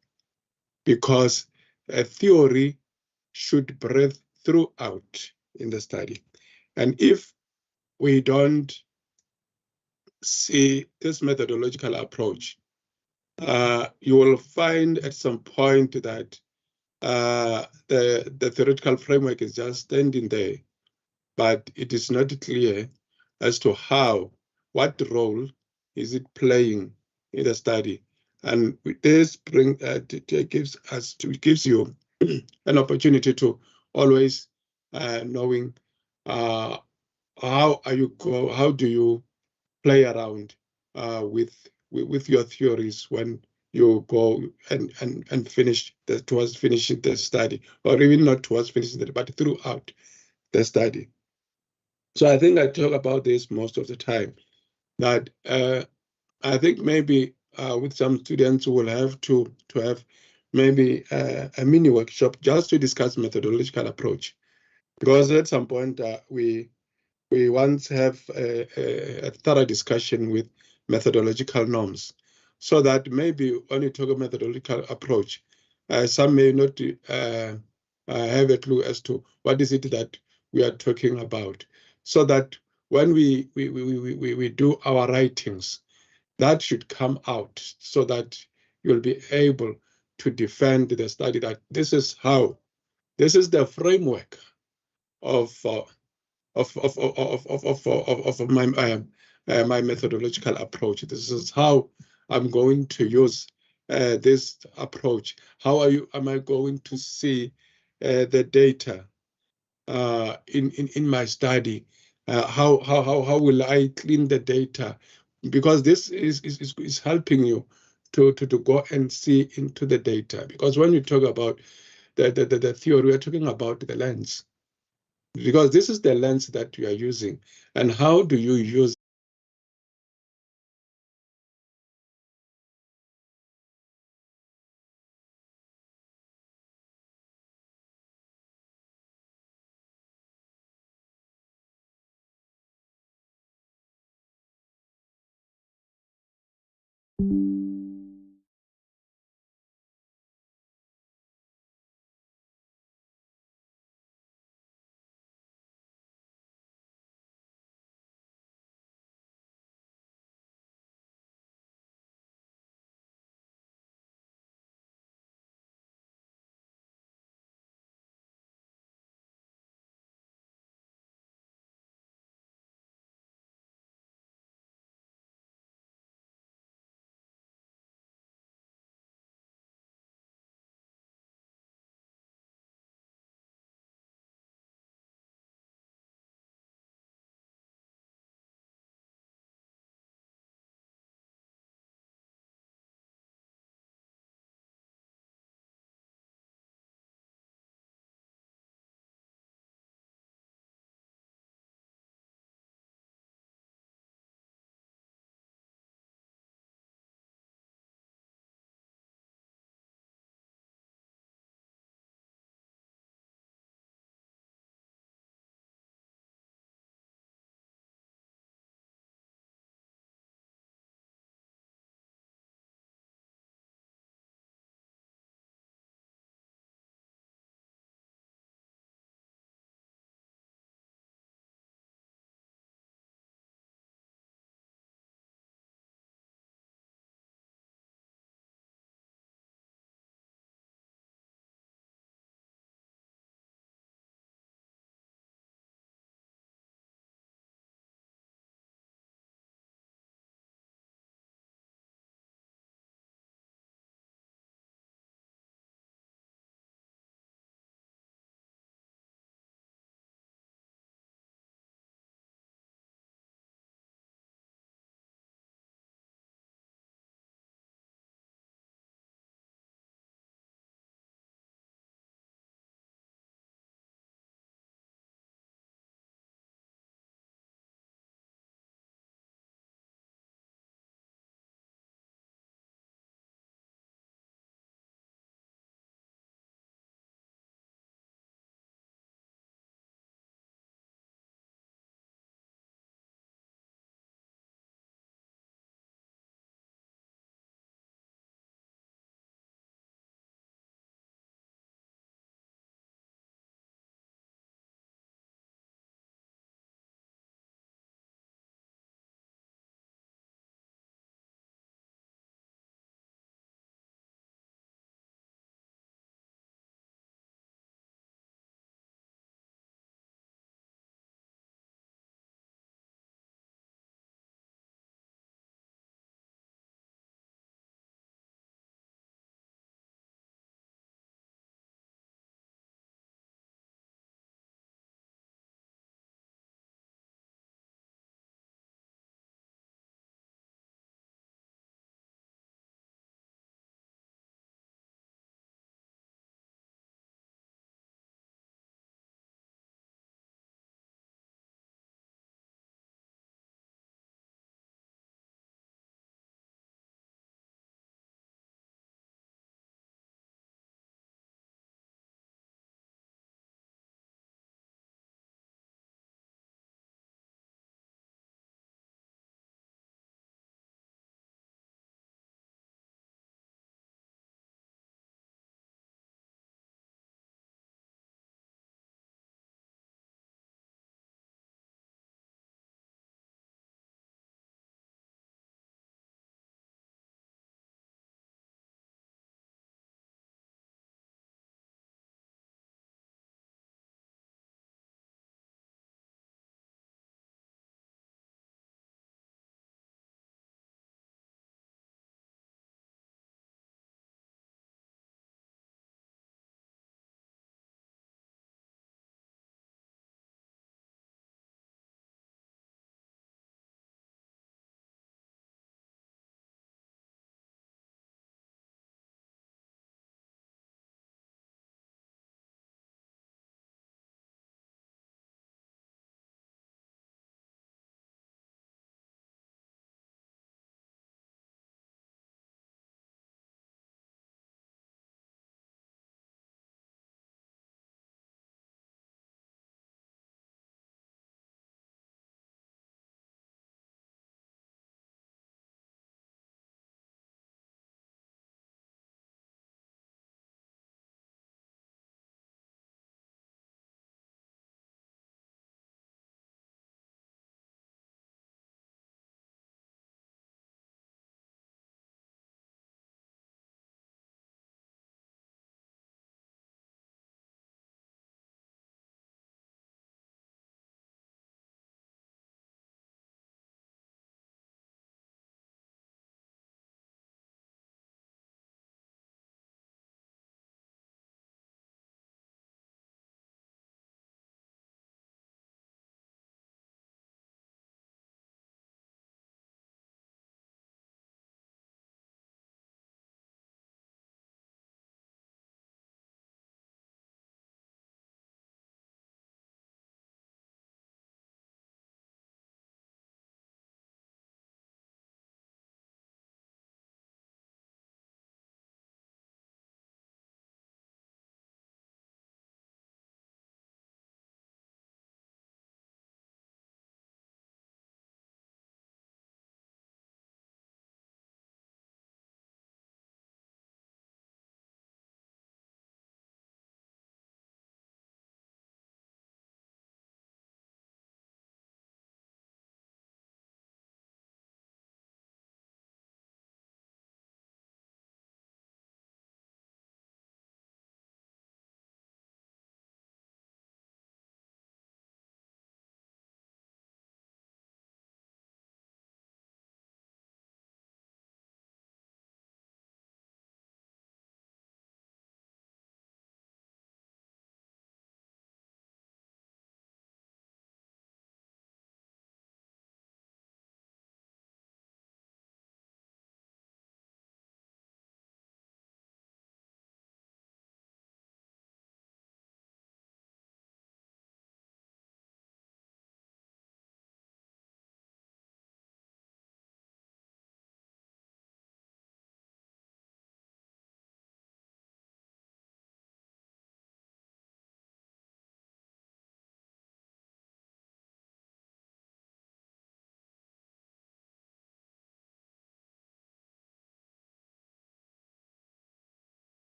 L: Because a theory should breathe throughout in the study. And if we don't see this methodological approach, you will find at some point that the theoretical framework is just standing there, but it is not clear as to what role is it playing in the study. And this gives you an opportunity to always knowing how do you play around with your theories when you go and finish towards finishing the study, or even not towards finishing it, but throughout the study. So I think I talk about this most of the time, that I think maybe with some students who will have to have maybe a mini workshop just to discuss methodological approach, because at some point we once have a thorough discussion with methodological norms, so that maybe when you talk about methodological approach, some may not have a clue as to what is it that we are talking about, so that when we do our writings, that should come out, so that you'll be able to defend the study, that this is the framework of my methodological approach. This is how I'm going to use this approach. How am I going to see the data in my study? How will I clean the data? Because this is helping you to go and see into the data. Because when you talk about the theory, we are talking about the lens. Because this is the lens that you are using, and how do you use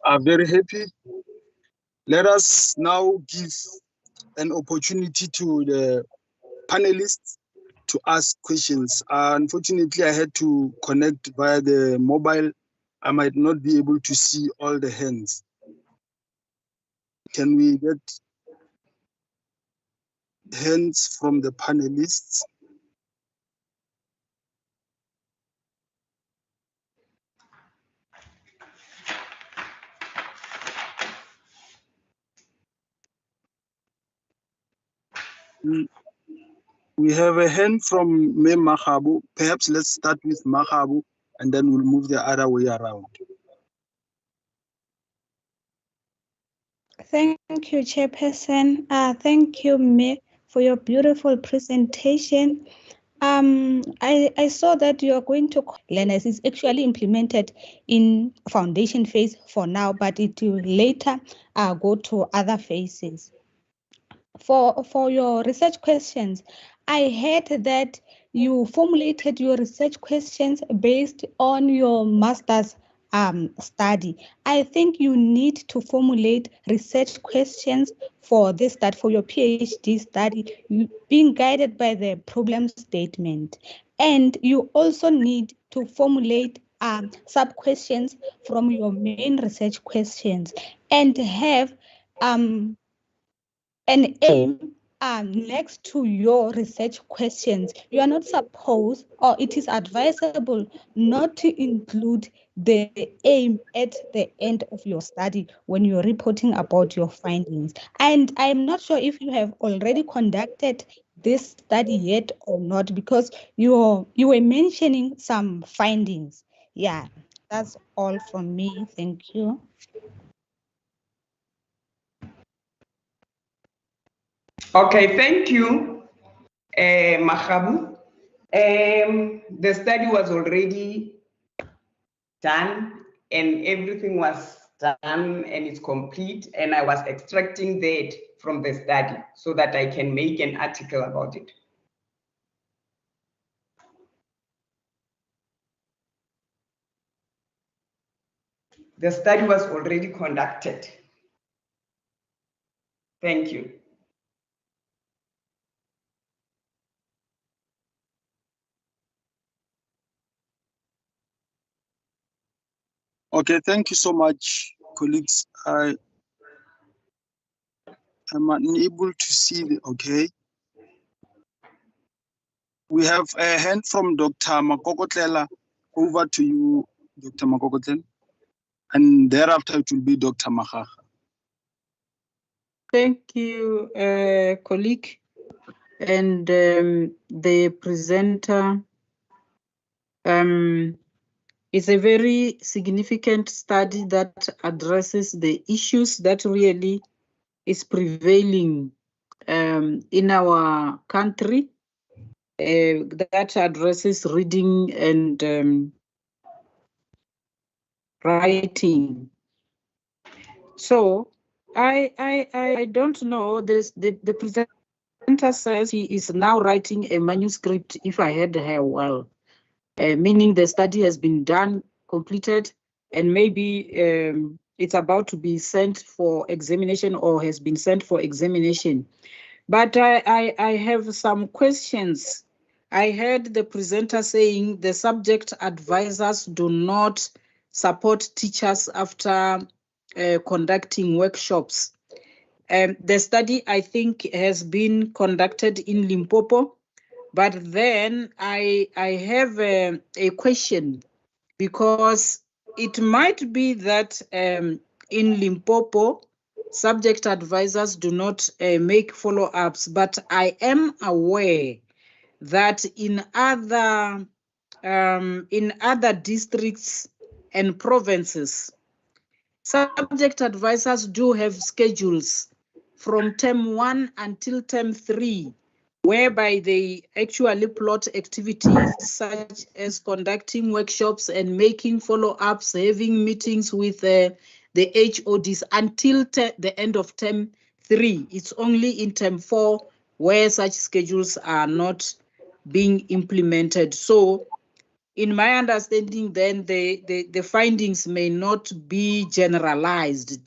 A: are very happy. Let us now give an opportunity to the panelists to ask questions. Unfortunately, I had to connect via the mobile. I might not be able to see all the hands. Can we get hands from the panelists? We have a hand from Me Mahabu. Perhaps let's start with Mahabu and then we'll move the other way around.
K: Thank you, Chairperson. Thank you, Me, for your beautiful presentation. I saw that you are going to learners is actually implemented in foundation phase for now, but it will later go to other phases. For your research questions, I heard that you formulated your research questions based on your master's study. I think you need to formulate research questions for this study, for your PhD study, being guided by the problem statement. And you also need to formulate sub-questions from your main research questions and have an aim next to your research questions. You are not supposed, or it is advisable not to include the aim at the end of your study when you're reporting about your findings. And I'm not sure if you have already conducted this study yet or not, because you were mentioning some findings. Yeah, that's all from me. Thank you.
P: Okay, thank you, Mahabu. The study was already done and everything was done and it's complete, and I was extracting that from the study so that I can make an article about it. The study was already conducted. Thank you.
A: Okay, thank you so much, colleagues. I am unable to see the, okay. We have a hand from Dr. Makokotlela. Over to you, Dr. Makokotlela. And thereafter it will be Dr. Mahaha.
M: Thank you, colleague, and the presenter. It's a very significant study that addresses the issues that really is prevailing in our country, that addresses reading and writing. So I don't know, the presenter says he is now writing a manuscript, if I heard her well, meaning the study has been done, completed, and maybe it's about to be sent for examination or has been sent for examination. But I have some questions. I heard the presenter saying the subject advisors do not support teachers after conducting workshops. The study, I think, has been conducted in Limpopo, but then I have a question, because it might be that in Limpopo, subject advisors do not make follow-ups, but I am aware that in other districts and provinces, subject advisors do have schedules from term 1 until term 3, whereby they actually plot activities such as conducting workshops and making follow-ups, having meetings with the HODs until the end of term 3. It's only in term 4 where such schedules are not being implemented. So in my understanding, then the findings may not be generalized.